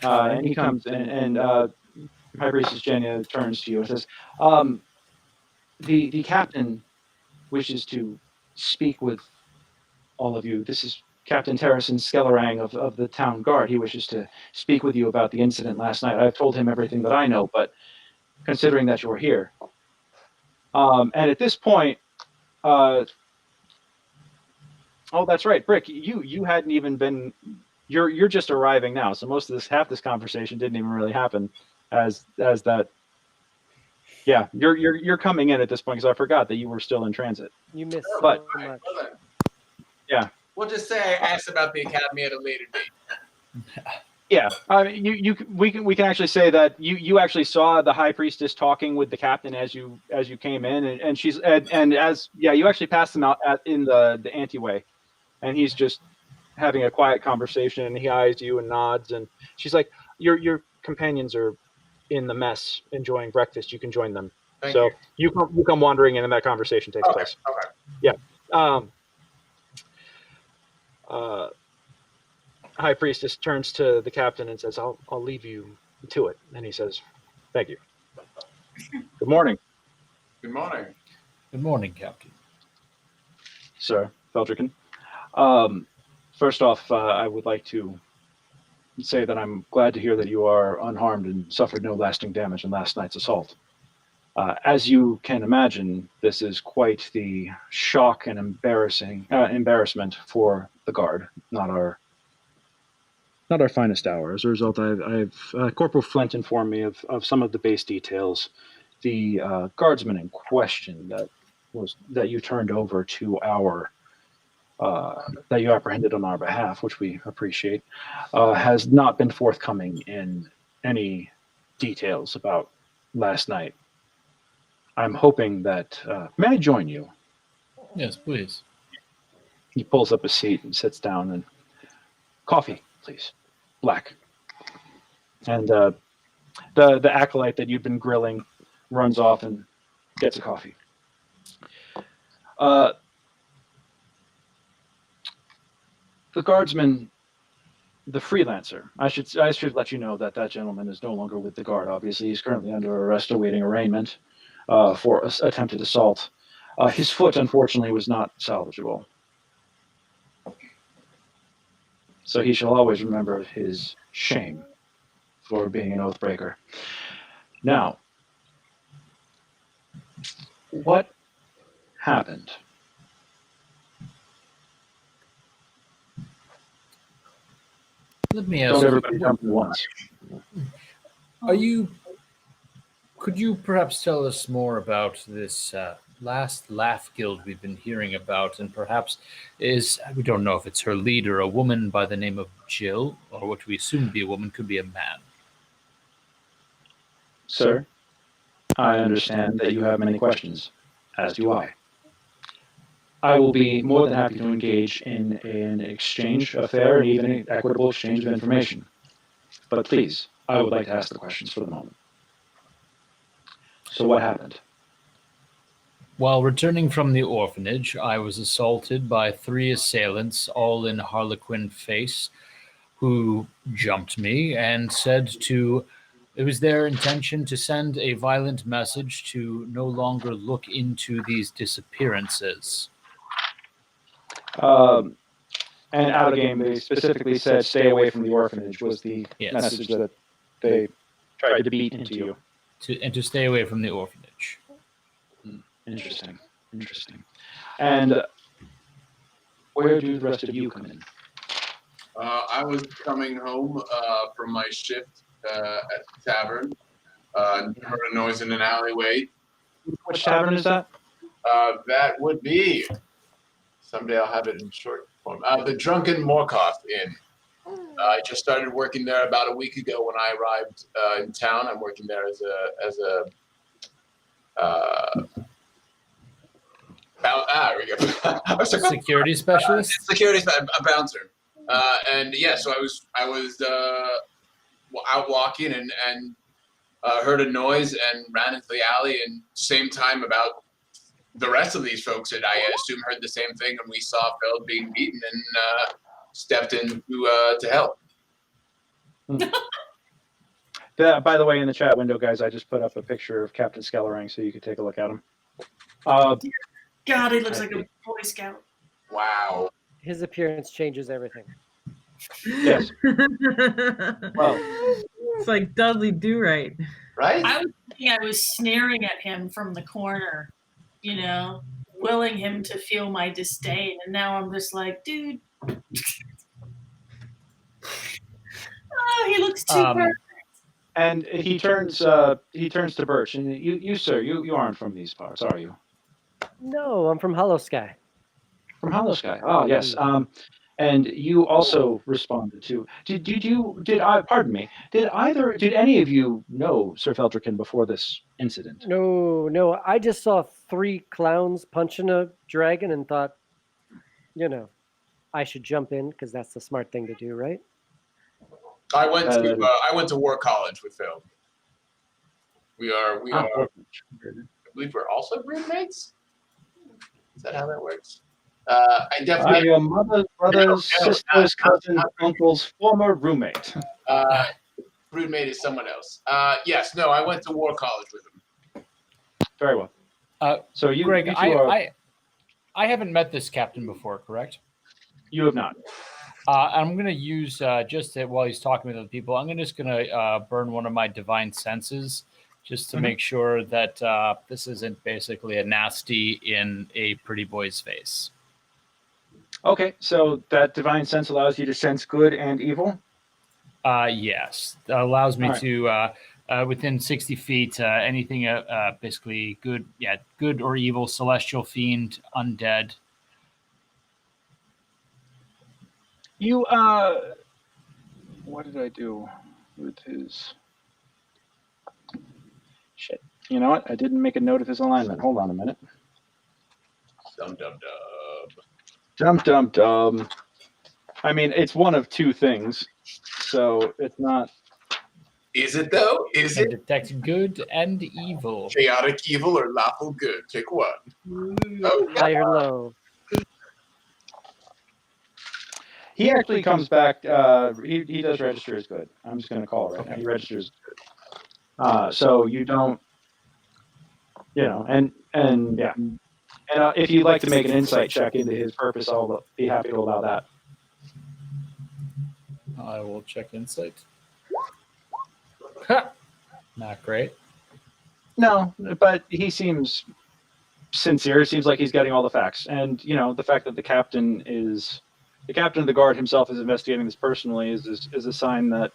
And he comes and High Priestess Jenya turns to you and says, "The captain wishes to speak with all of you. This is Captain Terracin Skellerang of the town guard. He wishes to speak with you about the incident last night. I've told him everything that I know, but considering that you're here." And at this point, oh, that's right, Brick. You hadn't even been you're just arriving now, so most of half this conversation didn't even really happen as that. Yeah, you're coming in at this point because I forgot that you were still in transit. You missed But- so much. Well then, Yeah. we'll just say I asked about the academy at a later date. Yeah, I mean, we can actually say that you actually saw the high priestess talking with the captain as you came in, and she's and as you actually passed him out in the anteway, and he's just having a quiet conversation, and he eyes you and nods, and she's like, your companions are in the mess enjoying breakfast. You can join them. Thank So you. you come wandering in, and that conversation takes Okay. place. Okay. Yeah. High priestess turns to the captain and says, I'll leave you to it. And he says, thank you. Good morning, Good morning. Good morning, Captain. Sir Feldricken. First off, I would like to say that I'm glad to hear that you are unharmed and suffered no lasting damage in last night's assault. As you can imagine, this is quite the shock and embarrassment for the guard, not our finest hour. As a result, I've Corporal Flint informed me of some of the base details. The guardsman in question that you turned over to our that you apprehended on our behalf, which we appreciate, has not been forthcoming in any details about last night. I'm hoping that may I join you? Yes, please. He pulls up a seat and sits down and coffee, please, black. And the acolyte that you've been grilling runs off and gets a coffee. The guardsman, the freelancer. I should let you know that gentleman is no longer with the guard. Obviously, he's currently under arrest awaiting arraignment for attempted assault. His foot, unfortunately, was not salvageable. So he shall always remember his shame for being an oathbreaker. Now, what happened? Let me ask Don't you, everybody jump at once. could you perhaps tell us more about this last laugh guild we've been hearing about, and perhaps we don't know if it's her leader, a woman by the name of Jill, or what we assume to be a woman, could be a man. Sir, I understand that you have many questions, as do I. I will be more than happy to engage in an exchange of fair and even equitable exchange of information. But please, I would like to ask the questions for the moment. So what happened? While returning from the orphanage, I was assaulted by 3 assailants, all in harlequin face, who jumped me and said it was their intention to send a violent message to no longer look into these disappearances. And out of game, they specifically said, "Stay away from the orphanage." Was the Yes. message that they tried to beat into you? To stay away from the orphanage. Interesting. And where do the rest of you come in? I was coming home from my shift at the tavern. Heard a noise in an alleyway. Which tavern is that? That would be. Someday I'll have it in short form. The Drunken Morkoth Inn. I just started working there about a week ago when I arrived in town. I'm working there as a Security specialist? A bouncer. And yeah, so I was out walking and heard a noise and ran into the alley, and same time about the rest of these folks that I assume heard the same thing, and we saw Feld being beaten and stepped in to help. By the way, in the chat window, guys, I just put up a picture of Captain Skellerang so you could take a look at him. God, he looks like a Boy Scout. Wow. His appearance changes everything. Yes. Well, It's like Dudley Do-Right. Right? I was thinking I was sneering at him from the corner, willing him to feel my disdain. And now I'm just like, dude. Oh, he looks too perfect. And he turns to Birch, and you sir, you aren't from these parts, are you? No, I'm from Hollow Sky. From Hollow Sky. Oh yes. And you also responded to. Pardon me? Did any of you know Sir Feldricken before this incident? No, I just saw 3 clowns punching a dragon and thought, I should jump in because that's the smart thing to do, right? I went to War College with Phil. We are. I believe we're also roommates. Is that how that works? I definitely. Your mother's brother's sister's cousin's uncle's former roommate. Roommate is someone else. Yes, no, I went to War College with him. Very well. So you, Greg, you two are. I haven't met this captain before, correct? You have not. I'm going to use while he's talking with other people, I'm just going to burn one of my divine senses just to make sure that this isn't basically a nasty in a pretty boy's face. Okay, so that divine sense allows you to sense good and evil? Yes. That allows me All right. to, within 60 feet, anything basically good or evil, celestial, fiend, undead. You, what did I do with his... Shit. You know what? I didn't make a note of his alignment. Hold on a minute. Dum. I mean, it's one of 2 things, so it's not... Is it though? Is it? Detect good and evil. Chaotic evil or lawful good? Pick one. Oh, High or low? He actually comes back. He does register as good. I'm just going to call it right now. He registers good. So you don't, and yeah. And if you'd like to make an insight check into his purpose, I'll be happy to allow that. I will check insight. Not great. No, but he seems sincere. It seems like he's getting all the facts. And, the fact that the captain of the guard himself is investigating this personally is a sign that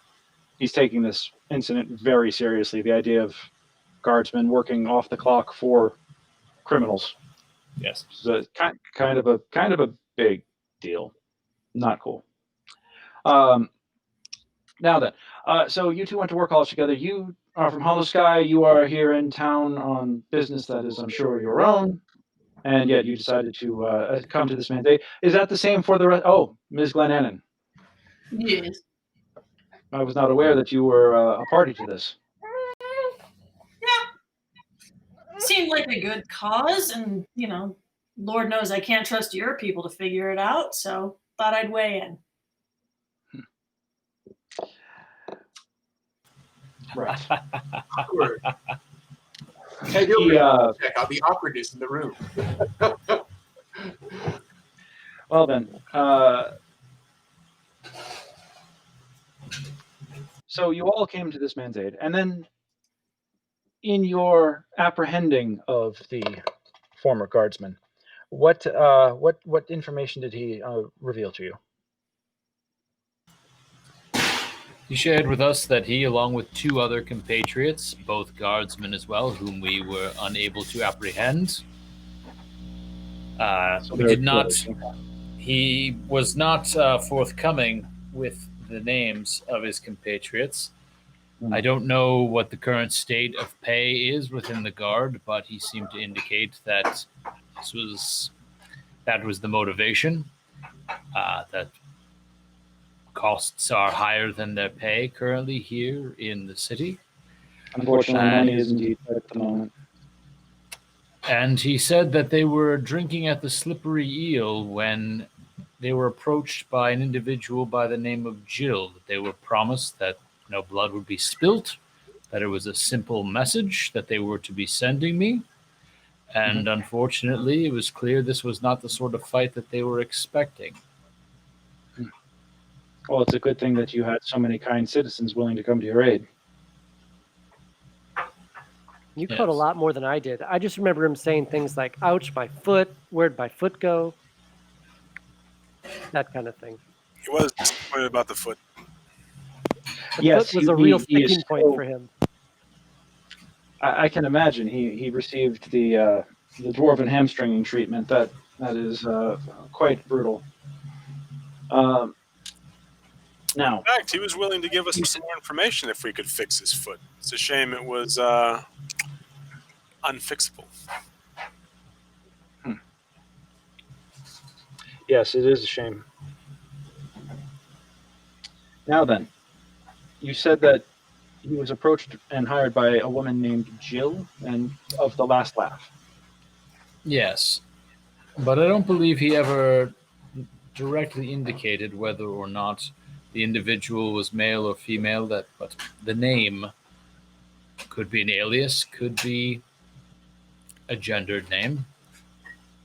he's taking this incident very seriously. The idea of guardsmen working off the clock for criminals. Yes. So kind of a big deal. Not cool. Now then, so you two went to War College together. You are from Hollow Sky. You are here in town on business that is, I'm sure, your own. And yet you decided to come to this mandate. Is that the same for the rest? Oh, Ms. Glenannon. Yes. I was not aware that you were a party to this. Yeah. Seemed like a good cause, and, Lord knows I can't trust your people to figure it out, so thought I'd weigh in. Right. Hey, you'll check out the awkwardness in the room. Well then, so you all came to this man's aid, and then in your apprehending of the former guardsman, what information did he reveal to you? He shared with us that he, along with 2 other compatriots, both guardsmen as well, whom we were unable to apprehend, he was not forthcoming with the names of his compatriots. I don't know what the current state of pay is within the guard, but he seemed to indicate that that was the motivation, that costs are higher than their pay currently here in the city. Unfortunately, money is indeed at the moment. And he said that they were drinking at the Slippery Eel when they were approached by an individual by the name of Jill. That they were promised that no blood would be spilt, that it was a simple message that they were to be sending me. And unfortunately, it was clear this was not the sort of fight that they were expecting. Well, it's a good thing that you had so many kind citizens willing to come to your aid. You caught a lot more than I did. I just remember him saying things like, ouch, my foot, where'd my foot go? That kind of thing. He was disappointed about the foot. The Yes, foot was a he- real he is sticking point so- for him. I can imagine he received the dwarven hamstringing treatment. That is quite brutal. Now, In fact, he was willing to give us some more information if we could fix his foot. It's a shame it was unfixable. yes, it is a shame. Now then, you said that he was approached and hired by a woman named Jill, and of the last laugh. Yes, but I don't believe he ever directly indicated whether or not the individual was male or female. But the name could be an alias, could be a gendered name.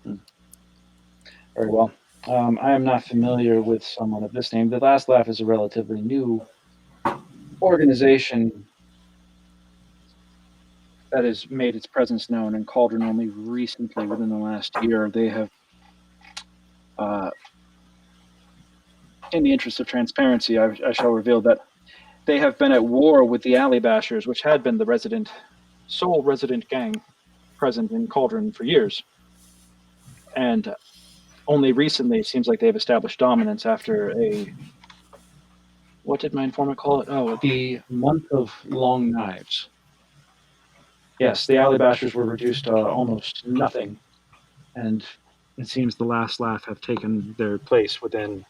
Very well. I am not familiar with someone of this name. The Last Laugh is a relatively new organization that has made its presence known in Cauldron only recently, within the last year. They have, in the interest of transparency, I shall reveal that they have been at war with the Alley Bashers, which had been the sole resident gang present in Cauldron for years. And only recently, it seems like they've established dominance after what did my informant call it? Oh, the month of long knives. Yes, the Alley Bashers were reduced to almost nothing, and it seems the Last Laugh have taken their place within,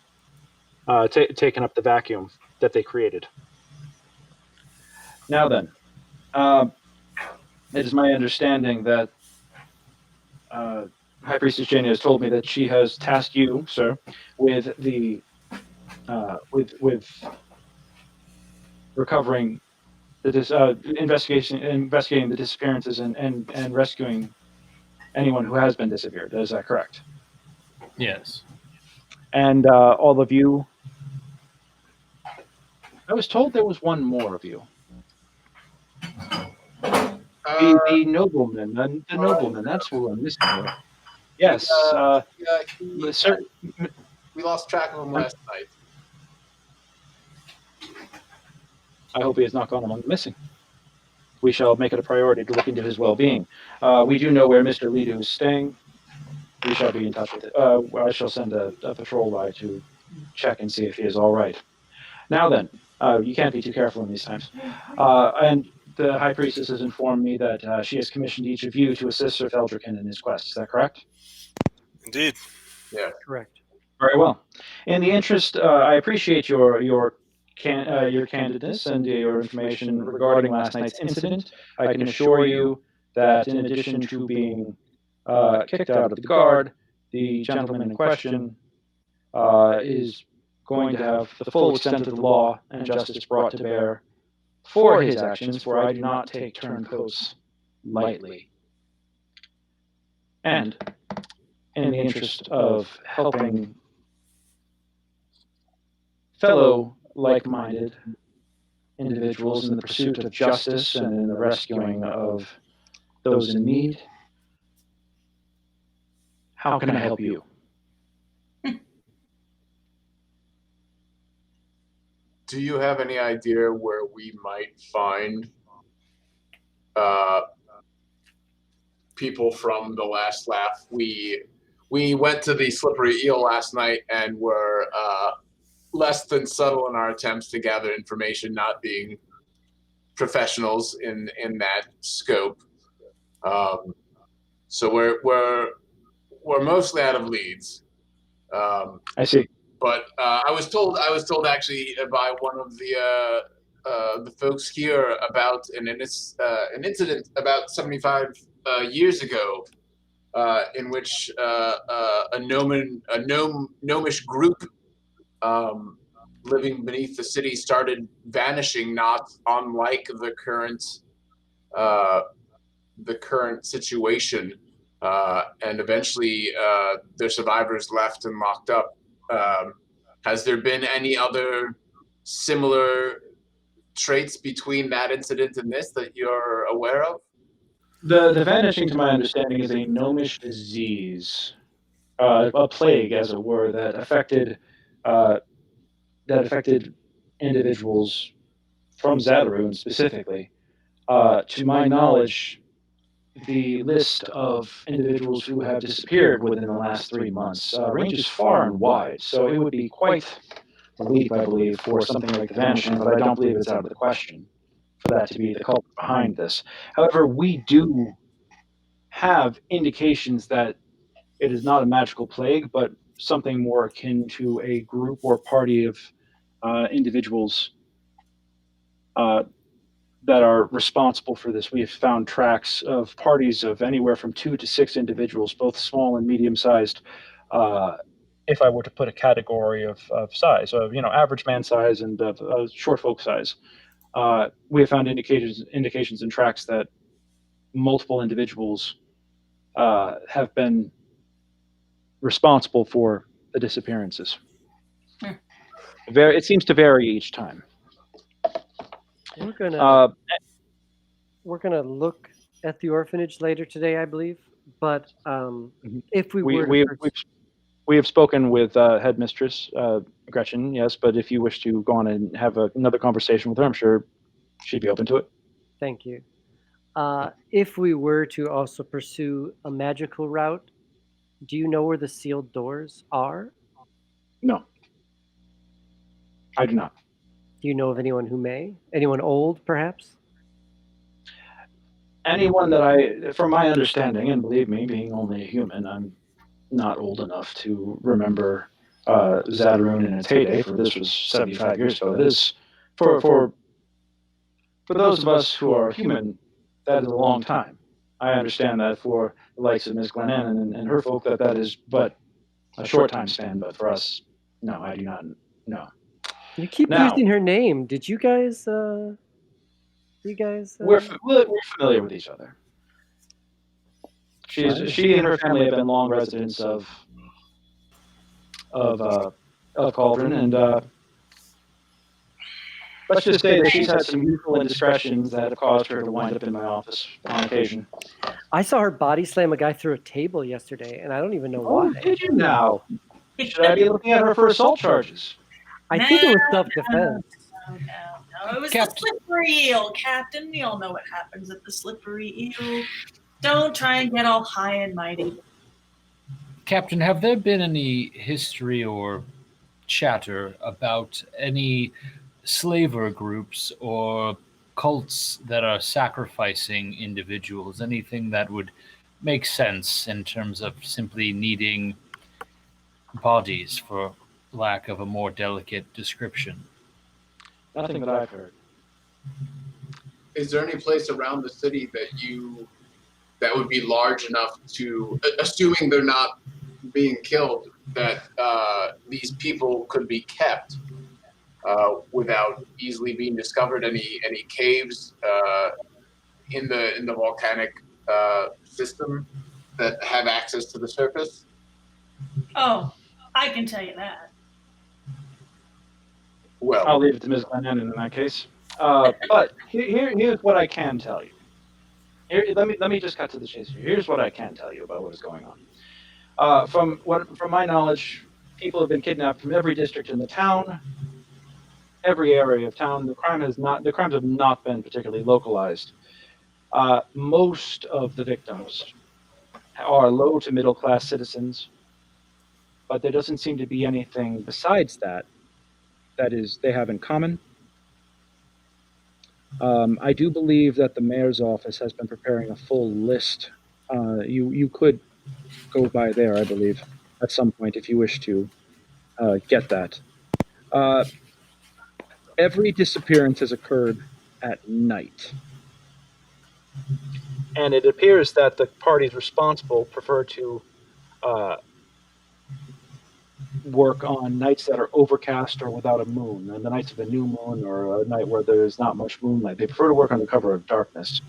taken up the vacuum that they created. Now then, it is my understanding that High Priestess Jania has told me that she has tasked you, sir, with the with recovering investigating the disappearances and rescuing anyone who has been disappeared. Is that correct? Yes. And all of you. I was told there was one more of you. The nobleman. The nobleman. That's who I'm missing here. Yes. Sir, We lost track of him last night. I hope he has not gone among the missing. We shall make it a priority to look into his well-being. We do know where Mr. Lidu is staying. We shall be in touch with it. I shall send a patrol ride to check and see if he is all right. Now then, you can't be too careful in these times. And the High Priestess has informed me that she has commissioned each of you to assist Sir Feldricken in his quest. Is that correct? Indeed. Yeah. Correct. Very well. In the interest, I appreciate your candidness and your information regarding last night's incident. I can assure you that in addition to being kicked out of the guard, the gentleman in question is going to have the full extent of the law and justice brought to bear for his actions, for I do not take turncoats lightly. And in the interest of helping fellow like-minded individuals in the pursuit of justice and in the rescuing of those in need, how can I help you? Do you have any idea where we might find people from the Last Laugh? We went to the Slippery Eel last night and were less than subtle in our attempts to gather information, not being professionals in that scope. So we're mostly out of leads. I see. But I was told actually by one of the folks here about an incident about 75 years ago, in which a gnomish group living beneath the city started vanishing, not unlike the current situation, and eventually their survivors left and locked up. Has there been any other similar traits between that incident and this that you're aware of? The vanishing, to my understanding, is a gnomish disease, a plague, as it were, that affected individuals from Zadaroon specifically. To my knowledge, the list of individuals who have disappeared within the last 3 months ranges far and wide. So it would be quite a leap, I believe, for something like the vanishing, but I don't believe it's out of the question for that to be the culprit behind this. However, we do have indications that it is not a magical plague, but something more akin to a group or party of individuals that are responsible for this. We have found tracks of parties of anywhere from 2 to 6 individuals, both small and medium-sized. If I were to put a category of size, of average man size and of short folk size, we have found indications and tracks that multiple individuals have been responsible for the disappearances. It seems to vary each time. We're gonna look at the orphanage later today, I believe. But if we have spoken with headmistress Gretchen, yes. But if you wish to go on and have another conversation with her, I'm sure she'd be open to it. Thank you. If we were to also pursue a magical route, do you know where the sealed doors are? No, I do not. Do you know of anyone who may? Anyone old, perhaps? Anyone from my understanding, and believe me, being only a human, I'm not old enough to remember Zadaroon in its heyday, for this was 75 years ago. It is, for those of us who are human, that is a long time. I understand that for the likes of Miss Glenannon and her folk, that is but a short time span, but for us, no, I do not know. You keep using her name. Did you guys... We're familiar with each other. She and her family have been long residents of Cauldron, and let's just say that she's had some youthful indiscretions that have caused her to wind up in my office on occasion. I saw her body slam a guy through a table yesterday, and I don't even know why. Did you now? Should I be looking at her for assault charges? I think it was self-defense. No. It was the slippery eel, Captain. We all know what happens at the slippery eel. Don't try and get all high and mighty. Captain, have there been any history or chatter about any slaver groups or cults that are sacrificing individuals? Anything that would make sense in terms of simply needing bodies, for lack of a more delicate description? Nothing that I've heard. Is there any place around the city that would be large enough to, assuming they're not being killed, that these people could be kept without easily being discovered? Any caves in the volcanic system that have access to the surface? Oh, I can tell you that. Well, I'll leave it to Ms. Glenannon in that case. But here's what I can tell you. Let me just cut to the chase here. Here's what I can tell you about what is going on. From my knowledge, people have been kidnapped from every district in the town, every area of town. The crimes have not been particularly localized. Most of the victims are low to middle class citizens, but there doesn't seem to be anything besides that they have in common. I do believe that the mayor's office has been preparing a full list. You could go by there, I believe, at some point if you wish to get that. Every disappearance has occurred at night. And it appears that the parties responsible prefer to work on nights that are overcast or without a moon, and the nights of a new moon or a night where there's not much moonlight. They prefer to work on the cover of darkness.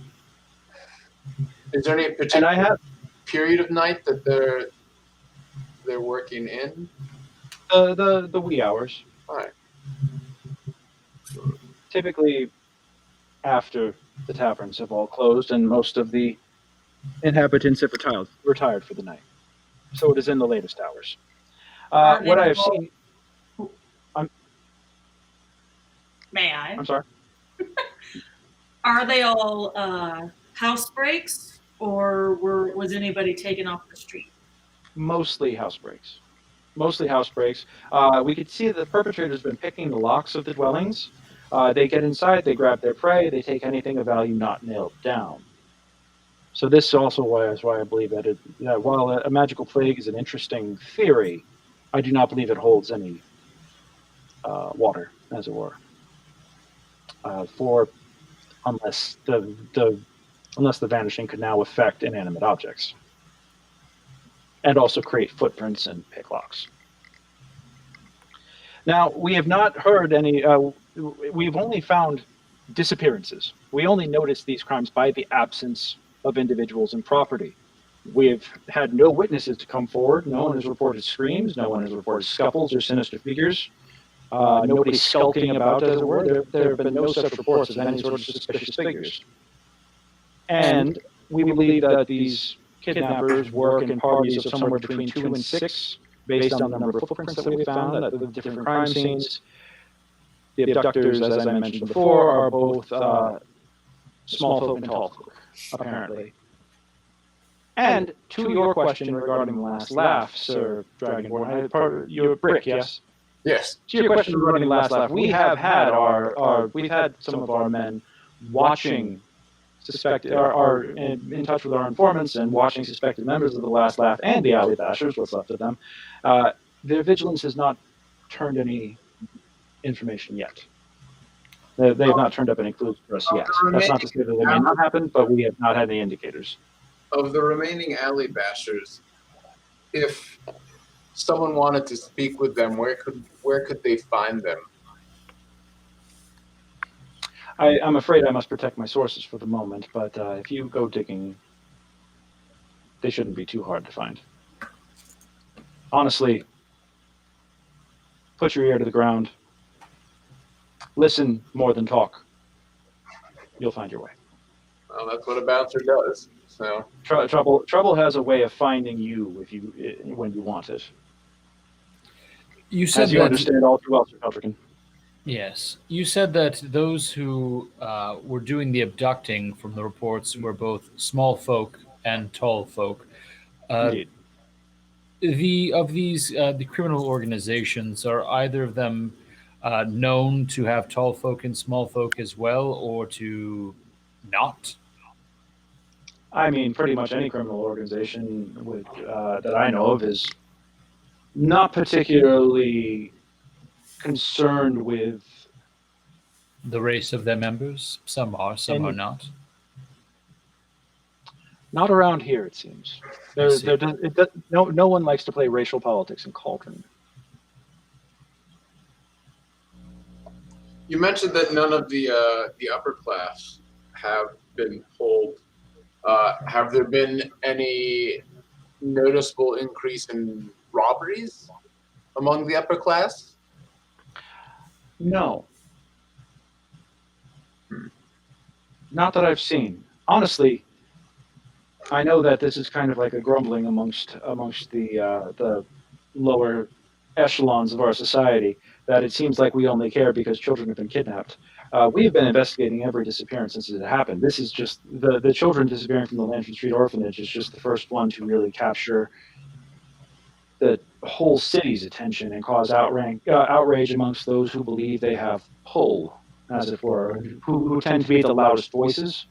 Is there any particular period of night that they're working in? The wee hours. All right. Typically after the taverns have all closed and most of the inhabitants have retired for the night. So it is in the latest hours. What I have seen... May I? I'm sorry? Are they all house breaks, or was anybody taken off the street? Mostly house breaks. Mostly house breaks. We could see that the perpetrator's been picking the locks of the dwellings. They get inside, they grab their prey, they take anything of value not nailed down. So this also is why I believe that while a magical plague is an interesting theory, I do not believe it holds any water, as it were. For unless the vanishing could now affect inanimate objects, and also create footprints and pick locks. Now we have not heard any. We've only found disappearances. We only noticed these crimes by the absence of individuals and property. We have had no witnesses to come forward. No one has reported screams. No one has reported scuffles or sinister figures. Nobody skulking about, as it were. There have been no such reports of any sort of suspicious figures. And we believe that these kidnappers work in parties of somewhere between 2 and 6, based on the number of footprints that we found at the different crime scenes. The abductors, as I mentioned before, are both small folk and tall folk, apparently. And to your question regarding the last laugh, Sir Dragonborn, you're Brick, yes? Yes. To your question regarding the last laugh, we have had we've had some of our men watching are in touch with our informants and watching suspected members of the last laugh and the alley bashers, what's left of them. Their vigilance has not turned any information yet. They've not turned up any clues for us yet. That's not to say that they may not happen, but we have not had any indicators. Of the remaining alley bashers, if someone wanted to speak with them, where could they find them? I'm afraid I must protect my sources for the moment, but if you go digging, they shouldn't be too hard to find. Honestly, put your ear to the ground. Listen more than talk. You'll find your way. Well, that's what a bouncer does. So Trouble has a way of finding you when you want it. You said As you understand all too well, Sir Peltrican. Yes. You said that those who were doing the abducting, from the reports, were both small folk and tall folk. Indeed. The criminal organizations, are either of them known to have tall folk and small folk as well, or to not? I mean, pretty much any criminal organization that I know of is not particularly concerned with the race of their members. Some are, some are not. Not around here, it seems. No one likes to play racial politics in Cauldron. you mentioned that none of the upper class have been pulled. Have there been any noticeable increase in robberies among the upper class? No. Not that I've seen. Honestly, I know that this is kind of like a grumbling amongst the lower echelons of our society, that it seems like we only care because children have been kidnapped. We have been investigating every disappearance since it happened. This is just the children disappearing from the Lantern Street Orphanage is just the first one to really capture the whole city's attention and cause outrage amongst those who believe they have pull, as it were, who tend to be the loudest voices.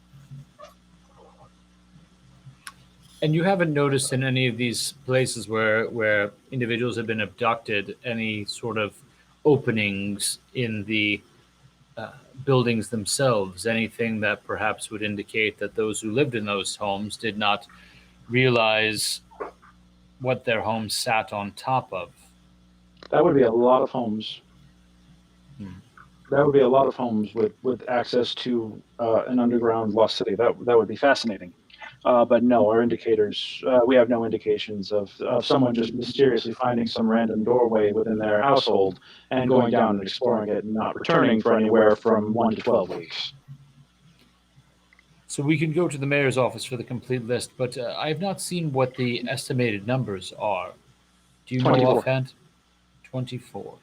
And you haven't noticed in any of these places where individuals have been abducted any sort of openings in the buildings themselves, anything that perhaps would indicate that those who lived in those homes did not realize what their homes sat on top of? That would be a lot of homes. That would be a lot of homes with access to an underground lost city. That would be fascinating. But no, our indicators, we have no indications of someone just mysteriously finding some random doorway within their household and going down and exploring it and not returning for anywhere from 1 to 12 weeks. So we can go to the mayor's office for the complete list, but I have not seen what the estimated numbers are. Do you know 24. offhand? 24.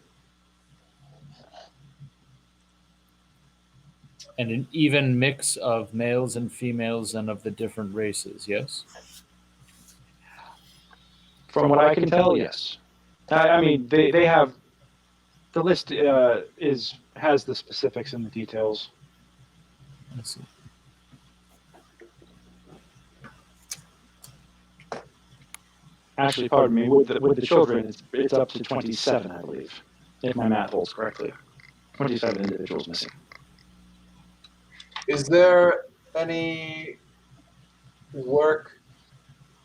And an even mix of males and females and of the different races, yes? From what I can tell, yes. I mean, they have the list has the specifics and the details. Let's see. Actually, pardon me, with the children, it's up to 27, I believe, if my math holds correctly. 27 individuals missing. Is there any work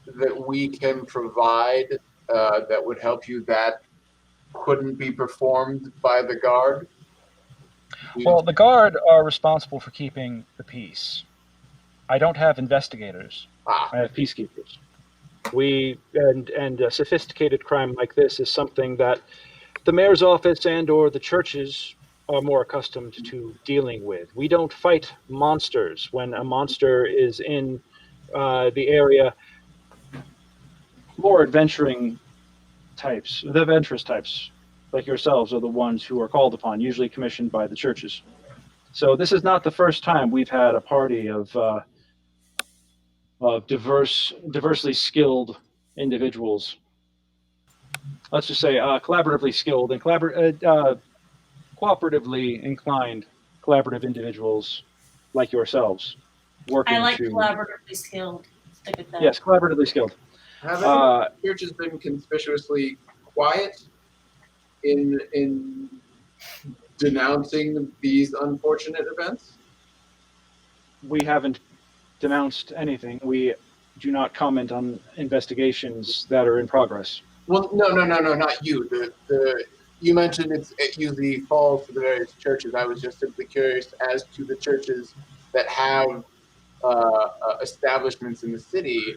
that we can provide that would help you that couldn't be performed by the guard? Well, the guard are responsible for keeping the peace. I don't have investigators. Ah, I have peacekeepers. And a sophisticated crime like this is something that the mayor's office and or the churches are more accustomed to dealing with. We don't fight monsters. When a monster is in the area, More adventuring types, the adventurous types, like yourselves, are the ones who are called upon, usually commissioned by the churches. So this is not the first time we've had a party of diversely skilled individuals. Let's just say collaboratively skilled and cooperatively inclined collaborative individuals like yourselves working I like to collaboratively skilled. Stick with that. yes, collaboratively skilled. have any churches been conspicuously quiet in denouncing these unfortunate events? We haven't denounced anything. We do not comment on investigations that are in progress. Well, no, not you. You mentioned it usually falls to the various churches. I was just simply curious as to the churches that have establishments in the city,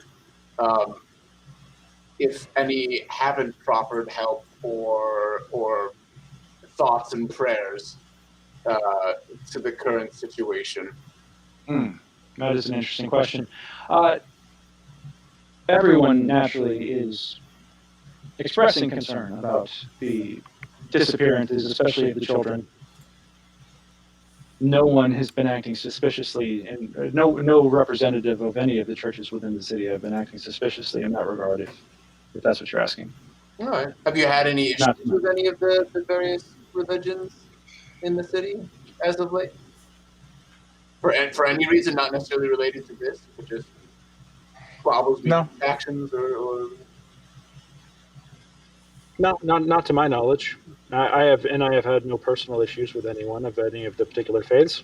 if any haven't proffered help or thoughts and prayers to the current situation. That is an interesting question. Everyone naturally is expressing concern about the disappearances, especially of the children. No one has been acting suspiciously, and no representative of any of the churches within the city have been acting suspiciously in that regard, if that's what you're asking. All right. Have you had any issues Not- with any of the various religions in the city as of late? For any reason, not necessarily related to this, but just squabbles, No. actions, or Not to my knowledge. I have had no personal issues with anyone of any of the particular faiths.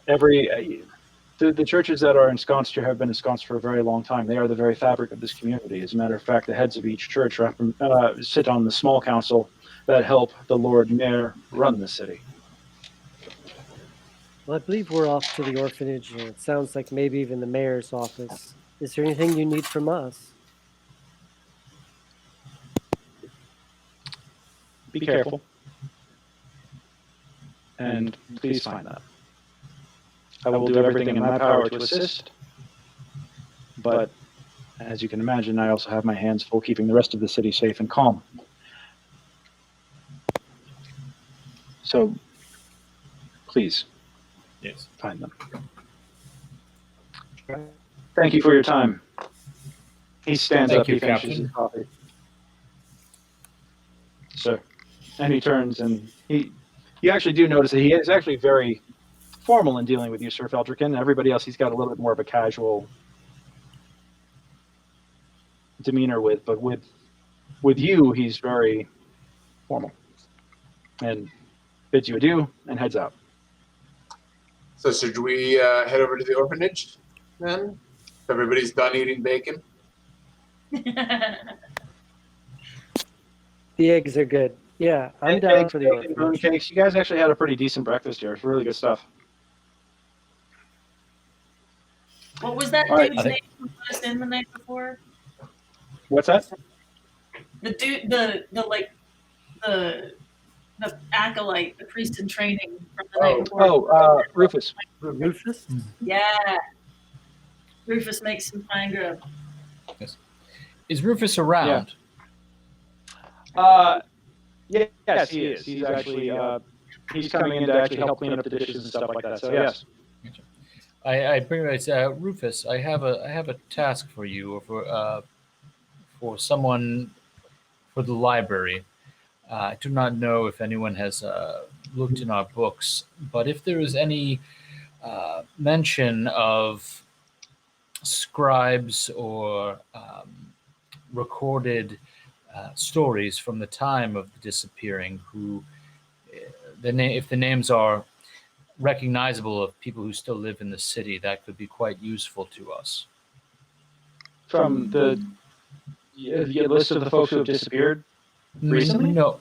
The churches that are ensconced here have been ensconced for a very long time. They are the very fabric of this community. As a matter of fact, the heads of each church sit on the small council that help the Lord Mayor run the city. Well, I believe we're off to the orphanage, and it sounds like maybe even the mayor's office. Is there anything you need from us? Be careful. And please find that. I will do everything in my power to assist. But as you can imagine, I also have my hands full keeping the rest of the city safe and calm. So, please, Yes. find them. Thank you for your time. He stands Thank up, you, he finishes Captain. his coffee. So, and he turns and you actually do notice that he is actually very formal in dealing with you, Sir Feldricken. Everybody else he's got a little bit more of a casual demeanor with, but with you he's very formal and bids you adieu and heads out. so. Should we head over to the orphanage then? Everybody's done eating bacon. The eggs are good. Yeah, I'm down Eggs, for the bacon, moon orphanage. cakes. You guys actually had a pretty decent breakfast here. It's really good stuff. What was that All right, dude's I name think- who put us in the night before? What's that? The dude, the acolyte, the priest in training from the night before. Rufus. Rufus? Yeah. Rufus makes some fine grub. Is Rufus around? Yes, he is. He's actually he's coming in to actually help clean up the dishes and stuff like that. So yes. I bring it. Rufus, I have a task for you, or for someone for the library. I do not know if anyone has looked in our books, but if there is any mention of scribes or recorded stories from the time of the disappearing, who if the names are recognizable of people who still live in the city, that could be quite useful to us. From the list of the folks who have disappeared recently? No.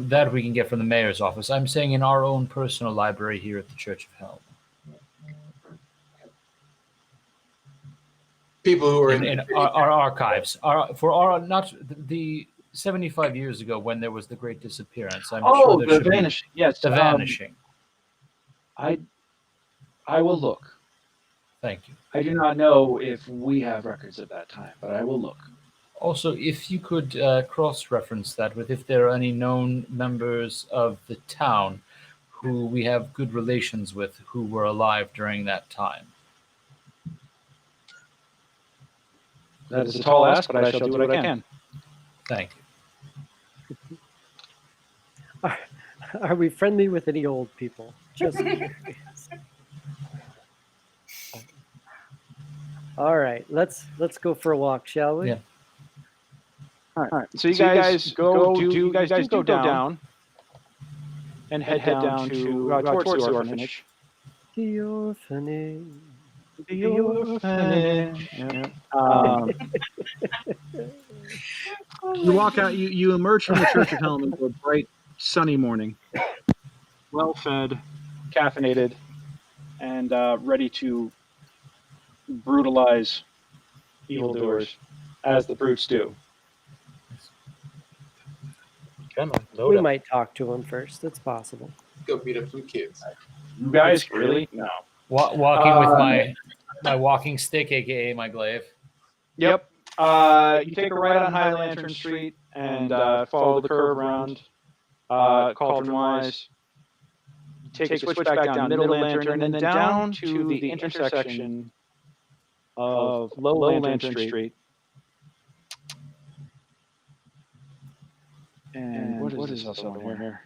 That we can get from the mayor's office. I'm saying in our own personal library here at the Church of Helm. People who are in our archives, not the 75 years ago when there was the great disappearance. I'm sure there should vanishing. Yes, the vanishing. I will look. Thank you. I do not know if we have records of that time, but I will look. Also, if you could cross-reference that with if there are any known members of the town who we have good relations with who were alive during that time. That is a tall ask, but I shall do what I can. Thank you. Are we friendly with any old people? Just curious. All right, let's go for a walk, shall we? Yeah. All right. So you guys go down and head down to towards the orphanage. The orphanage. The orphanage. Yeah. You walk out. You emerge from the Church of Helm into a bright, sunny morning, well fed, caffeinated, and ready to brutalize evildoers as the brutes do. We might talk to him first. It's possible. Go beat up some kids. You guys really? No. Walking with my walking stick, aka my glaive. Yep. You take a right on High Lantern Street and follow the curve around Cauldron-wise. Take a switch back down Middle Lantern and then down to the intersection of Low Lantern Street. And what is this other one here?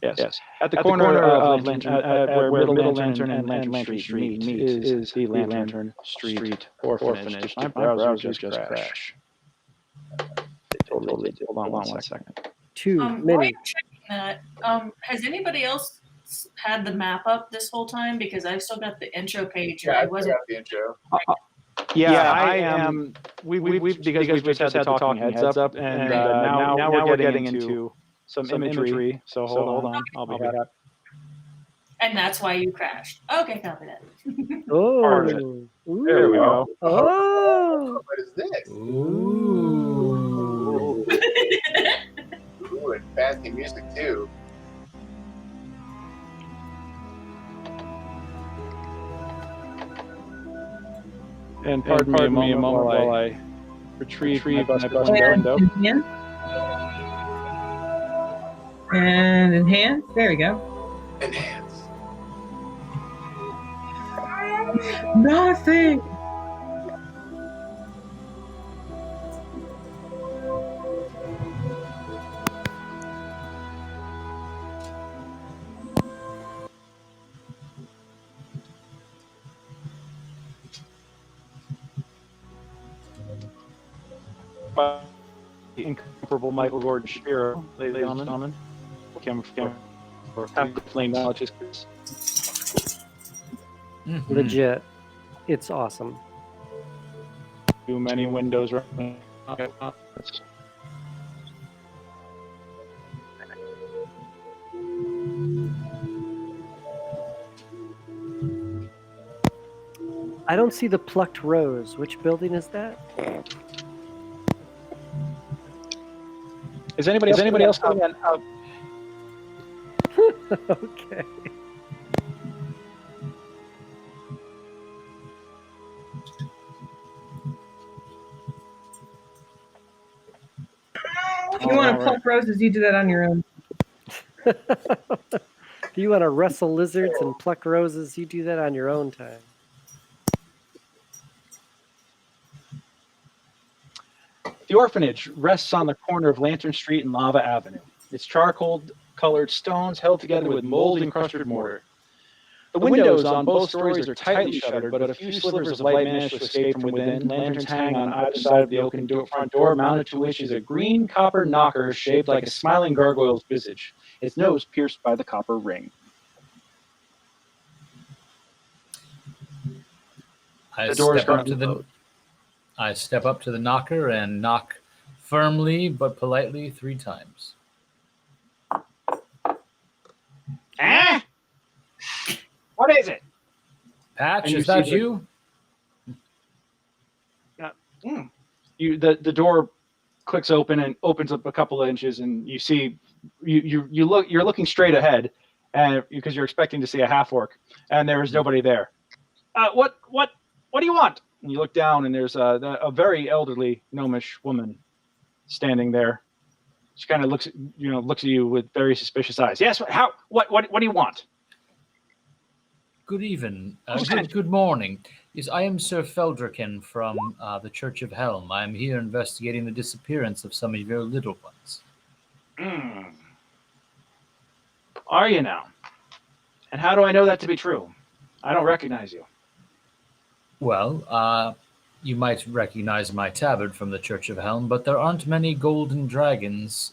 Yes. At the corner of Lantern, where Middle Lantern and Lantern Street meet is the Lantern Street Orphanage. My browser just crashed. It totally did. Hold on one second. Too While many. you're checking that, has anybody else had the map up this whole time? Because I've still got the intro page. Yeah, I I wasn't. got the intro. Yeah, I am. We've because we've just had the talking heads up, and now we're getting into some imagery. So hold on, I'll be right up. And that's why you crashed. Okay, copy that. Part of it. Ooh. There we go. Oh. What is this? Ooh. Ooh, and fancy music too. And pardon me a moment while I retrieve my busted window. And enhance. There we go. Enhance. Nothing. By the incomparable Michael Gordon Shapiro, ladies and gentlemen. Have the flame knowledge. Legit. It's awesome. Too many windows. I don't see the plucked rose. Which building is that? Is anybody else coming in? Okay. If you want to pluck roses, you do that on your own. If you want to wrestle lizards and pluck roses, you do that on your own time. The orphanage rests on the corner of Lantern Street and Lava Avenue. Its charcoal-colored stones held together with mold-encrusted mortar. The windows on both stories are tightly shuttered, but a few slivers of light manage to escape from within. Lanterns hang on either side of the open front door, mounted to which is a green copper knocker shaped like a smiling gargoyle's visage, its nose pierced by the copper ring. I The door is step up to currently the closed. I step up to the knocker and knock firmly but politely 3 times. Ah! What is it? Patch, And you is that see you? The door clicks open and opens up a couple of inches, and you see you're looking straight ahead, and because you're expecting to see a half orc, and there is nobody there. What do you want? And you look down, and there's a very elderly gnomish woman standing there. She kind of looks at you with very suspicious eyes. Yes, what do you want? Good even. Who sent Good morning. Yes, I am Sir Feldricken from the Church of Helm. I am here investigating the disappearance of some of your little ones. Are you now? And how do I know that to be true? I don't recognize you. Well, you might recognize my tabard from the Church of Helm, but there aren't many golden dragons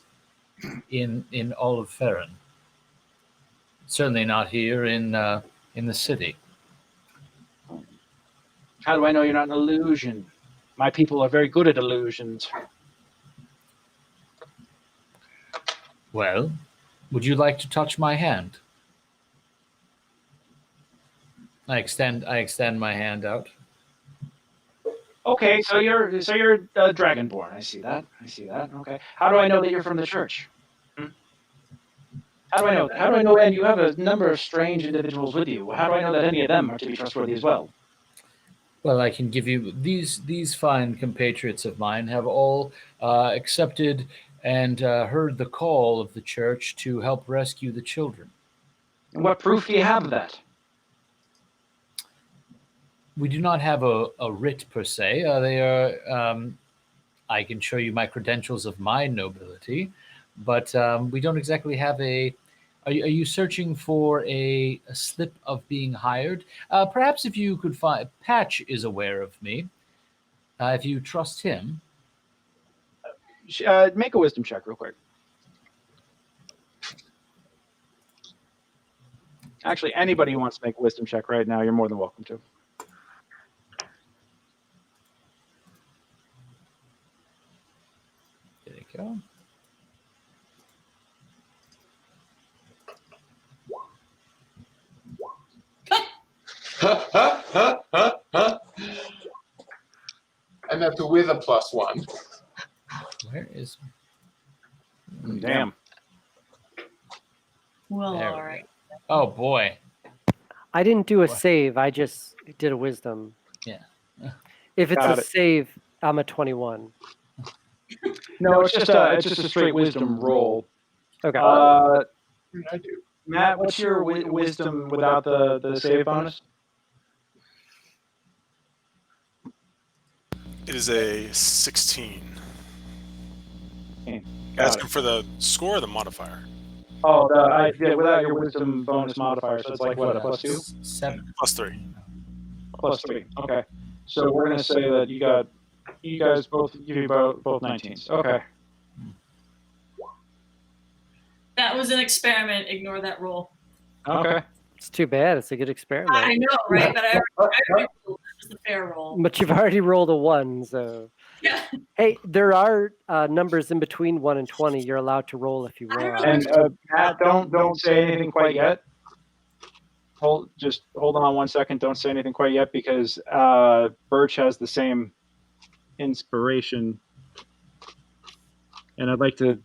in all of Farron. Certainly not here in the city. How do I know you're not an illusion? My people are very good at illusions. Well, would you like to touch my hand? I extend my hand out. Okay, so you're dragonborn. I see that. Okay. How do I know that you're from the church? How do I know that? How do I know? And you have a number of strange individuals with you. How do I know that any of them are to be trustworthy as well? Well, I can give you these fine compatriots of mine have all accepted and heard the call of the church to help rescue the children. And what proof do you have of that? We do not have a writ per se. They are. I can show you my credentials of my nobility, but we don't exactly have a. Are you searching for a slip of being hired? Perhaps if you could find. Patch is aware of me. If you trust him. Make a wisdom check real quick. Actually, anybody who wants to make a wisdom check right now, you're more than welcome to. There you go. And that's with a +1. Where is? Damn. Well, There we all right. Oh boy. I didn't do a save. I just did a wisdom. Yeah. If it's Got a it. save, I'm a 21. No, it's just a straight wisdom roll. Okay. I do. Matt, what's your wisdom without the save bonus? It is a 16. Got Asking it. for the score or the modifier? Oh, without your wisdom bonus modifier, so it's like what, a +2? 7. +3. +3. Okay. So we're gonna say that you guys both 19s. Okay. That was an experiment. Ignore that roll. Okay. It's too bad. It's a good experiment. I know, right? But I already rolled it. It was a fair roll. But you've already rolled a 1, so. Yeah. Hey, there are numbers in between 1 and 20. You're allowed to roll if you I want. And Matt, don't say anything quite yet. Hold on 1 second. Don't say anything quite yet because Birch has the same inspiration, and I'd like to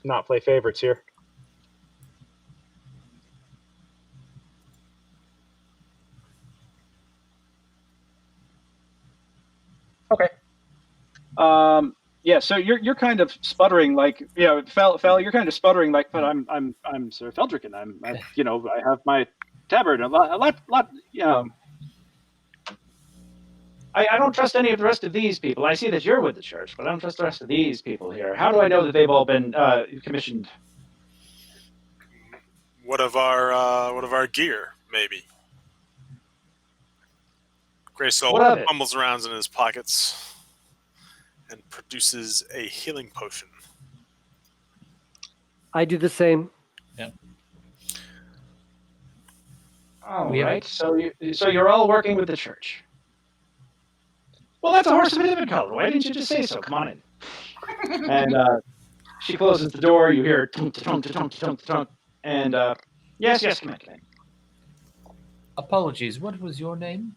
not play favorites here. Okay. Yeah, so you're kind of sputtering, like, Fel, you're kind of sputtering, like, but I'm Sir Feldricken. I have my tabard. A lot. I don't trust any of the rest of these people. I see that you're with the church, but I don't trust the rest of these people here. How do I know that they've all been commissioned? What of our gear, maybe? Grey Soul What of it? fumbles around in his pockets and produces a healing potion. I do the same. All We have- right. So you're all working with the church. Well, that's a horse of a different color. Why didn't you just say so? Come on in. And she closes the door. You hear tunk, tunk, tunk, tunk, tunk, and yes, come in. Apologies. What was your name?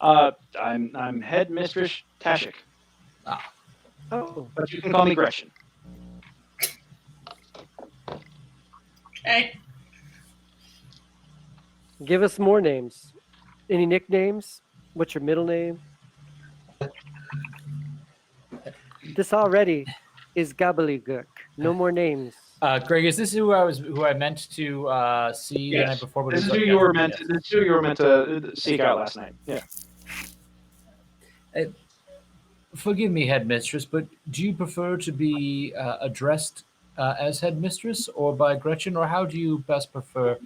I'm head mistress Tashik. Oh, But you can call me Gretchen. Okay. give us more names. Any nicknames? What's your middle name? This already is gobbledygook. No more names. Greg, is this who I meant to see the night before? But This it is was who like- you were meant. This is who you were meant to seek out last night. Yeah. Forgive me, headmistress, but do you prefer to be addressed as headmistress or by Gretchen, or how do you best prefer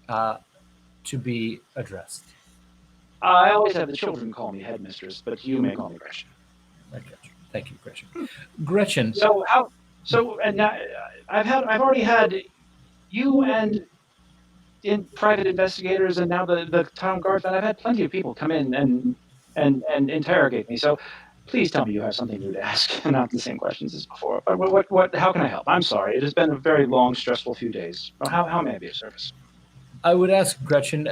to be addressed? I always have the children call me headmistress, but you may call me Gretchen. Thank you, Gretchen. Gretchen. And now, I've already had you and private investigators, and now the town guardsmen. I've had plenty of people come in and interrogate me. So please tell me you have something new to ask, not the same questions as before. But what? How can I help? I'm sorry. It has been a very long, stressful few days. How may I be of service? I would ask Gretchen,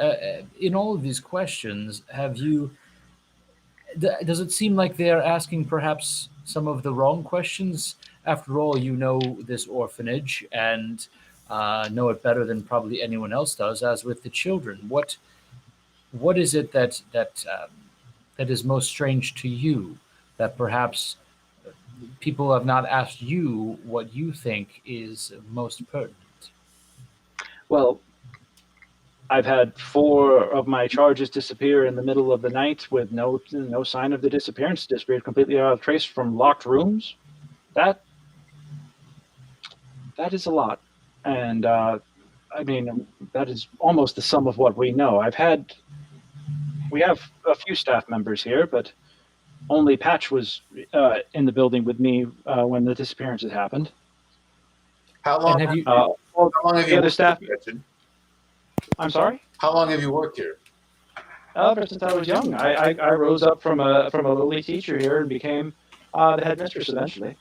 in all of these questions, does it seem like they are asking perhaps some of the wrong questions? After all, you know this orphanage and know it better than probably anyone else does, as with the children. What is it that is most strange to you, that perhaps people have not asked you what you think is most pertinent? Well, I've had 4 of my charges disappear in the middle of the night with no sign of the disappearance. Disappeared completely out of trace from locked rooms. That is a lot, and I mean that is almost the sum of what we know. We have a few staff members here, but only Patch was in the building with me when the disappearances happened. How long And have you? how long have the you other worked staff- here, Gretchen? I'm sorry. How long have you worked here? Ever since I was young, I rose up from a lowly teacher here and became the headmistress eventually.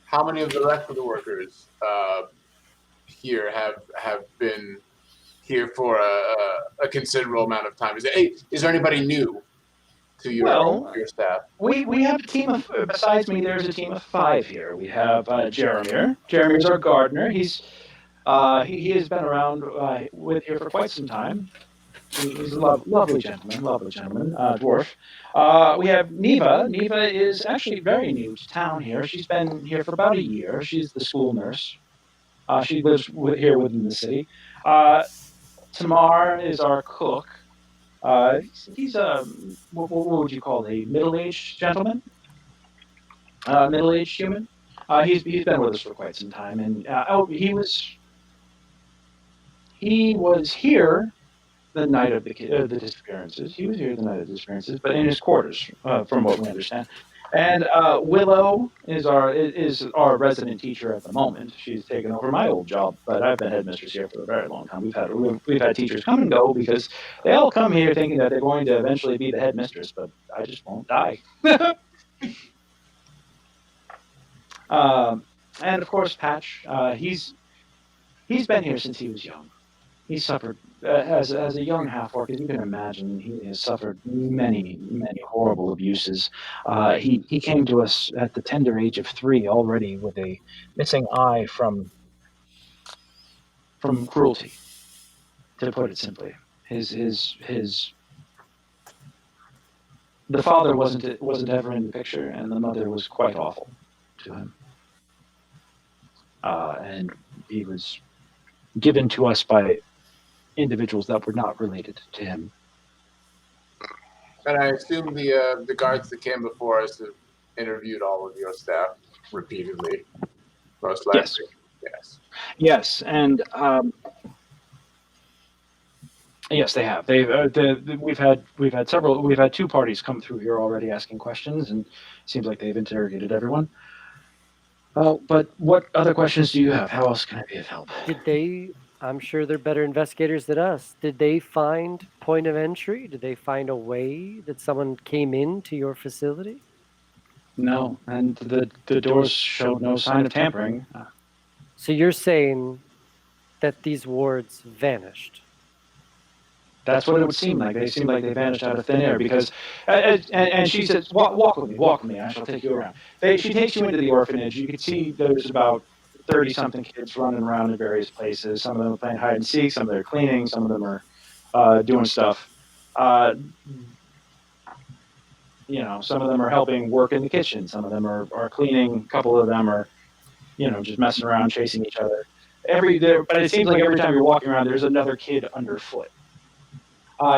How many of the rest of the workers here have been here for a considerable amount of time? Is there anybody new to your staff? We have a team of, besides me, there's a team of 5 here. We have Jeremy. Jeremy's our gardener. He has been around with here for quite some time. He's a lovely gentleman, dwarf. We have Neva. Neva is actually very new to town here. She's been here for about a year. She's the school nurse. She lives here within the city. Tamar is our cook. He's what would you call a middle-aged gentleman? Middle-aged human. He's been with us for quite some time, and he was here the night of the disappearances. He was here the night of the disappearances, but in his quarters, from what we understand. And Willow is our resident teacher at the moment. She's taken over my old job, but I've been headmistress here for a very long time. We've had teachers come and go because they all come here thinking that they're going to eventually be the headmistress, but I just won't die. And of course, Patch. He's been here since he was young. He suffered as a young half-orc, as you can imagine. He has suffered many horrible abuses. He came to us at the tender age of 3, already with a missing eye from cruelty, to put it simply. His the father wasn't ever in the picture, and the mother was quite awful to him. And he was given to us by individuals that were not related to him. And I assume the guards that came before us have interviewed all of your staff repeatedly, most likely. Yes, and yes, they have. We've had two parties come through here already asking questions, and it seems like they've interrogated everyone. But what other questions do you have? How else can I be of help? Did they? I'm sure they're better investigators than us. Did they find point of entry? Did they find a way that someone came into your facility? No, and the doors showed no sign of tampering. So you're saying that these wards vanished? That's what it would seem like. They seem like they vanished out of thin air because, and she says, walk with me, I shall take you around. She takes you into the orphanage. You can see there's about 30-something kids running around in various places. Some of them are playing hide and seek, some of them are cleaning, some of them are doing stuff. Some of them are helping work in the kitchen. Some of them are cleaning. A couple of them are, just messing around, chasing each other. But it seems like every time you're walking around, there's another kid underfoot.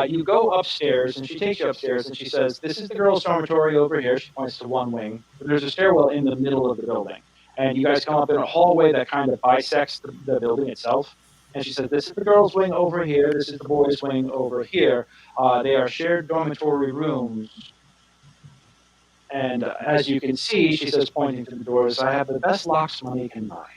You go upstairs, and she takes you upstairs, and she says, "This is the girls' dormitory over here." She points to one wing. There's a stairwell in the middle of the building, and you guys come up in a hallway that kind of bisects the building itself. And she says, "This is the girls' wing over here. This is the boys' wing over here. They are shared dormitory rooms. And as you can see," she says, pointing to the doors, "I have the best locks money can buy."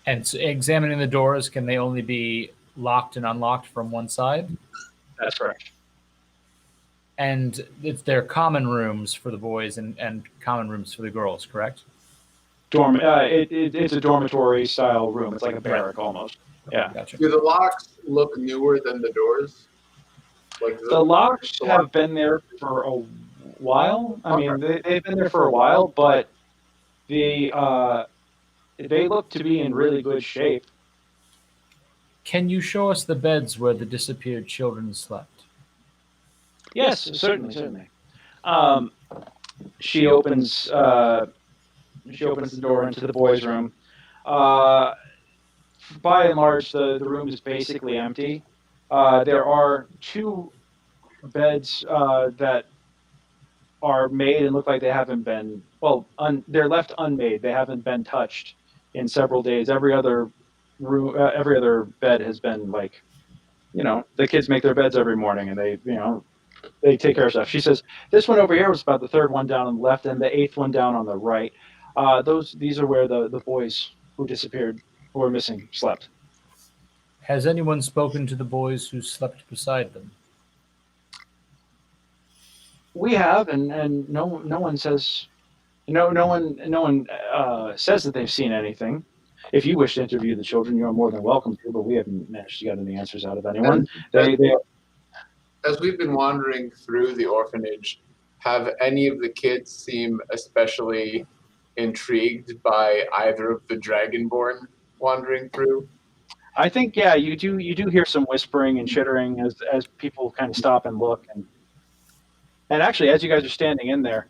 And so examining the doors, can they only be locked and unlocked from one side? That's correct. And they're common rooms for the boys and common rooms for the girls, correct? It's a dormitory style room. It's like a barrack almost. Yeah. Gotcha. Do the locks look newer than the doors? Like the locks have been there for a while. I mean, they've been there for a while, but they look to be in really good shape. Can you show us the beds where the disappeared children slept? Yes, certainly. She opens the door into the boys' room. By and large, the room is basically empty. There are two beds that are made and look like they haven't been, they're left unmade. They haven't been touched in several days. Every other bed has been like, the kids make their beds every morning and they take care of stuff. She says, this one over here was about the third one down on the left and the eighth one down on the right. These are where the boys who disappeared, who were missing, slept. Has anyone spoken to the boys who slept beside them? We have, and no one says, no one says that they've seen anything. If you wish to interview the children, you are more than welcome to, but we haven't managed to get any answers out of anyone. As we've been wandering through the orphanage, have any of the kids seem especially intrigued by either of the Dragonborn wandering through? I think, yeah, you do hear some whispering and chittering as people kind of stop and look, and actually, as you guys are standing in there,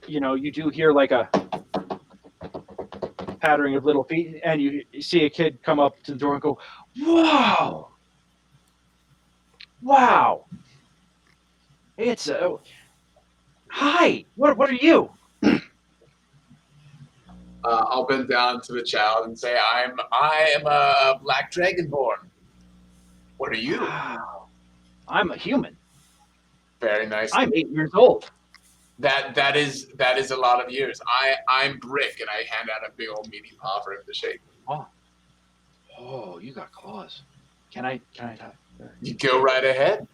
you do hear like a pattering of little feet, and you see a kid come up to the door and go, Wow! It's hi. What are you? I'll bend down to the child and say, I am a black dragonborn. What are you? Wow. I'm a human. Very nice. I'm 8 years old. That is a lot of years. I'm Brick, and I hand out a big old meaty paw for him to shake. Oh, you got claws. Can I touch? You go right ahead.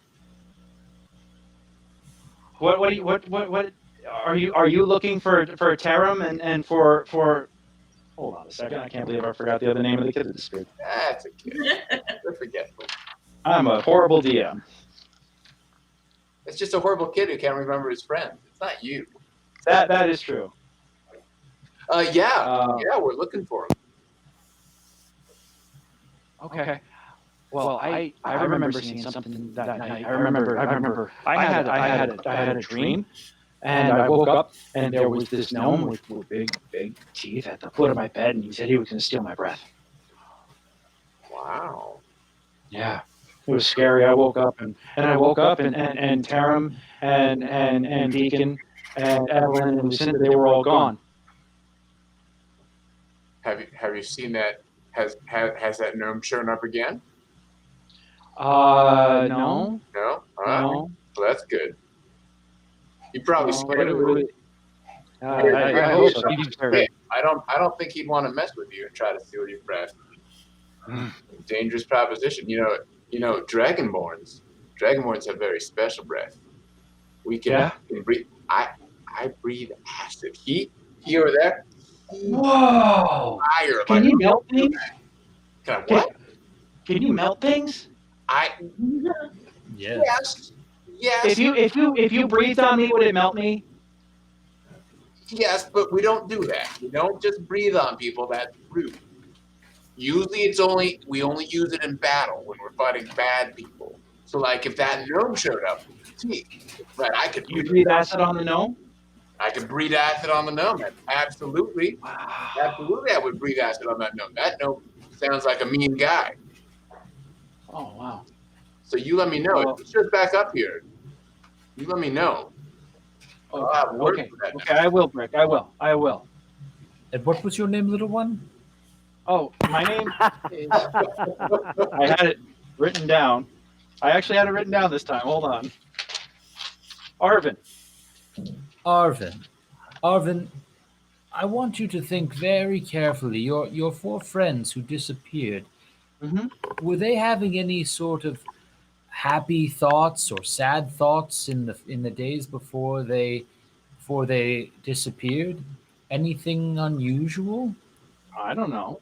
What are you looking for a Tarum and for hold on a second, I can't believe I forgot the other name of the kid that disappeared. That's a kid. They're forgetful. I'm a horrible DM. It's just a horrible kid who can't remember his friends. It's not you. That is true. Yeah, we're looking for him. Okay. Well, I remember seeing something that night. I remember I had a dream, and I woke up and there was this gnome with big teeth at the foot of my bed, and he said he was going to steal my breath. Wow. Yeah, it was scary. I woke up and Taram and Deacon and Evelyn and Lucinda, they were all gone. Have you seen that? Has that gnome shown up again? No, No. no, Well, that's good. You probably no. scared him. I hope so. He deserved it. I don't think he'd want to mess with you and try to steal your breath. Dangerous proposition. You know, dragonborns have very special breath. We can breathe. I breathe acid. He over there. Whoa! Fire. Can you melt things? Can I what? Can you melt things? Yes. If you breathed on me, would it melt me? Yes, but we don't do that. We don't just breathe on people. That's rude. Usually we only use it in battle when we're fighting bad people. So like if that gnome showed up, right, I could breathe acid on the gnome? I could breathe acid on the gnome. Absolutely. Absolutely I would breathe acid on that gnome. That gnome sounds like a mean guy. Oh wow. So you let me know. If he shows back up here, you let me know. Okay, I will, Brick. I will. And what was your name, little one? Oh, my name is... I had it written down. I actually had it written down this time. Hold on. Arvin. Arvin, I want you to think very carefully. Your four friends who disappeared, were they having any sort of happy thoughts or sad thoughts in the days before they disappeared? Anything unusual? I don't know.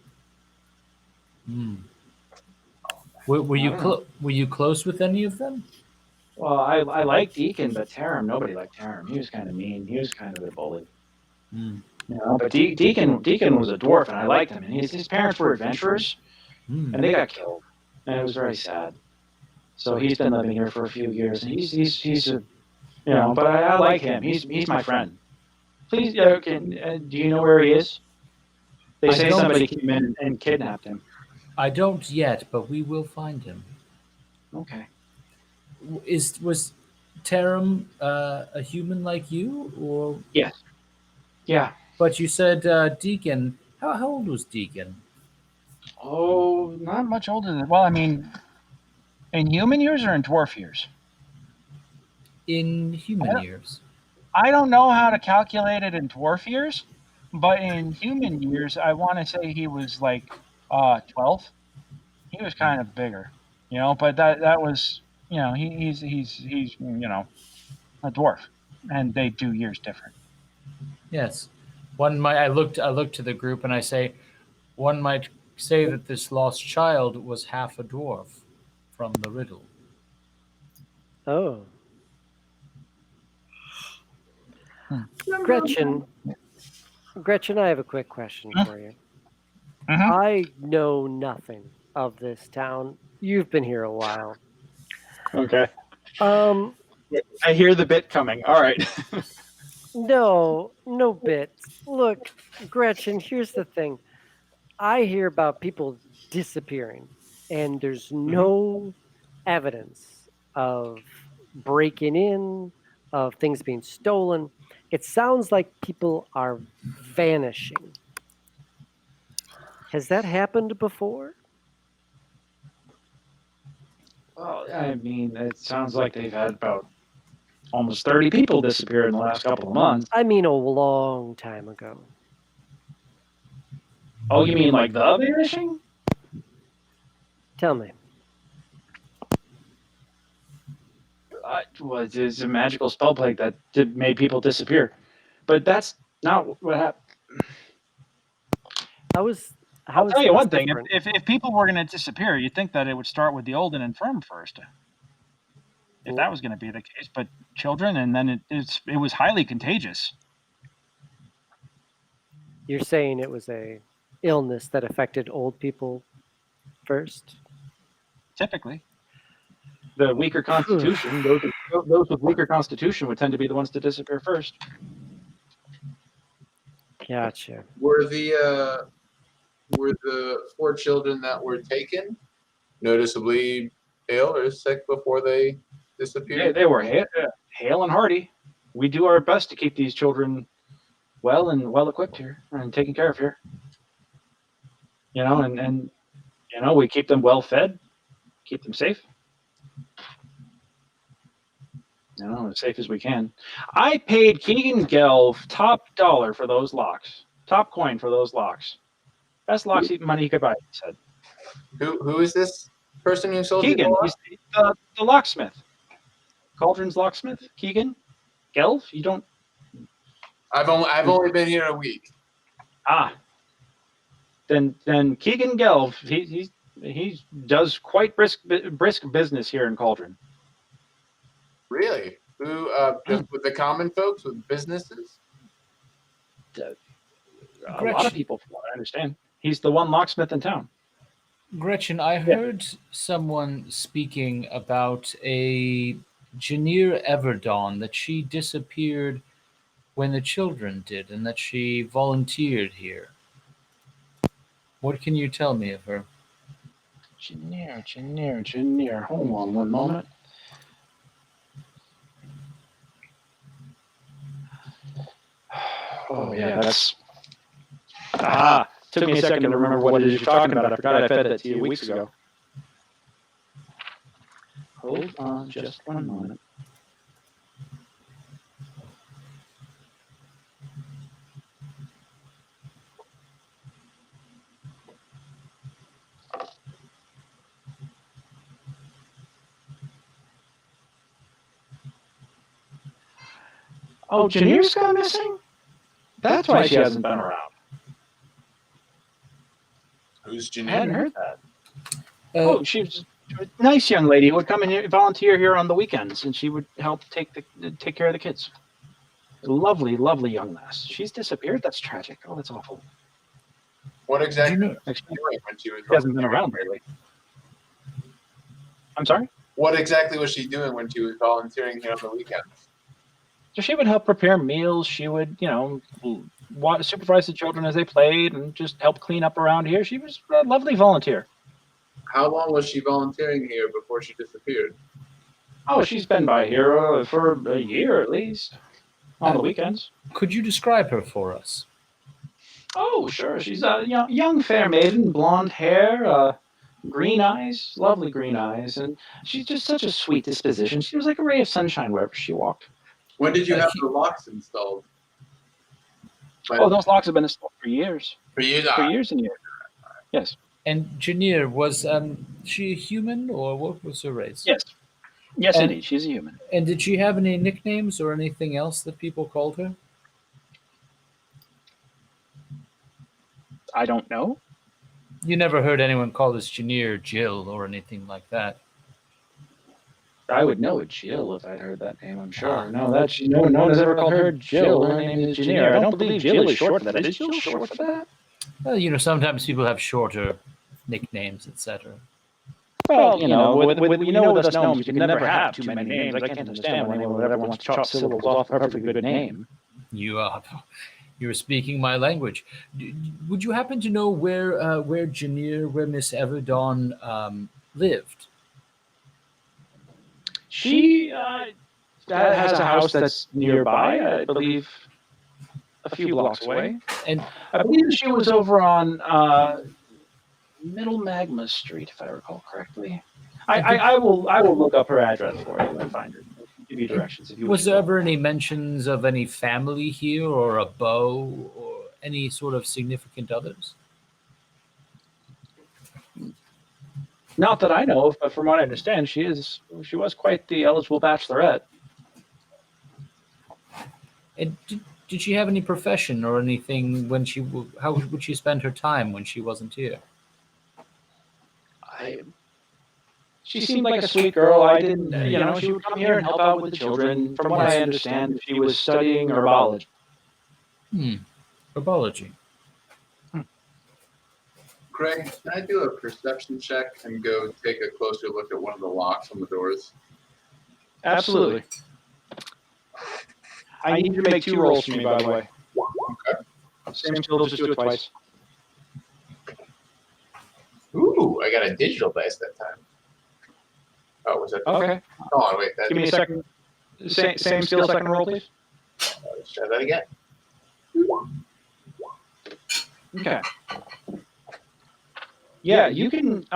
Were you close with any of them? Well, I like Deacon, but Taram, nobody liked Taram. He was kind of mean. He was kind of a bully. You know, but Deacon was a dwarf, and I liked him. And his parents were adventurers, and they got killed, and it was very sad. So he's been living here for a few years, and he's a, you know, but I like him. He's my friend. Please, do you know where he is? They say somebody came in and kidnapped him. I don't yet, but we will find him. Okay. Was Taram a human like you, or? Yes. Yeah. But you said Deacon. How old was Deacon? Oh, not much older than. Well, I mean, in human years or in dwarf years? In human years. I don't know how to calculate it in dwarf years, but in human years, I want to say he was like 12. He was kind of bigger, you know. But that was, you know, he's you know, a dwarf, and they do years different. Yes, I looked to the group and I say, one might say that this lost child was half a dwarf from the riddle. Oh. Gretchen, I have a quick question for you. I know nothing of this town. You've been here a while. Okay. I hear the bit coming. All right. No bits. Look, Gretchen, here's the thing. I hear about people disappearing, and there's no evidence of breaking in, of things being stolen. It sounds like people are vanishing. Has that happened before? Well, I mean, it sounds like they've had about almost 30 people disappear in the last couple of months. I mean, a long time ago. Oh, you mean like the vanishing? Tell me. It's a magical spell plague that made people disappear. But that's not what happened. I'll tell you one thing. If people were going to disappear, you'd think that it would start with the old and infirm first. If that was going to be the case. But children, and then it was highly contagious. You're saying it was a illness that affected old people first? typically. The weaker constitution, those with weaker constitution would tend to be the ones to disappear first. Gotcha. Were the 4 children that were taken noticeably ill or sick before they disappeared? They were hale and hearty. We do our best to keep these children well and well equipped here and taken care of here. And we keep them well fed, keep them safe. As safe as we can. I paid Keegan Gelf top dollar for those locks. Top coin for those locks. Best locks money he could buy, he said. Who is this person who sold Keegan, you he's the locksmith. Cauldron's locksmith, Keegan Gelf. You don't. I've only been here a week. Then Keegan Gelf, he does quite brisk business here in Cauldron. Really? Who? With the common folks with businesses? A lot of people, from what I understand. He's the one locksmith in town. Gretchen, I heard someone speaking about a Janir Everdawn, that she disappeared when the children did, and that she volunteered here. What can you tell me of her? Janir. Hold on one moment. Oh, yeah, that's... Took me a second to remember what it is you're talking about. I forgot I fed that to you weeks ago. Hold on just one moment. Oh, Janir's gone missing? That's why she hasn't been around. Who's I Janine? hadn't heard that. She was a nice young lady who would come and volunteer here on the weekends, and she would help take care of the kids. A lovely, lovely young lass. She's disappeared. That's tragic. Oh, that's awful. What exactly was She she doing when she was hasn't been around lately. I'm sorry? What exactly was she doing when she was volunteering here on the weekends? So she would help prepare meals. She would, supervise the children as they played and just help clean up around here. She was a lovely volunteer. How long was she volunteering here before she disappeared? Oh, she's been by here for a year at least, on the weekends. Could you describe her for us? Oh, sure. She's a young fair maiden, blonde hair, green eyes, lovely green eyes, and she's just such a sweet disposition. She was like a ray of sunshine wherever she walked. When did you have the locks installed? Those locks have been installed for years. For years? For years and years. Yes. And Janir, was she a human, or what was her race? Yes. Yes, indeed. She's a human. And did she have any nicknames or anything else that people called her? I don't know. You never heard anyone call this Janir Jill or anything like that? I would know a Jill if I'd heard that name, I'm sure. No, no one has ever called her Jill. Her name is Janir. I don't believe Jill is short for that. Is Jill short for that? Well, sometimes people have shorter nicknames, etc. Well, with us gnomes, you can never have too many names. I can't understand why anyone would ever want to chop syllables off a perfectly good name. You're speaking my language. Would you happen to know where Janir, where Miss Everdawn lived? She has a house that's nearby, I believe, a few blocks away. And I believe she was over on Middle Magma Street, if I recall correctly. I will look up her address for you and find her. Give you directions. Was there ever any mentions of any family here, or a beau, or any sort of significant others? Not that I know of, but from what I understand, she was quite the eligible bachelorette. And did she have any profession or anything when how would she spend her time when she wasn't here? She seemed like a sweet girl. I didn't, she would come here and help out with the children. From what I understand, she was studying herbology. Herbology. Craig, can I do a perception check and go take a closer look at one of the locks on the doors? Absolutely. I need you to make 2 rolls for me, by the way. Okay. Same skill, just do it twice. Ooh, I got a digital dice that time. Oh, was that? Okay. Oh, on, wait. That, Give me a second. Same skill, second roll, please. Let's try that again. Okay. Yeah, you can.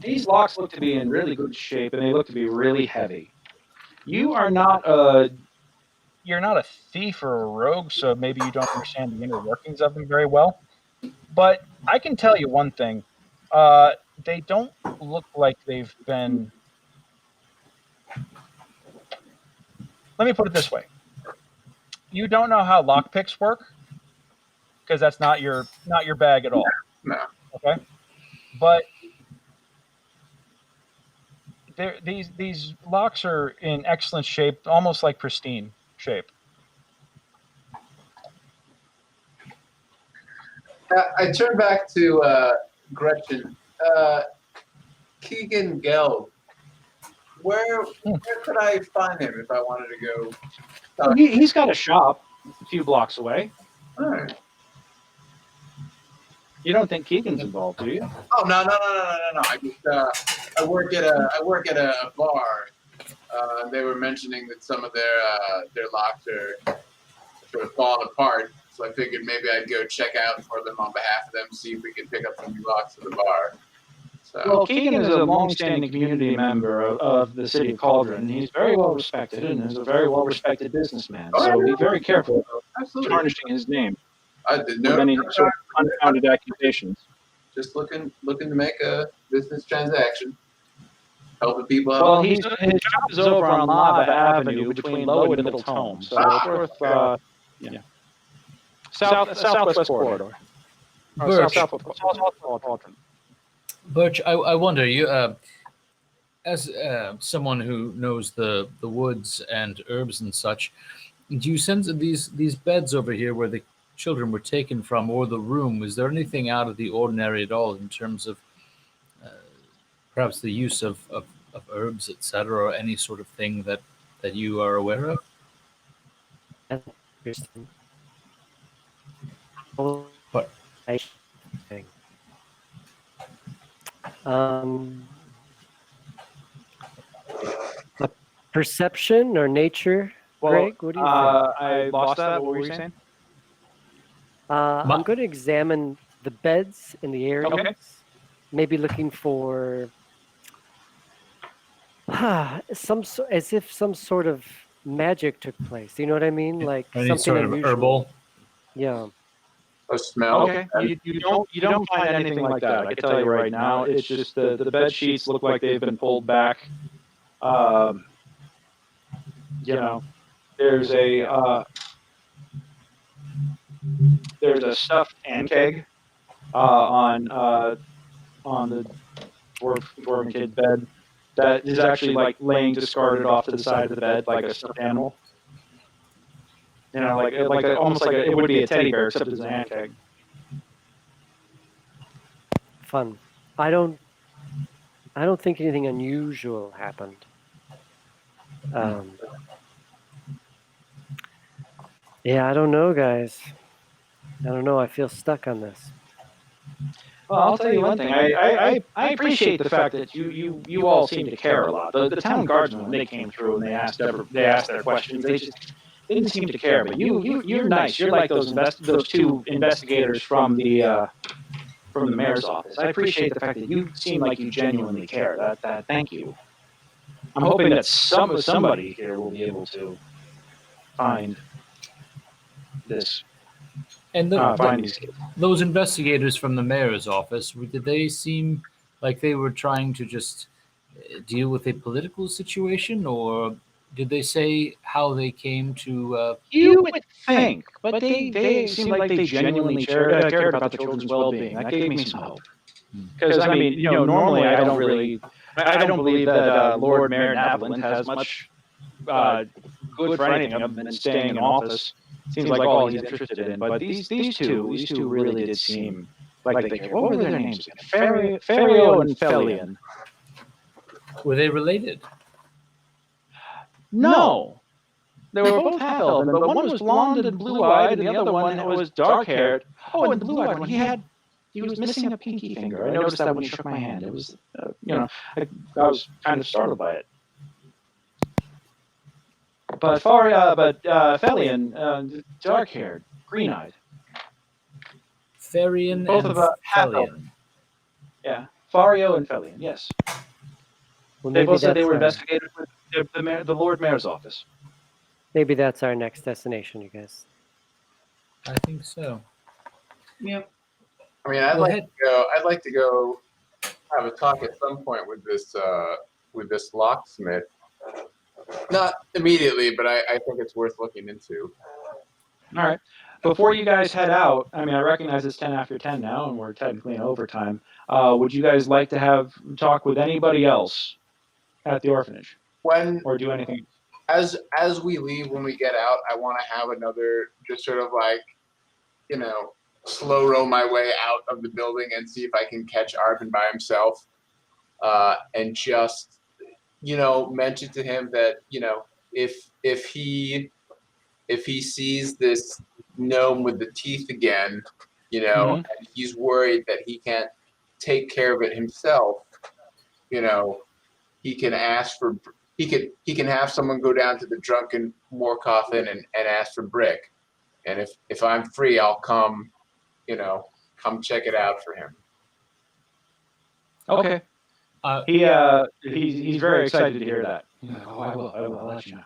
These locks look to be in really good shape, and they look to be really heavy. You are not a. You're not a thief or a rogue, so maybe you don't understand the inner workings of them very well. But I can tell you one thing: they don't look like they've been. Let me put it this way: you don't know how lockpicks work, because that's not your bag at all. No. Okay, but these locks are in excellent shape, almost like pristine shape. I turn back to Gretchen. Keegan Geld. Where could I find him if I wanted to go? He's got a shop a few blocks away. All right. You don't think Keegan's involved, do you? Oh no! I just I work at a bar. They were mentioning that some of their locks are sort of falling apart. So I figured maybe I'd go check out for them on behalf of them, see if we can pick up some new locks for the bar. So. Well, Keegan is a long-standing community member of the city of Cauldron. He's very well respected and is a very well-respected businessman. Oh, So yeah. be very careful Absolutely. tarnishing his name With with any sort of unfounded accusations. Just looking to make a business transaction, helping people out. Well, his shop is over on Lava Avenue between Low and Middle Tome, so it's worth southwest corridor. Birch. Southwest Cauldron. Birch, I wonder, you as someone who knows the woods and herbs and such, do you sense that these beds over here where the children were taken from, or the room, is there anything out of the ordinary at all in terms of perhaps the use of herbs, etc., or any sort of thing that you are aware of? Interesting. What? Perception or nature, Greg? What do you think? I lost that. What were you saying? I'm going to examine the beds in the areas. Okay. Maybe looking for as if some sort of magic took place. You know what I mean? Like Any something sort of unusual. herbal? Yeah. A smell. Okay. You don't find anything like that. I can tell you right now. It's just the bed sheets look like they've been pulled back. There's a stuffed ant keg on the dwarven kid's bed that is actually like laying discarded off to the side of the bed like a stuffed animal. You know, almost like it would be a teddy bear except it's an ant keg. Fun. I don't think anything unusual happened. Yeah, I don't know, guys. I don't know. I feel stuck on this. Well, I'll tell you one thing. I appreciate the fact that you all seem to care a lot. The town guardsmen, when they came through and they asked their questions, they didn't seem to care. But you're nice. You're like those two investigators from the mayor's office. I appreciate the fact that you seem like you genuinely care. That thank you. I'm hoping that somebody here will be able to find this. And those investigators from the mayor's office, did they seem like they were trying to just deal with a political situation, or did they say how they came to? You would think, but they seemed like they genuinely cared about the children's well-being. That gave me some hope. Because I mean, normally I don't believe that Lord Mayor Napolitan has much good for anything other than staying in office. Seems like all he's interested in. But these two really did seem what were their names again? Fario and Felian. Were they related? No. They were both half elven, but one was blonde and blue-eyed, and the other one was dark-haired. Oh, and the blue-eyed one, he was missing a pinky finger. I noticed that when he shook my hand. It was, I was kind of startled by it. But Felian, dark-haired, green-eyed. Farian Both and of half Felian. elven. Yeah, Fario and Felian. Yes. Well, They maybe both said they that's were our- investigators with the Lord Mayor's office. Maybe that's our next destination, you guys. I think so. Yep. I mean, I'd Go like ahead. to go. I'd like to go have a talk at some point with this locksmith. Not immediately, but I think it's worth looking into. All right. Before you guys head out, I mean, I recognize it's 10 after 10 now, and we're technically in overtime. Would you guys like to have talk with anybody else at the orphanage, When or do anything? as we leave, when we get out, I want to have another just sort of like, slow roll my way out of the building and see if I can catch Arvin by himself, and just mention to him that if he sees this gnome with the teeth again, and he's worried that he can't take care of it himself, he can ask for he can have someone go down to the drunken war coffin and ask for Brick, and if I'm free, I'll come check it out for him. Okay. He's very excited to hear that. He's like, oh, I will. I'll let you know.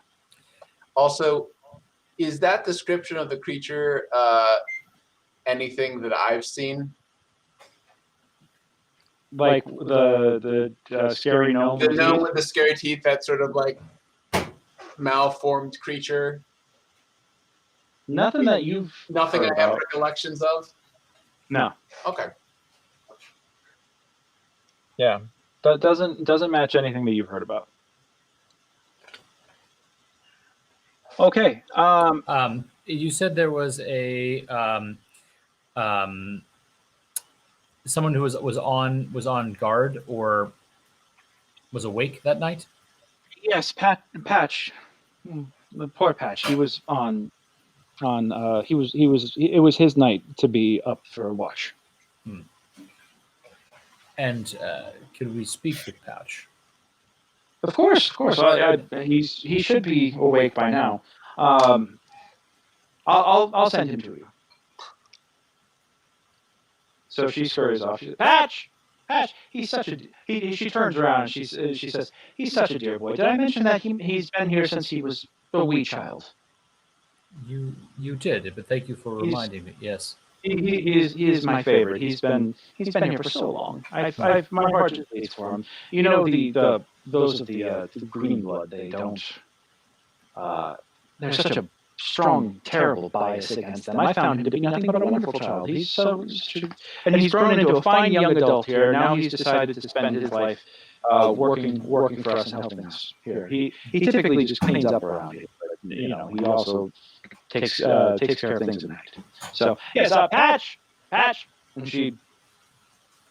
Also, is that description of the creature anything that I've seen? Like the scary gnome. The gnome with the scary teeth, that sort of like malformed creature. Nothing that you've. Nothing heard I have about. recollections of. No. Okay. Yeah, that doesn't match anything that you've heard about. Okay. You said there was a someone who was on guard or was awake that night. Yes, Patch. The poor Patch. He was on. It was his night to be up for a watch. And could we speak with Patch? Of course. He should be awake by now. I'll send him to you. So she scurries off. She says, Patch, he's such a. She turns around and she says, he's such a dear boy. Did I mention that he's been here since he was a wee child? You did, but thank you for reminding me. Yes. He is my favorite. He's been here for so long. I've my heart just beats for him. Those of the green blood, they don't. There's such a strong, terrible bias against them. I found him to be nothing but a wonderful child. He's and he's grown into a fine young adult here. Now he's decided to spend his life working for us and helping us here. He typically just cleans up around here, but he also takes care of things at night. So yes, Patch, and she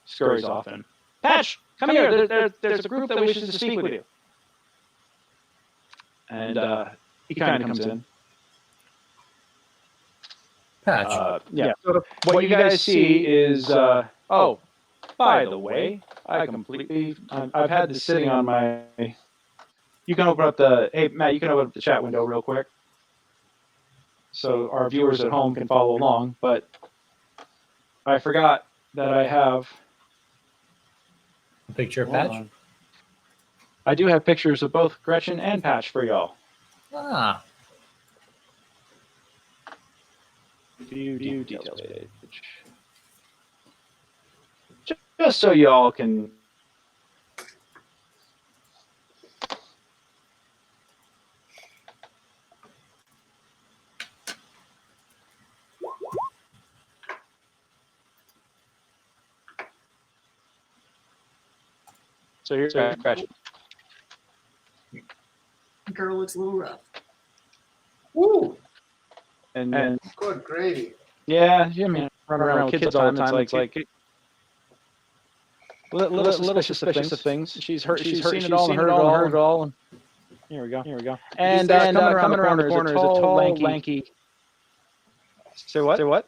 scurries off and Patch, come here. There's a group that wishes to speak with you. And he kind of comes in. Patch. Yeah. So what you guys see is by the way, I've had this sitting on my. You can open up Matt. You can open up the chat window real quick, so our viewers at home can follow along. But I forgot that I have a picture of Patch. I do have pictures of both Gretchen and Patch for y'all. Ah. View details page. Just so y'all can. So here's Gretchen. Girl looks a little rough. Woo! And good gravy. Yeah, I mean, running around with kids all the time. It's like little suspicious of things. She's seen it all and heard it all. And here we go. And coming around the corner is a tall, lanky. Say what?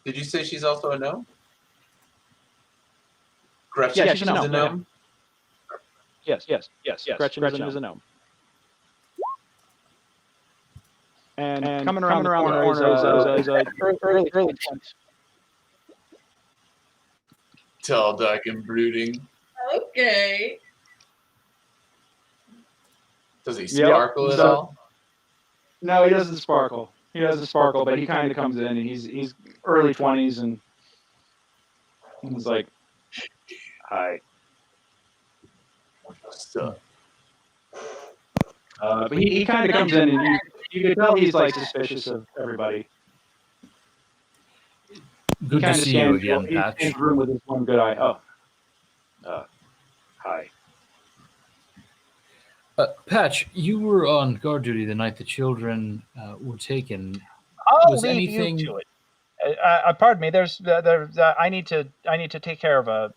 Did you say she's also a gnome? Gretchen Yeah, is she's a a gnome. gnome. Yes. Gretchen is a gnome. And coming around the corner is a early 20s. Tall, dark, and brooding. Okay. Does he sparkle at all? No, he doesn't sparkle. He doesn't sparkle, but he kind of comes in, and he's early 20s, and he's like, "Hi." So, But he kind of comes in, and you can tell he's like suspicious of everybody. Good to see you again, He Patch. scans the room with his one good eye. Oh, hi. Patch, you were on guard duty the night the children were taken. I'll Was leave anything- you to it. Pardon me. There's I need to take care of a.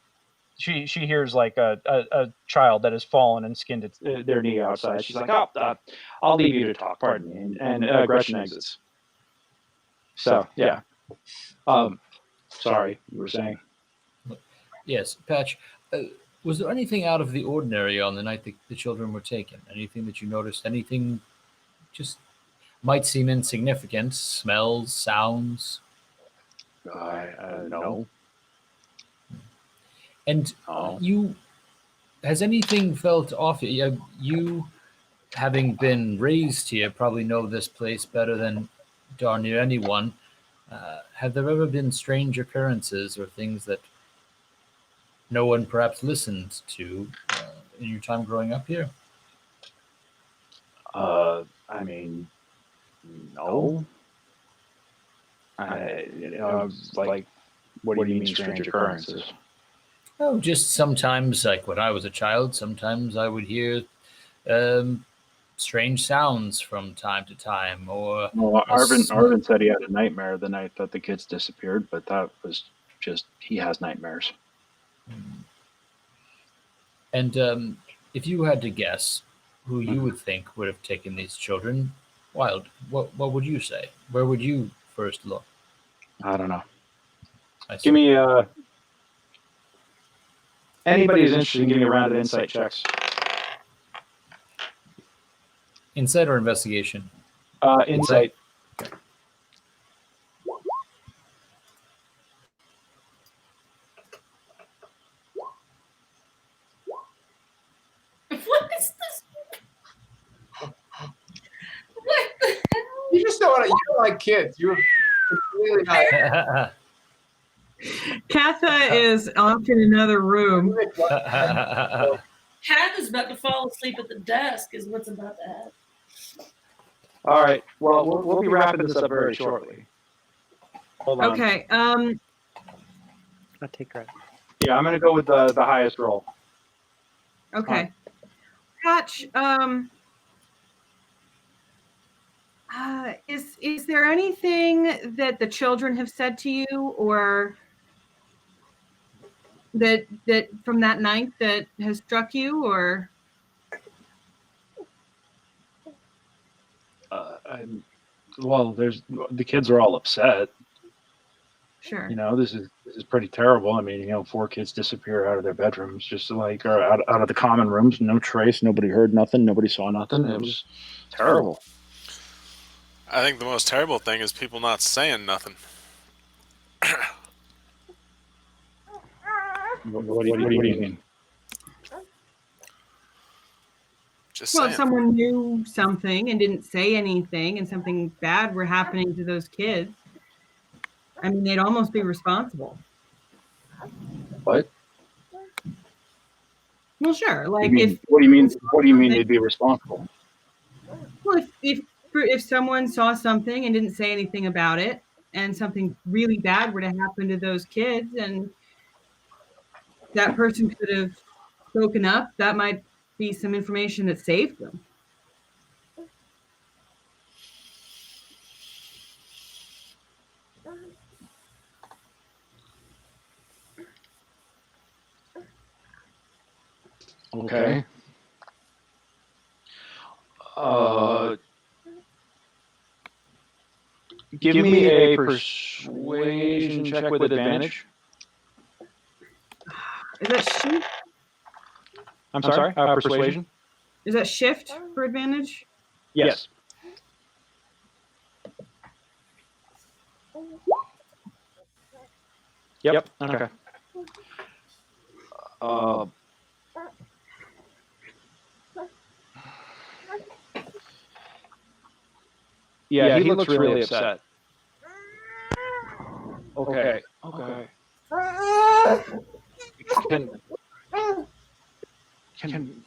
She hears like a child that has fallen and skinned its Their knee outside. She's like, "Oh, I'll leave you to talk. Pardon me." And Gretchen exits. So yeah. Sorry, you were saying. Yes, Patch. Was there anything out of the ordinary on the night the children were taken? Anything that you noticed? Anything just might seem insignificant? Smells, sounds? No. And Oh. has anything felt off? You, having been raised here, probably know this place better than darn near anyone. Have there ever been strange occurrences or things that no one perhaps listened to in your time growing up here? I mean, no. Like, what do you mean strange occurrences? Oh, just sometimes, like when I was a child, sometimes I would hear strange sounds from time to time, or Well, Arvin said he had a nightmare the night that the kids disappeared, but that was just he has nightmares. And if you had to guess who you would think would have taken these children, what would you say? Where would you first look? I don't know. I see. Give me anybody who's interested, give me a round of insight checks. Insight or investigation? Insight. What is this? What the hell? you just don't want to. You don't like kids. You're completely not. Katha is off in another room. Cat is about to fall asleep at the desk, is what's about to happen. All right. Well, we'll be wrapping this up very shortly. Hold on. Okay. I'll take credit. Yeah, I'm going to go with the highest roll. Okay. Patch, is there anything that the children have said to you, or that from that night that has struck you, or? Well, the kids are all upset. Sure. You know, this is pretty terrible. I mean, 4 kids disappear out of their bedrooms, just like or out of the common rooms, no trace, nobody heard nothing, nobody saw nothing. It was terrible. I think the most terrible thing is people not saying nothing. What do you mean? Just Well, saying. if someone knew something and didn't say anything, and something bad were happening to those kids, I mean, they'd almost be responsible. What? Well, sure. Like What do you mean? What do you mean they'd be responsible? Well, if someone saw something and didn't say anything about it, and something really bad were to happen to those kids, and that person could have spoken up, that might be some information that saved them. Okay. Give me a persuasion check with advantage. Is that shift? I'm sorry. Persuasion. Is that shift for advantage? Yes. Yep. Okay. Yeah, he looks really upset. Okay. Okay. Can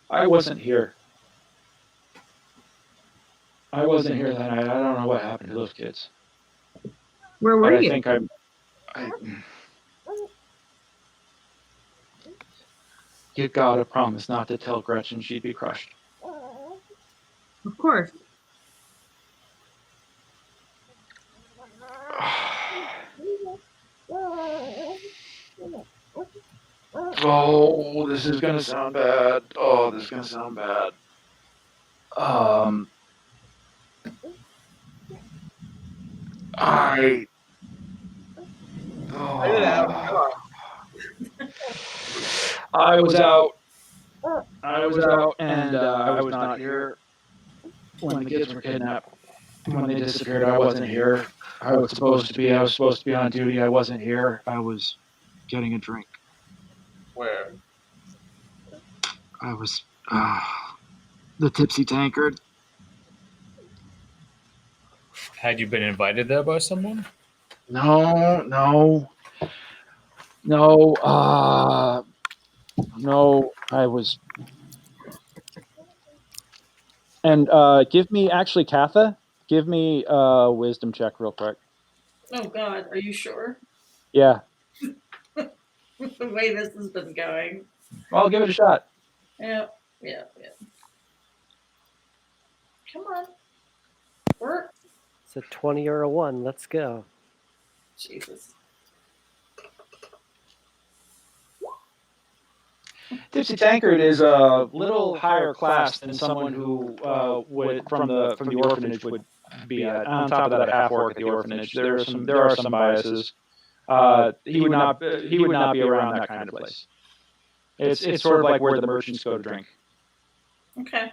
I wasn't here. I wasn't here that night. I don't know what happened to those kids. Where were But I you? think you gotta promise not to tell Gretchen she'd be crushed. Of course. Oh, this is gonna sound bad. Oh, this is gonna sound bad. I. Let it out. Come on. I was out. And I was not here when the kids were kidnapped. When they disappeared, I wasn't here. I was supposed to be. I was supposed to be on duty. I wasn't here. I was getting a drink. Where? I was the Tipsy Tankard. Had you been invited there by someone? No. No. I was. And give me actually, Katha. Give me a wisdom check real quick. Oh God, are you sure? Yeah. The way this has been going. I'll give it a shot. Yeah. Come on. Work. It's a 20 or a 1. Let's go. Jesus. Tipsy Tankard is a little higher class than someone who would from the orphanage would be at. On top of that, a half orc at the orphanage. There are some biases. He would not be around that kind of place. It's sort of like where the merchants go to drink. Okay.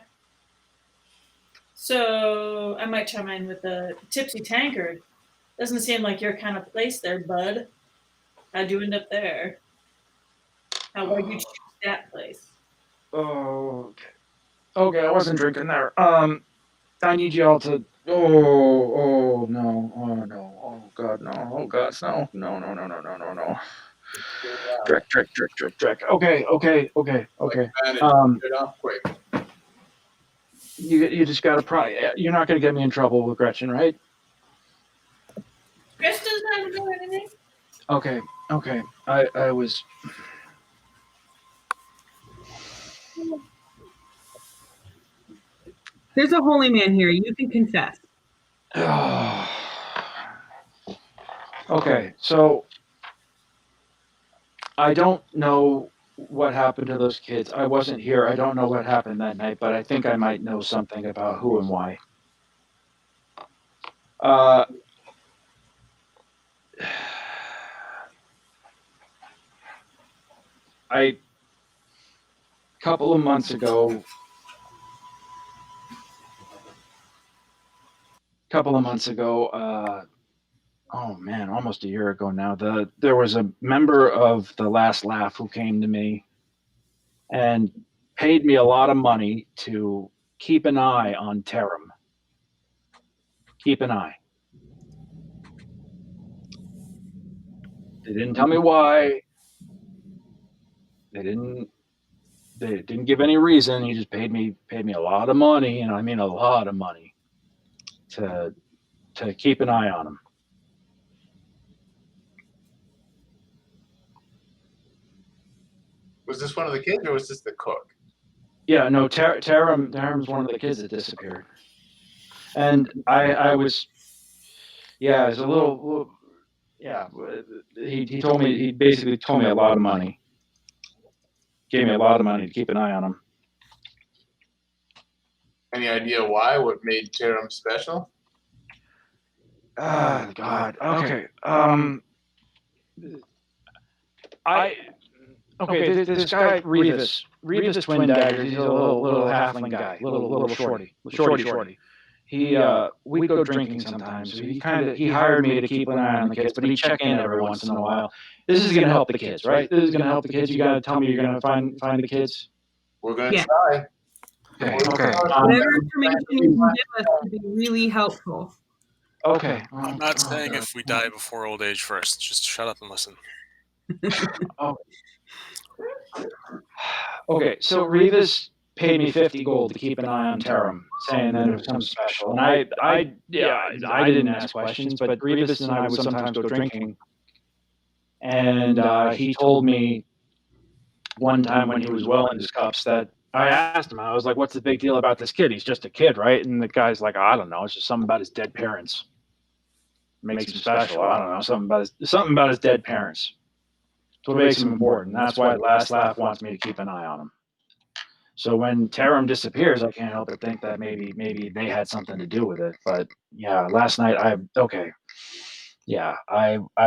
So I might chime in with the Tipsy Tankard. Doesn't seem like your kind of place there, bud. How'd you end up there? Why'd you choose that place? Oh, okay. I wasn't drinking there. I need y'all to. Oh no. Oh God, no. Oh God, no. Drek. Okay. Get off quick. You just gotta you're not gonna get me in trouble with Gretchen, right? Chris doesn't have to do anything. Okay. I was. There's a holy man here. You can confess. Okay, so I don't know what happened to those kids. I wasn't here. I don't know what happened that night, but I think I might know something about who and why. A couple of months ago, oh man, almost a year ago now, there was a member of the Last Laugh who came to me and paid me a lot of money to keep an eye on Terum. Keep an eye. They didn't tell me why. They didn't give any reason. He just paid me a lot of money, and I mean a lot of money, to keep an eye on him. Was this one of the kids, or was this the cook? Yeah, no, Tarum's one of the kids that disappeared, and I was, yeah, it was a little, yeah, he told me, he basically told me a lot of money. Gave me a lot of money to keep an eye on him. Any idea why? What made Tarum special? God. Okay. This guy Revis Twin Daggers. He's a little halfling guy, little shorty. We go drinking sometimes. He hired me to keep an eye on the kids, but he check in every once in a while. This is gonna help the kids, right? This is gonna help the kids. You gotta tell me you're gonna find the kids. We're gonna Yeah. try. Okay. Whatever information you can give us would be really helpful. Okay. I'm not saying if we die before old age first. Just shut up and listen. Okay, so Revis paid me 50 gold to keep an eye on Tarum, saying that it was something special. And I didn't ask questions, but Revis and I would sometimes go drinking. And he told me one time when he was well in his cups that I asked him, I was like, what's the big deal about this kid? He's just a kid, right? And the guy's like, I don't know. It's just something about his dead parents. Makes him special. I don't know. Something about his dead parents. That's what makes him important. That's why Last Laugh wants me to keep an eye on him. So when Tarum disappears, I can't help but think that maybe they had something to do with it. But yeah, last night I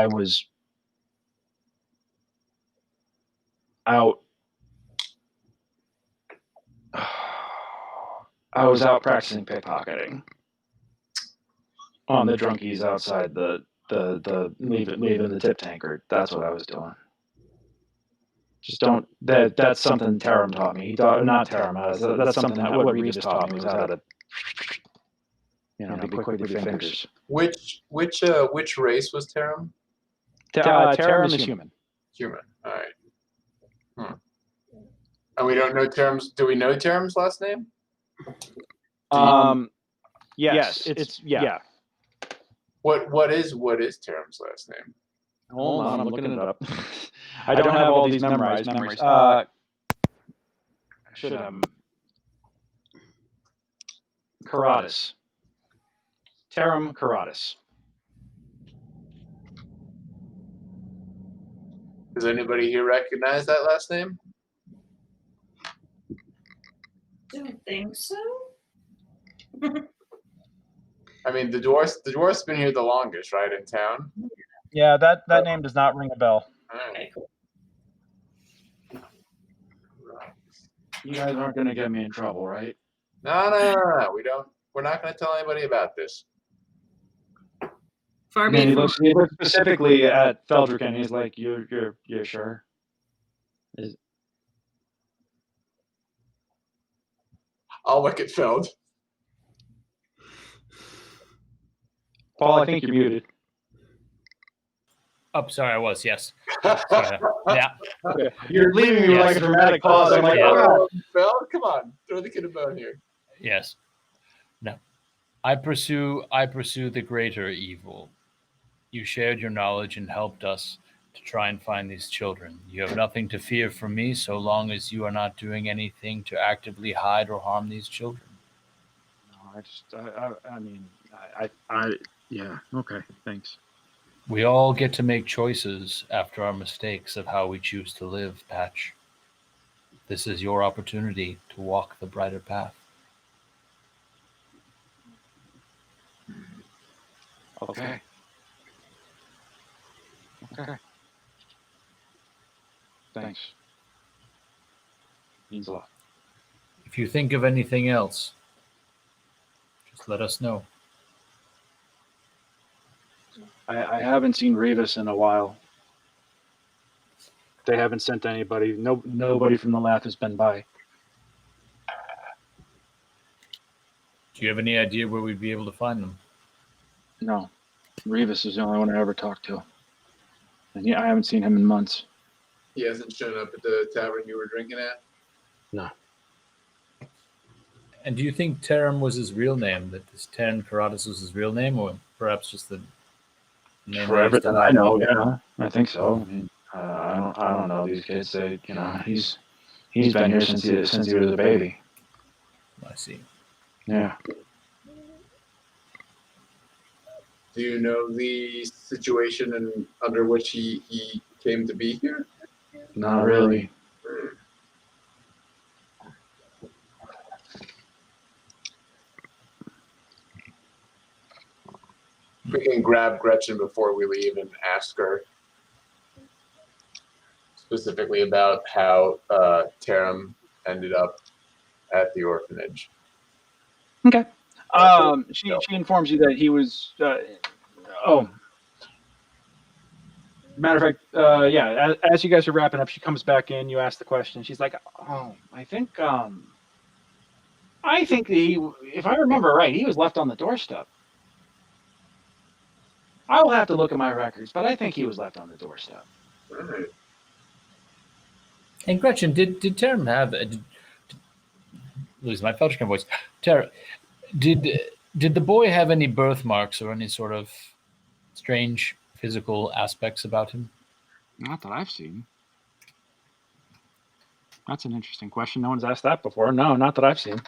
was out. I was out practicing pickpocketing on the drunkies outside the leaving the tip tankard. That's what I was doing. Just don't. That's something Tarum taught me. Not Tarum. That's something that what Revis taught me was how to, be quick with your fingers. Which race was Tarum? Tarum is human. Human. All right. And we don't know Tarum's. Do we know Tarum's last name? Yes. It's yeah. What is Tarum's last name? Hold on, I'm looking it up. I don't have all these memorized. I should have Karatis. Tarum Karatis. Does anybody here recognize that last name? Don't think so. I mean, the dwarf's been here the longest, right, in town? Yeah, that name does not ring a bell. All right. Okay, cool. You guys aren't going to get me in trouble, right? No. We're not going to tell anybody about this. Far be And it he from looks specifically at Feldrick and he's like, "You're sure?" I'll look at Feld. Paul, I think you're muted. Oh, sorry, I was, yes. Sorry. Yeah. Okay. You're leaving me with Yes. like a dramatic pause. I'm like, Yeah. "Oh." Feld, come on, throw the kid a bone here. Yes. No. I pursue the greater evil. You shared your knowledge and helped us to try and find these children. You have nothing to fear from me so long as you are not doing anything to actively hide or harm these children. No, yeah, okay, thanks. We all get to make choices after our mistakes of how we choose to live, Patch. This is your opportunity to walk the brighter path. Okay. Thanks. Means a lot. If you think of anything else, just let us know. I haven't seen Revis in a while. They haven't sent anybody. Nobody from the Lath has been by. Do you have any idea where we'd be able to find them? No. Revis is the only one I ever talked to. And I haven't seen him in months. He hasn't shown up at the tavern you were drinking at? No. And do you think Tarum was his real name? That this Tarum Karatis was his real name, or perhaps just the name? For everything I know, yeah, I think so. I mean, I don't know these kids. They, he's been here since he was a baby. I see. Yeah. Do you know the situation and under which he came to be here? Not really. We can grab Gretchen before we leave and ask her specifically about how Taram ended up at the orphanage. Okay. She informs you that he was. Matter of fact, yeah. As you guys are wrapping up, she comes back in. You ask the question. She's like, "Oh, I think that he, if I remember right, he was left on the doorstep. I will have to look at my records, but I think he was left on the doorstep." Right. And Gretchen, did Taram have lose my Feltrican voice? Taram, did the boy have any birthmarks or any sort of strange physical aspects about him? Not that I've seen. That's an interesting question. No one's asked that before. No, not that I've seen.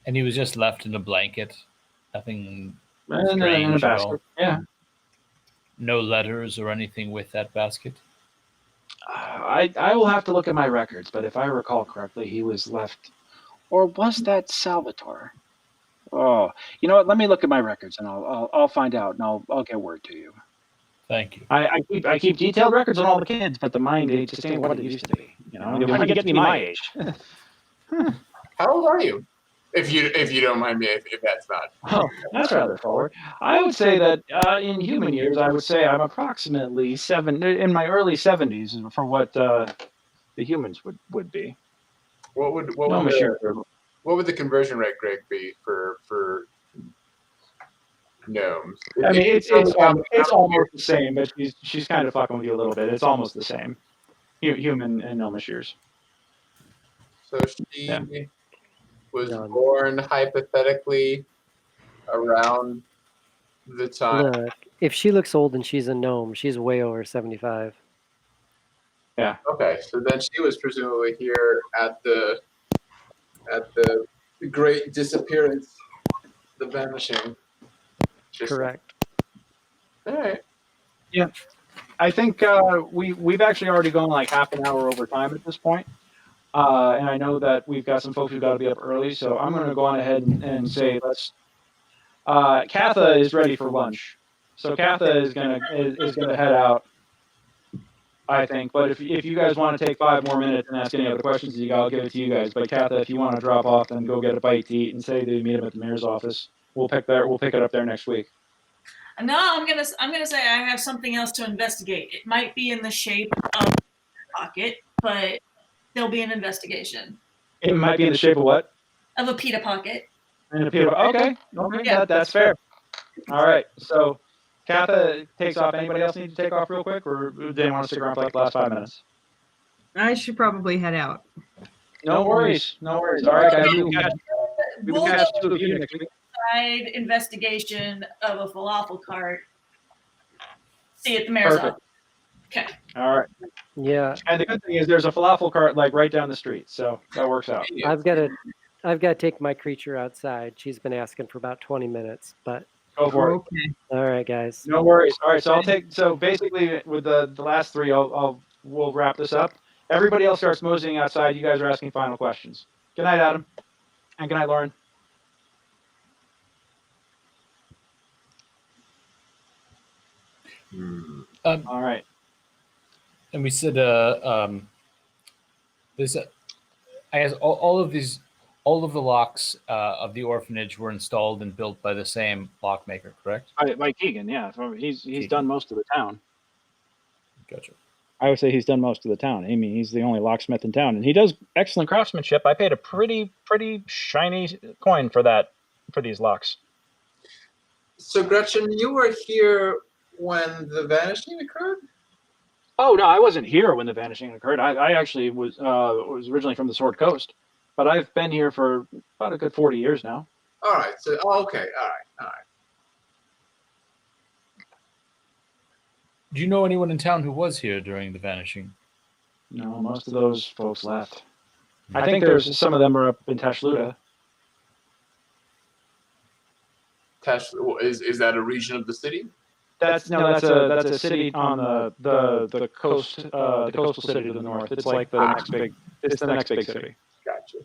And he was just left in a blanket. Nothing In a strange at all. basket. Yeah. No letters or anything with that basket. I will have to look at my records, but if I recall correctly, he was left. Or was that Salvatore? Oh, you know what? Let me look at my records, and I'll find out, and I'll get word to you. Thank you. I keep detailed records on all the kids, but the mind age just ain't what it used to be. You know, when you get to be my age. How old are you? If you don't mind me, if that's not. Oh, that's rather forward. I would say that in human years, I would say I'm approximately in my early 70s for what the humans would be. What would the conversion rate, Greg, be for gnomes? I mean, it's almost the same, but she's kind of fucking with you a little bit. It's almost the same, human and gnomish years. So she was born hypothetically around the time. Look, if she looks old and she's a gnome, she's way over 75. Yeah. Okay, so then she was presumably here at the great disappearance, the vanishing. Correct. All right. Yeah. I think we've actually already gone like half an hour over time at this point. And I know that we've got some folks who've got to be up early, so I'm going to go on ahead and say let's. Katha is ready for lunch, so Katha is gonna head out, I think. But if you guys want to take 5 more minutes and ask any other questions, I'll give it to you guys. But Katha, if you want to drop off and go get a bite to eat and say that you meet him at the mayor's office, we'll pick it up there next week. No, I'm gonna say I have something else to investigate. It might be in the shape of a pocket, but there'll be an investigation. It might be in the shape of what? Of a pita pocket. And a pita. Okay. Yeah. That's fair. All right. So, Katha takes off. Anybody else need to take off real quick, or do they want to stick around for like the last 5 minutes? I should probably head out. No worries. All right, guys. We will catch two of you next week. Side investigation of a falafel cart. See you at the mayor's office. Okay. All right. Yeah. And the good thing is there's a falafel cart like right down the street, so that works out. I've got to take my creature outside. She's been asking for about 20 minutes, but Go for it. Okay. all right, guys. No worries. All right, so basically with the last 3, we'll wrap this up. Everybody else starts moseying outside. You guys are asking final questions. Good night, Adam. And good night, Lauren. All right. And we said, this, I guess all of the locks of the orphanage were installed and built by the same lockmaker, correct? By Keegan, yeah. He's done most of the town. Gotcha. I would say he's done most of the town. I mean, he's the only locksmith in town, and he does excellent craftsmanship. I paid a pretty shiny coin for these locks. So Gretchen, you were here when the vanishing occurred? Oh no, I wasn't here when the vanishing occurred. I actually was originally from the Sword Coast, but I've been here for about a good 40 years now. All right. So okay. All right. Do you know anyone in town who was here during the vanishing? No, most of those folks left. I think there's some of them are up in Tashluta. Is that a region of the city? That's a city on the coast, the coastal city to the north. It's like it's the next big city. Gotcha.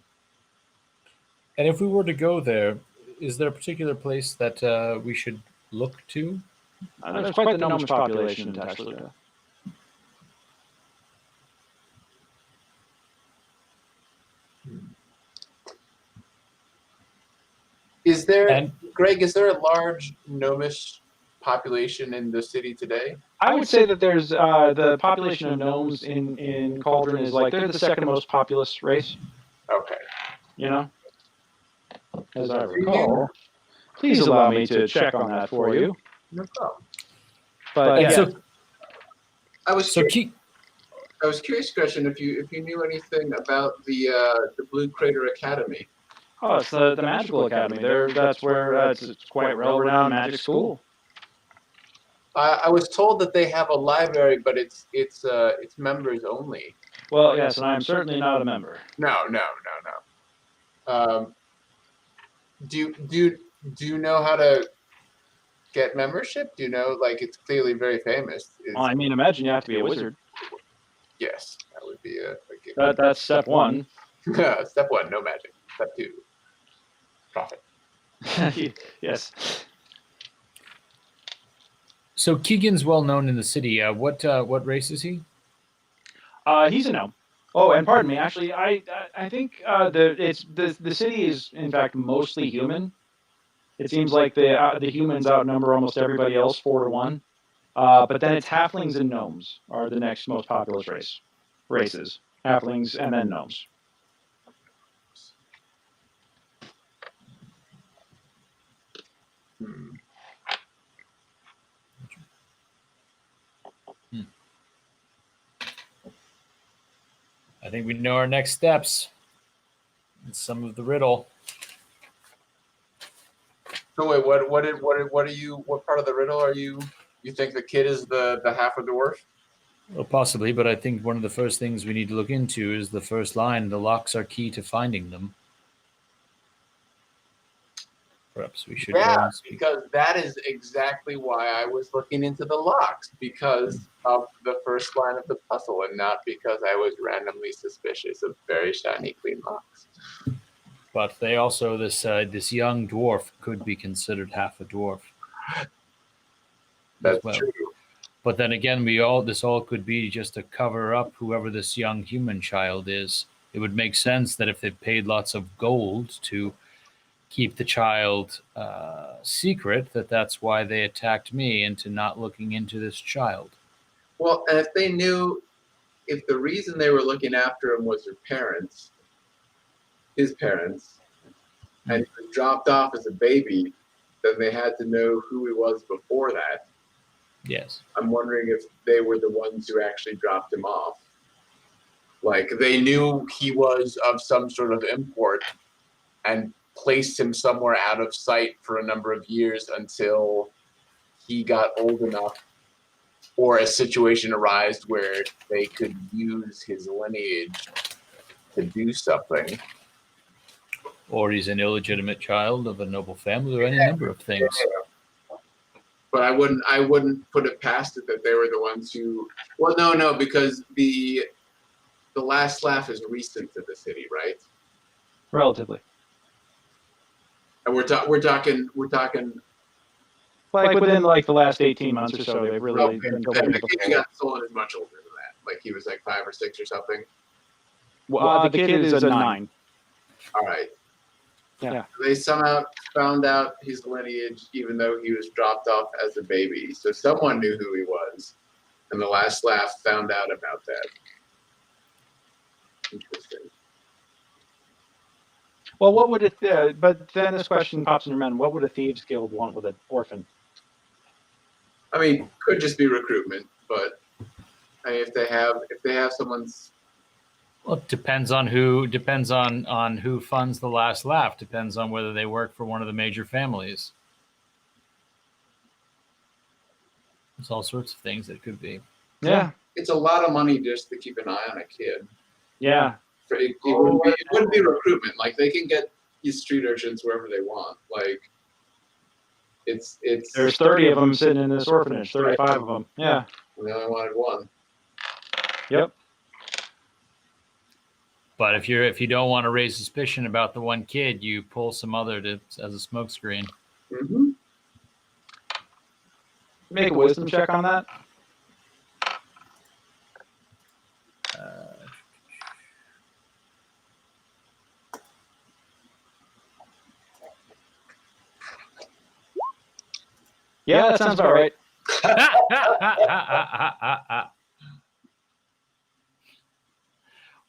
And if we were to go there, is there a particular place that we should look to? There's quite the gnomish population in Tashluka. Is there, And- Greg? Is there a large gnomish population in the city today? I would say that there's the population of gnomes in Cauldron is like they're the second most populous race. Okay. You know, as I recall. Please allow me to check on that for you. No problem. But And yeah, so, I was so curious, I was curious, Christian, if you knew anything about the Blue Crater Academy. oh, it's the Magical Academy. That's where it's quite well-renowned magic school. I was told that they have a library, but it's members only. Well, yes, and I'm certainly not a member. No. Do you know how to get membership? Do you know, like, it's clearly very famous? Well, I mean, imagine you have to be a wizard. Yes, that would be a That's step one. Step one, no magic. Step two, profit. Yes. so Keegan's well known in the city. What race is he? He's a gnome. Oh, and pardon me. Actually, I think the city is in fact mostly human. It seems like the humans outnumber almost everybody else 4-1. But then it's halflings and gnomes are the next most populous races. Halflings and then gnomes. I think we know our next steps. And some of the riddle. So wait, what part of the riddle are you? You think the kid is the half a dwarf? Well, possibly, but I think one of the first things we need to look into is the first line. The locks are key to finding them. Perhaps we should go Yeah, and speak. because that is exactly why I was looking into the locks, because of the first line of the puzzle, and not because I was randomly suspicious of very shiny clean locks. But they also this young dwarf could be considered half a dwarf. That's well. true. But then again, this all could be just to cover up whoever this young human child is. It would make sense that if they paid lots of gold to keep the child secret, that's why they attacked me into not looking into this child. Well, and if they knew, if the reason they were looking after him was his parents, and he was dropped off as a baby, then they had to know who he was before that. Yes. I'm wondering if they were the ones who actually dropped him off. Like, they knew he was of some sort of import and placed him somewhere out of sight for a number of years until he got old enough or a situation arose where they could use his lineage to do something. Or he's an illegitimate child of a noble family, or any number of things. But I wouldn't put it past it that they were the ones who. Well, no, because the last laugh is recent to the city, right? Relatively. And we're talking. Like within like the last 18 months or so, they've really Okay, been and building the up kid a who got stolen is much older than that. Like, he was like 5 or 6 or something. Well, the kid is a 9. All right. Yeah. They somehow found out his lineage, even though he was dropped off as a baby. So someone knew who he was, and the last laugh found out about that. Interesting. Well, what would it? But then this question pops in your mind: what would a thieves' guild want with an orphan? I mean, could just be recruitment, but I mean, if they have someone's. Well, it depends on who funds the last laugh. Depends on whether they work for one of the major families. There's all sorts of things that could be. Yeah. It's a lot of money just to keep an eye on a kid. Yeah. It wouldn't be recruitment. Like, they can get these street urchins wherever they want. Like, It's There's 30 of them sitting in this orphanage. 35 of them. Yeah. we only wanted one. Yep. But if you don't want to raise suspicion about the one kid, you pull some other as a smokescreen. Mm-hmm. Make a wisdom check on that. Yeah, that sounds about right.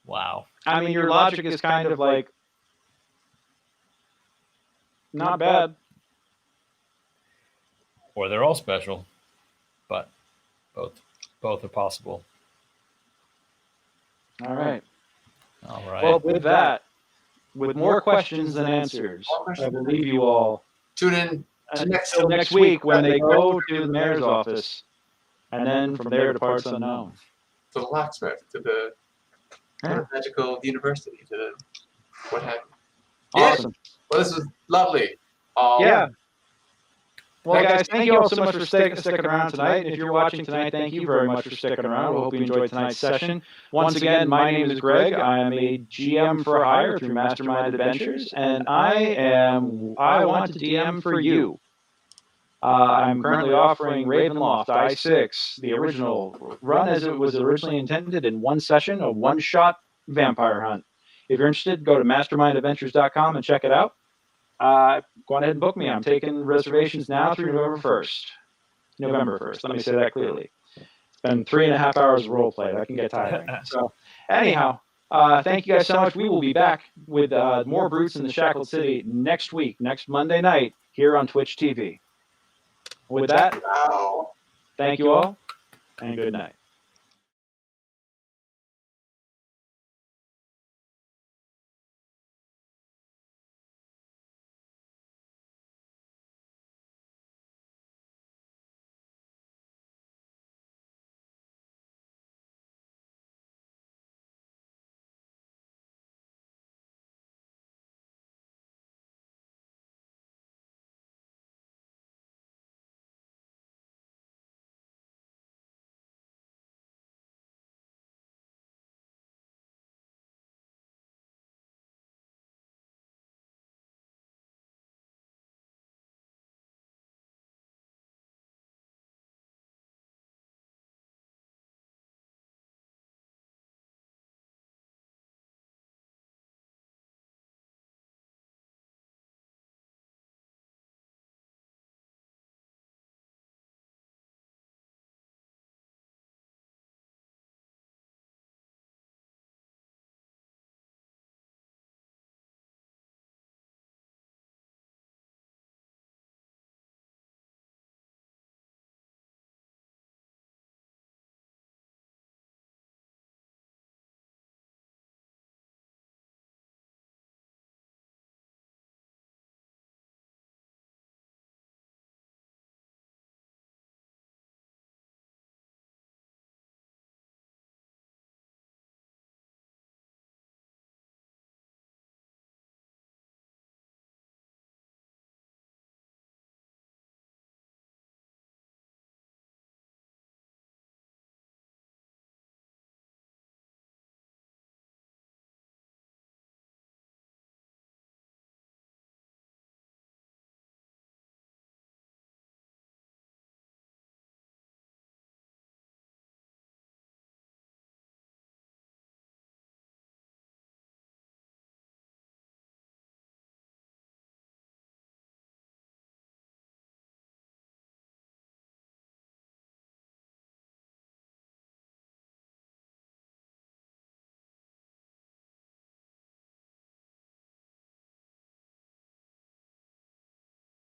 Wow. I mean, your logic is kind of like not bad. Or they're all special, but both are possible. All right. All right. Well, with that, with more questions than answers, I will leave you all. Tune in Until next week when they go to the mayor's office, and then from there to parts unknown. to the locksmith, to the magical university, to the what have you. Awesome. Well, this was lovely. Yeah. Well, guys, thank you all so much for sticking around tonight. And if you're watching tonight, thank you very much for sticking around. We hope you enjoyed tonight's session. Once again, my name is Greg. I am a GM for hire through Mastermind Adventures, and I want to DM for you. I'm currently offering Ravenloft I6, the original, run as it was originally intended in one session, a one-shot vampire hunt. If you're interested, go to mastermindadventures.com and check it out. Go on ahead and book me. I'm taking reservations now through November 1st. November 1st. Let me say that clearly. It's been 3.5 hours of role play. That can get tiring. So, anyhow, thank you guys so much. We will be back with more Brutes in the Shackled City next week, next Monday night, here on Twitch TV. With that, thank you all, and good night.